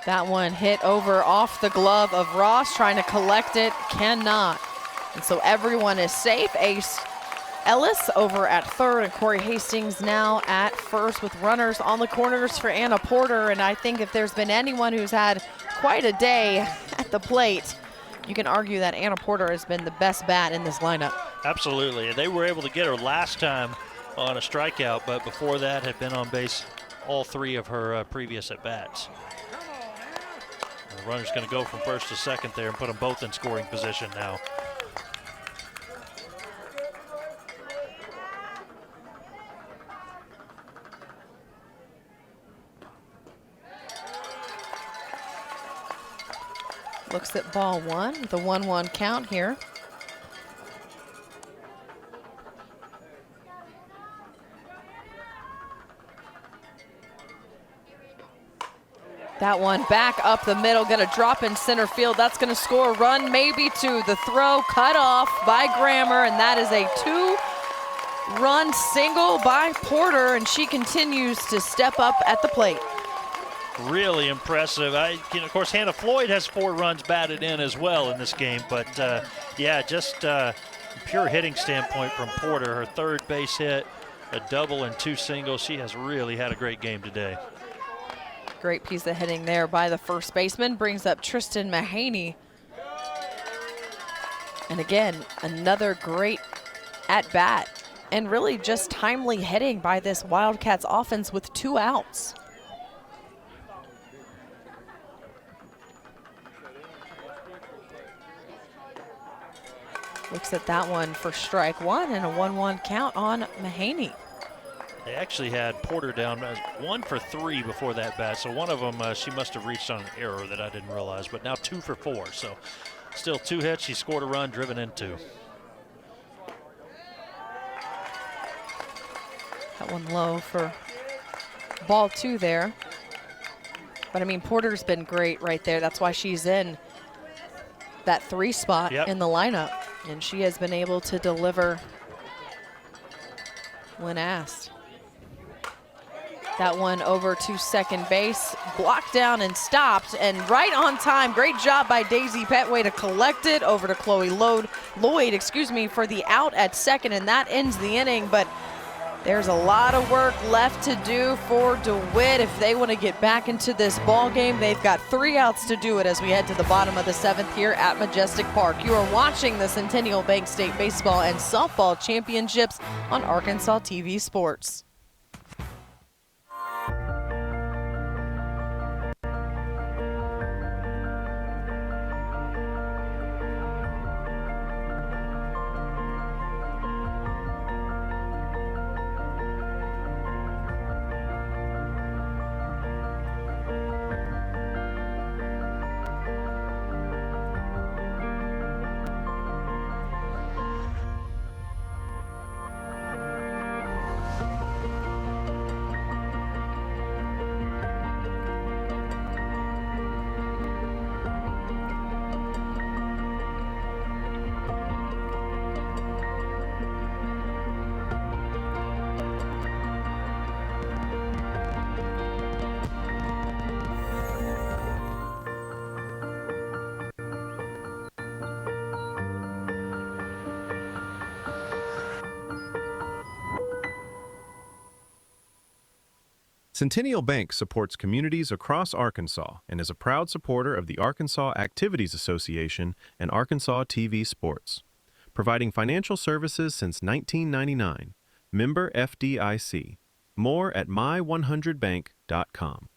That one hit over off the glove of Ross, trying to collect it, cannot. And so everyone is safe. Ace Ellis over at third, and Corey Hastings now at first with runners on the corners for Anna Porter. And I think if there's been anyone who's had quite a day at the plate, you can argue that Anna Porter has been the best bat in this lineup. Absolutely. They were able to get her last time on a strikeout, but before that had been on base all 3 of her previous at-bats. The runner's going to go from first to second there and put them both in scoring position now. Looks at ball 1 with a 1-1 count here. That one back up the middle, gonna drop in center field. That's gonna score a run, maybe 2. The throw cut off by Grammer, and that is a 2-run single by Porter, and she continues to step up at the plate. Really impressive. Of course, Hannah Floyd has 4 runs batted in as well in this game. But, yeah, just pure hitting standpoint from Porter. Her third base hit, a double and 2 singles. She has really had a great game today. Great piece of hitting there by the first baseman. Brings up Tristan Mahaney. And again, another great at-bat. And really just timely hitting by this Wildcats offense with 2 outs. Looks at that one for strike 1 and a 1-1 count on Mahaney. They actually had Porter down as 1 for 3 before that bat. So one of them she must have reached on an error that I didn't realize. But now 2 for 4. So still 2 hits. She scored a run, driven in 2. That one low for ball 2 there. But I mean, Porter's been great right there. That's why she's in that 3 spot in the lineup. And she has been able to deliver when asked. That one over to second base, blocked down and stopped, and right on time. Great job by Daisy Petway to collect it over to Chloe Lloyd, for the out at second, and that ends the inning. But there's a lot of work left to do for DeWitt if they want to get back into this ball game. They've got 3 outs to do it as we head to the bottom of the 7th here at Majestic Park. You are watching the Centennial Bank State Baseball and Softball Championships on Arkansas TV Sports. Centennial Bank supports communities across Arkansas and is a proud supporter of the Arkansas Activities Association and Arkansas TV Sports, providing financial services since 1999. Member FDIC. More at my100bank.com.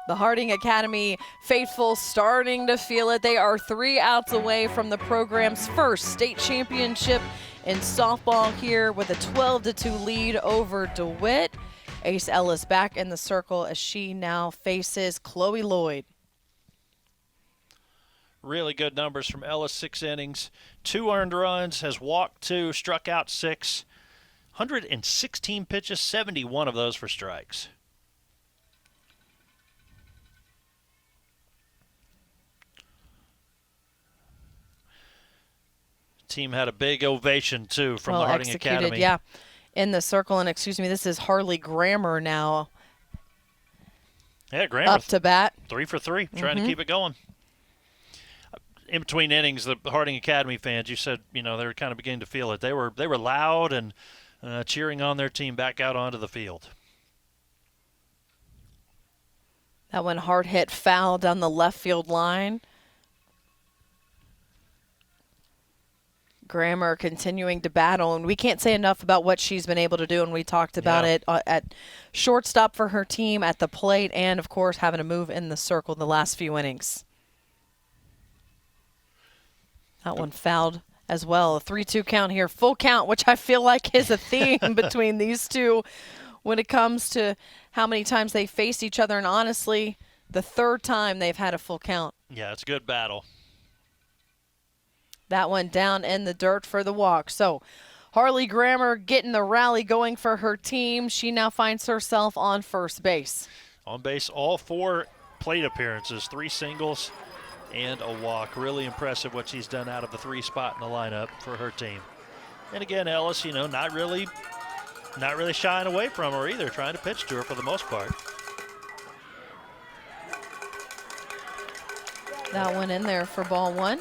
The Harding Academy faithful starting to feel it. They are 3 outs away from the program's first state championship in softball here with a 12-2 lead over DeWitt. Ace Ellis back in the circle as she now faces Chloe Lloyd. Really good numbers from Ellis, 6 innings, 2 earned runs, has walked 2, struck out 6, 116 pitches, 71 of those for strikes. Team had a big ovation, too, from the Harding Academy. Yeah, in the circle. And excuse me, this is Harley Grammer now. Yeah, Grammer. Up to bat. 3 for 3, trying to keep it going. In between innings, the Harding Academy fans, you said, they were kind of beginning to feel it. They were loud and cheering on their team back out onto the field. That one hard hit foul down the left field line. Grammer continuing to battle, and we can't say enough about what she's been able to do, and we talked about it at shortstop for her team, at the plate, and, of course, having to move in the circle the last few innings. That one fouled as well. A 3-2 count here, full count, which I feel like is a theme between these two when it comes to how many times they faced each other, and honestly, the 3rd time they've had a full count. Yeah, it's a good battle. That one down in the dirt for the walk. So Harley Grammer getting the rally going for her team. She now finds herself on first base. On base all 4 plate appearances, 3 singles and a walk. Really impressive what she's done out of the 3 spot in the lineup for her team. And again, Ellis, not really shying away from her either, trying to pitch to her for the most part. That one in there for ball 1.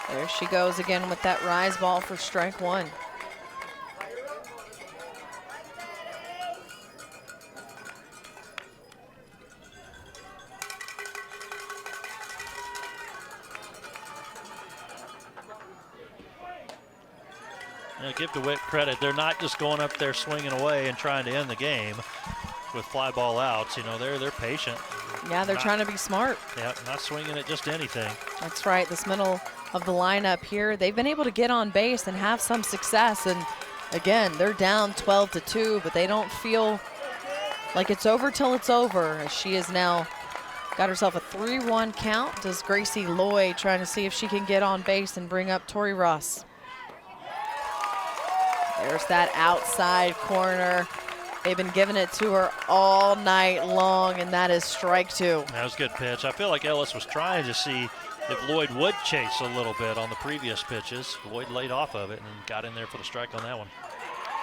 There she goes again with that rise ball for strike 1. Give DeWitt credit. They're not just going up there swinging away and trying to end the game with fly ball outs. They're patient. Yeah, they're trying to be smart. Yeah, not swinging at just anything. That's right. This middle of the lineup here, they've been able to get on base and have some success. And again, they're down 12-2, but they don't feel like it's over till it's over. As she has now got herself a 3-1 count. Does Gracie Lloyd trying to see if she can get on base and bring up Tori Ross. There's that outside corner. They've been giving it to her all night long, and that is strike 2. That was a good pitch. I feel like Ellis was trying to see if Lloyd would chase a little bit on the previous pitches. Lloyd laid off of it and got in there for the strike on that one.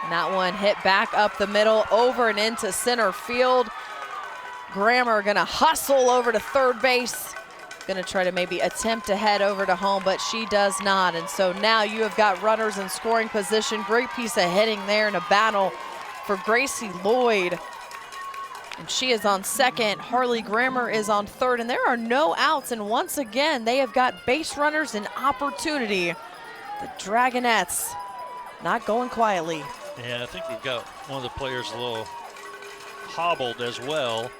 And that one hit back up the middle, over and into center field. Grammer gonna hustle over to third base. Gonna try to maybe attempt to head over to home, but she does not. And so now you have got runners in scoring position. Great piece of hitting there in a battle for Gracie Lloyd. And she is on second. Harley Grammer is on third, and there are no outs. And once again, they have got base runners in opportunity. The Dragonettes not going quietly. Yeah, I think we've got one of the players a little hobbled as well.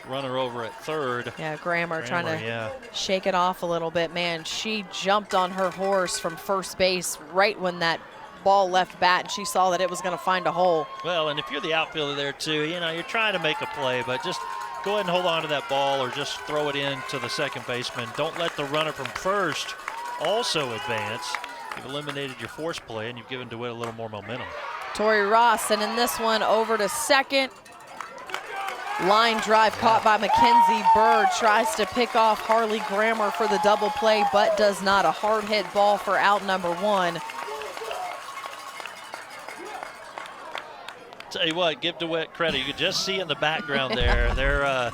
Runner over at third. Yeah, Grammer trying to yeah. shake it off a little bit. Man, she jumped on her horse from first base right when that ball left bat, and she saw that it was going to find a hole. Well, and if you're the outfielder there too, you're trying to make a play, but just go ahead and hold on to that ball or just throw it in to the second baseman. Don't let the runner from first also advance. You've eliminated your force play, and you've given DeWitt a little more momentum. Tori Ross sending this one over to second. Line drive caught by Mackenzie Bird. Tries to pick off Harley Grammer for the double play, but does not. A hard hit ball for out number 1. Tell you what, give DeWitt credit. You could just see in the background there, their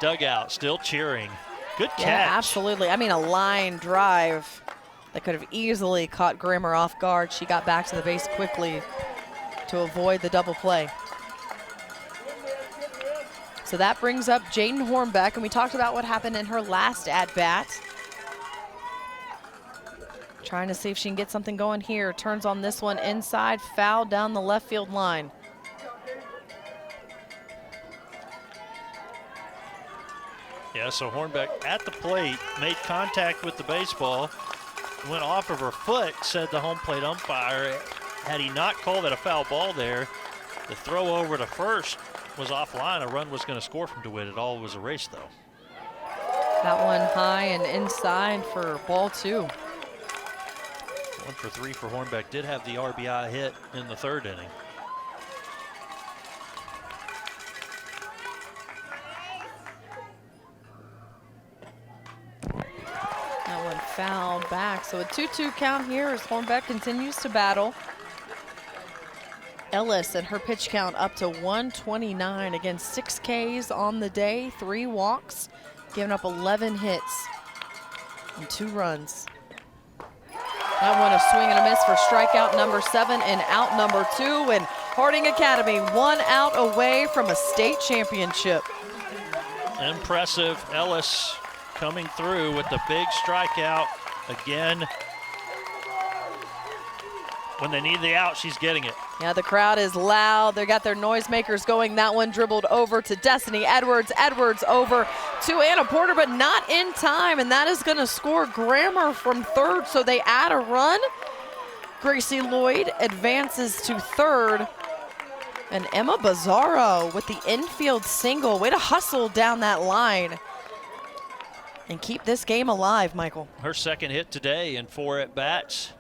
dugout still cheering. Good catch. Yeah, absolutely. I mean, a line drive that could have easily caught Grammer off guard. She got back to the base quickly to avoid the double play. So that brings up Jaden Hornbeck, and we talked about what happened in her last at-bat. Trying to see if she can get something going here. Turns on this one inside, foul down the left field line. Yeah, so Hornbeck at the plate, made contact with the baseball, went off of her foot, said the home plate umpire, had he not called it a foul ball there, the throw over to first was offline. A run was going to score from DeWitt. It all was erased, though. That one high and inside for ball 2. 1 for 3 for Hornbeck. Did have the RBI hit in the third inning. That one fouled back. So a 2-2 count here as Hornbeck continues to battle. Ellis and her pitch count up to 129. Again, 6 Ks on the day, 3 walks, giving up 11 hits and 2 runs. That one a swing and a miss for strikeout number 7 and out number 2. And Harding Academy 1 out away from a state championship. Impressive. Ellis coming through with the big strikeout again. When they need the out, she's getting it. Yeah, the crowd is loud. They got their noisemakers going. That one dribbled over to Destiny Edwards. Edwards over to Anna Porter, but not in time. And that is going to score Grammer from third. So they add a run. Gracie Lloyd advances to third. And Emma Bizzarro with the infield single. Way to hustle down that line and keep this game alive, Michael. Her second hit today in 4 at-bats.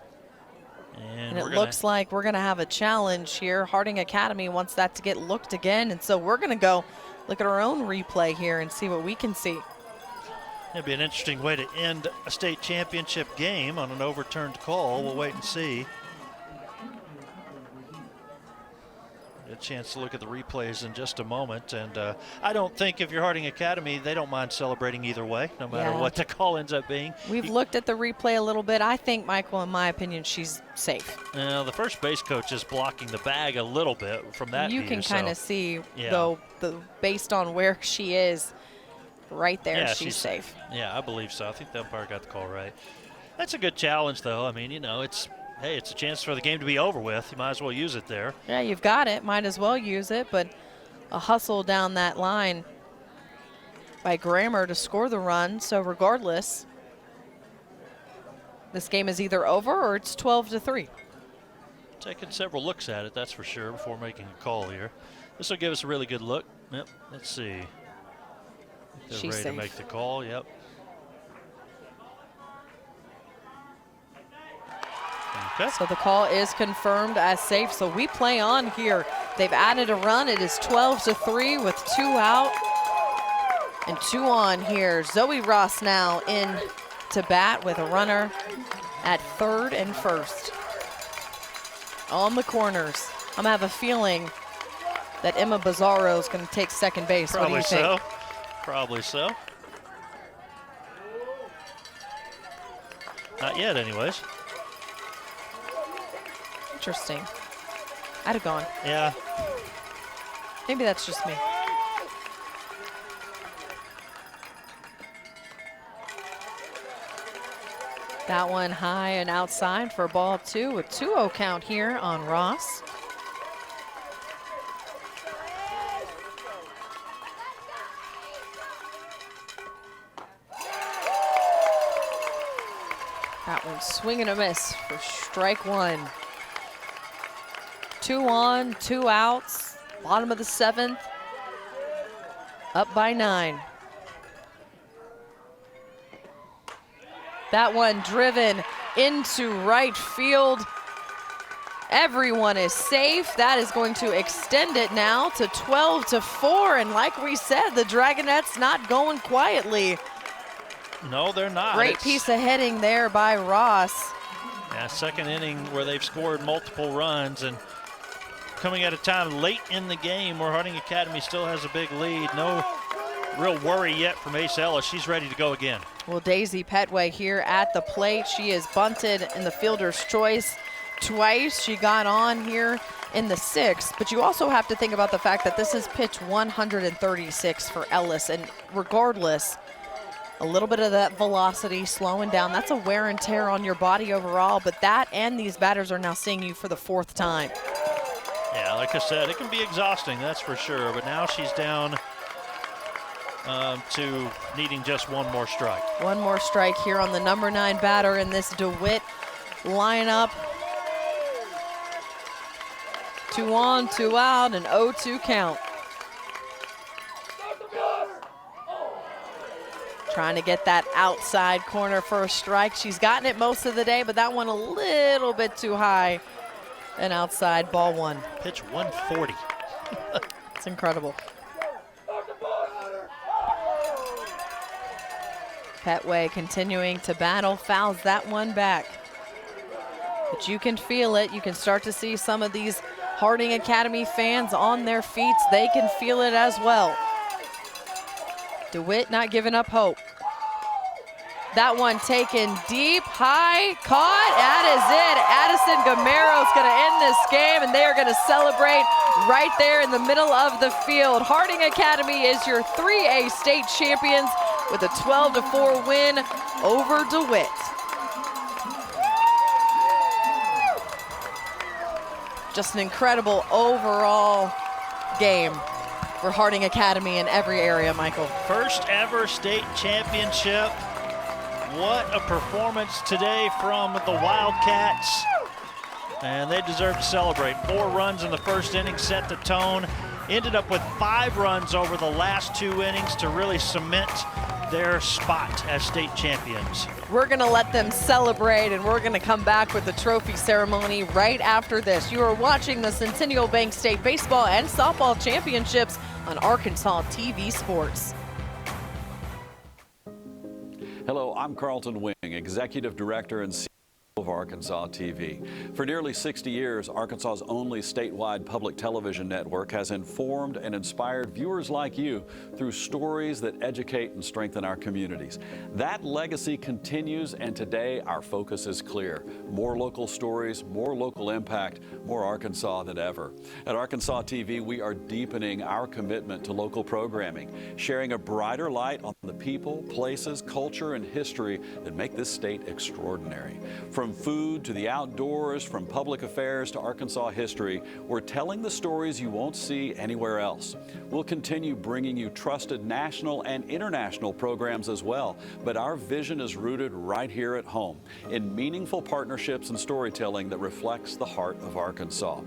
And it looks like we're going to have a challenge here. Harding Academy wants that to get looked again. And so we're going to go look at our own replay here and see what we can see. It'd be an interesting way to end a state championship game on an overturned call. We'll wait and see. A chance to look at the replays in just a moment. And I don't think if you're Harding Academy, they don't mind celebrating either way, no matter what the call ends up being. We've looked at the replay a little bit. I think, Michael, in my opinion, she's safe. The first base coach is blocking the bag a little bit from that view. You can kind of see, though, based on where she is, right there, she's safe. Yeah, I believe so. I think the umpire got the call right. That's a good challenge, though. I mean, you know, it's a chance for the game to be over with. You might as well use it there. Yeah, you've got it. Might as well use it. But a hustle down that line by Grammer to score the run. So regardless, this game is either over or it's 12-3. Taking several looks at it, that's for sure, before making a call here. This will give us a really good look. Yep, let's see. They're She's ready safe. to make the call, yep. Okay. So the call is confirmed as safe. So we play on here. They've added a run. It is 12-3 with 2 out and 2 on here. Zoe Ross now in to bat with a runner at third and first. On the corners. I'm gonna have a feeling that Emma Bizzarro is going to take second base. Probably what do you think? Probably so. Not yet, anyways. Interesting. I'd have gone. Yeah. Maybe that's just me. That one high and outside for ball 2 with 2-0 count here on Ross. That one swing and a miss for strike 1. 2 on, 2 outs, bottom of the 7th, up by 9. That one driven into right field. Everyone is safe. That is going to extend it now to 12-4. And like we said, the Dragonettes not going quietly. No, they're not. Great piece of hitting there by Ross. Yeah, second inning where they've scored multiple runs and coming at a time late in the game where Harding Academy still has a big lead. No real worry yet from Ace Ellis. She's ready to go again. Well, Daisy Petway here at the plate. She is bunted in the fielder's choice twice. She got on here in the 6th, but you also have to think about the fact that this is pitch 136 for Ellis, and regardless, a little bit of that velocity slowing down. That's a wear and tear on your body overall, but that and these batters are now seeing you for the 4th time. Yeah, like I said, it can be exhausting, that's for sure, but now she's down to needing just one more strike. One more strike here on the number 9 batter in this DeWitt lineup. 2 on, 2 out, an 0-2 count. Trying to get that outside corner for a strike. She's gotten it most of the day, but that one a little bit too high. And outside, ball 1. Pitch 140. It's incredible. Petway continuing to battle, fouls that one back. But you can feel it. You can start to see some of these Harding Academy fans on their feet. They can feel it as well. DeWitt not giving up hope. That one taken deep, high, caught. That is it. Addison Gamero is going to end this game, and they are going to celebrate right there in the middle of the field. Harding Academy is your 3A state champions with a 12-4 win over DeWitt. Just an incredible overall game for Harding Academy in every area, Michael. First ever state championship. What a performance today from the Wildcats. and they deserve to celebrate. 4 runs in the first inning set the tone. Ended up with 5 runs over the last 2 innings to really cement their spot as state champions. We're going to let them celebrate, and we're going to come back with the trophy ceremony right after this. You are watching the Centennial Bank State Baseball and Softball Championships on Arkansas TV Sports. Hello, I'm Carlton Wing, Executive Director and CEO of Arkansas TV. For nearly 60 years, Arkansas's only statewide public television network has informed and inspired viewers like you through stories that educate and strengthen our communities. That legacy continues, and today our focus is clear. More local stories, more local impact, more Arkansas than ever. At Arkansas TV, we are deepening our commitment to local programming, sharing a brighter light on the people, places, culture, and history that make this state extraordinary. From food to the outdoors, from public affairs to Arkansas history, we're telling the stories you won't see anywhere else. We'll continue bringing you trusted national and international programs as well, but our vision is rooted right here at home in meaningful partnerships and storytelling that reflects the heart of Arkansas.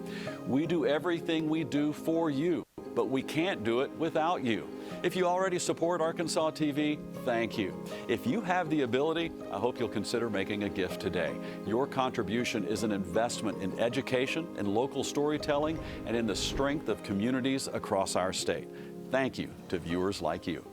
We do everything we do for you, but we can't do it without you. If you already support Arkansas TV, thank you. If you have the ability, I hope you'll consider making a gift today. Your contribution is an investment in education, in local storytelling, and in the strength of communities across our state. Thank you to viewers like you.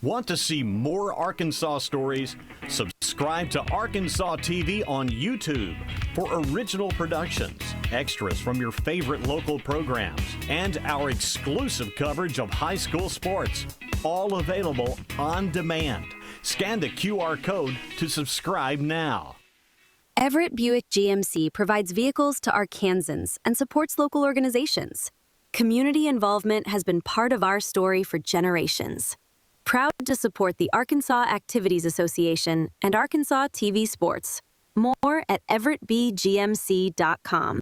Want to see more Arkansas stories? Subscribe to Arkansas TV on YouTube for original productions, extras from your favorite local programs, and our exclusive coverage of high school sports. All available on demand. Scan the QR code to subscribe now. Everett Buick GMC provides vehicles to Arkansans and supports local organizations. Community involvement has been part of our story for generations. Proud to support the Arkansas Activities Association and Arkansas TV Sports. More at everettbgmc.com.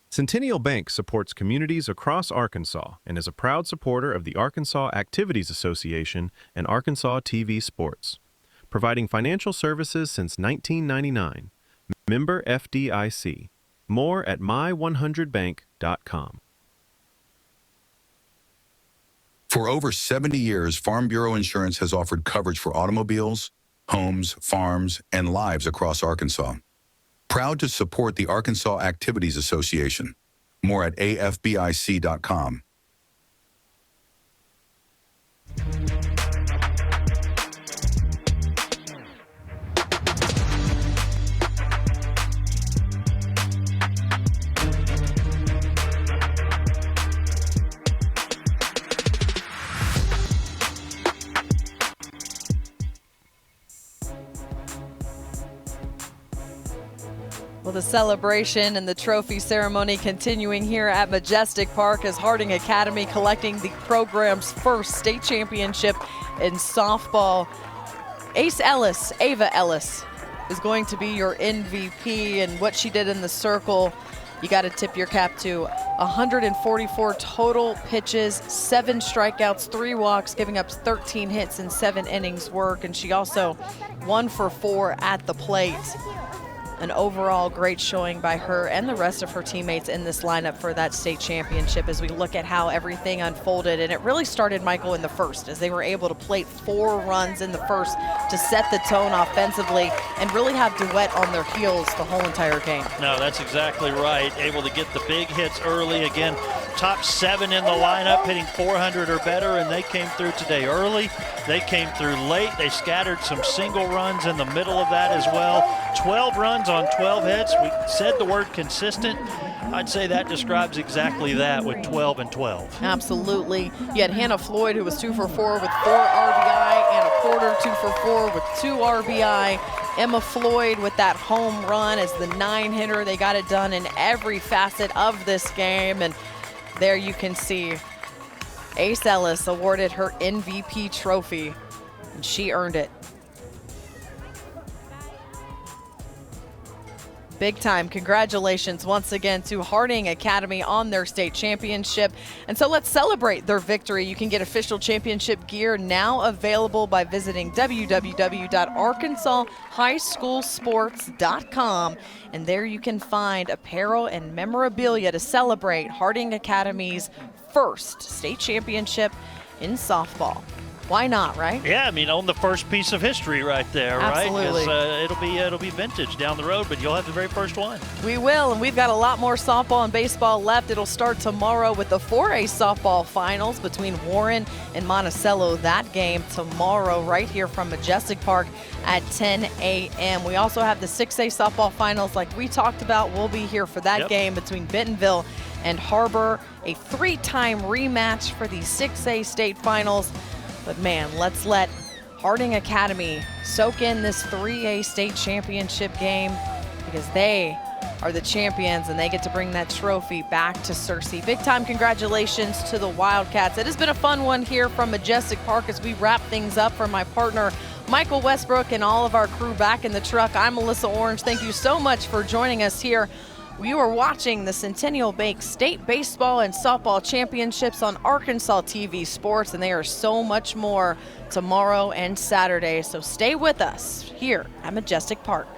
Centennial Bank supports communities across Arkansas and is a proud supporter of the Arkansas Activities Association and Arkansas TV Sports, providing financial services since 1999. Member FDIC. More at my100bank.com. For over 70 years, Farm Bureau Insurance has offered coverage for automobiles, homes, farms, and lives across Arkansas. Proud to support the Arkansas Activities Association. More at afbic.com. Well, the celebration and the trophy ceremony continuing here at Majestic Park as Harding Academy collecting the program's first state championship in softball. Ace Ellis, Ava Ellis, is going to be your MVP, and what she did in the circle, you got to tip your cap to. 144 total pitches, 7 strikeouts, 3 walks, giving up 13 hits in 7 innings work, and she also 1 for 4 at the plate. An overall great showing by her and the rest of her teammates in this lineup for that state championship as we look at how everything unfolded. And it really started, Michael, in the first, as they were able to plate 4 runs in the first to set the tone offensively and really have DeWitt on their heels the whole entire game. No, that's exactly right. Able to get the big hits early. Again, top 7 in the lineup, hitting 400 or better, and they came through today early. They came through late. They scattered some single runs in the middle of that as well. 12 runs on 12 hits. We said the word consistent. I'd say that describes exactly that with 12 and 12. Absolutely. You had Hannah Floyd, who was 2 for 4 with 4 RBI, Anna Porter 2 for 4 with 2 RBI. Emma Floyd with that home run as the 9-hitter. They got it done in every facet of this game. And there you can see Ace Ellis awarded her MVP trophy, and she earned it. Big time. Congratulations once again to Harding Academy on their state championship. And so let's celebrate their victory. You can get official championship gear now available by visiting www.arkansashighschoolsports.com. And there you can find apparel and memorabilia to celebrate Harding Academy's first state championship in softball. Why not, right? Yeah, I mean, on the first piece of history right there, Absolutely. right? Because it'll be vintage down the road, but you'll have the very first one. We will, and we've got a lot more softball and baseball left. It'll start tomorrow with the 4A softball finals between Warren and Monticello. That game tomorrow right here from Majestic Park at 10 a.m. We also have the 6A softball finals like we talked about. We'll be here for that game between Bentonville and Harbor, a 3-time rematch for the 6A state finals. But man, let's let Harding Academy soak in this 3A state championship game because they are the champions and they get to bring that trophy back to Searcy. Big time congratulations to the Wildcats. It has been a fun one here from Majestic Park as we wrap things up. For my partner, Michael Westbrook, and all of our crew back in the truck, I'm Melissa Orange. Thank you so much for joining us here. You are watching the Centennial Bank State Baseball and Softball Championships on Arkansas TV Sports, and they are so much more tomorrow and Saturday. So stay with us here at Majestic Park.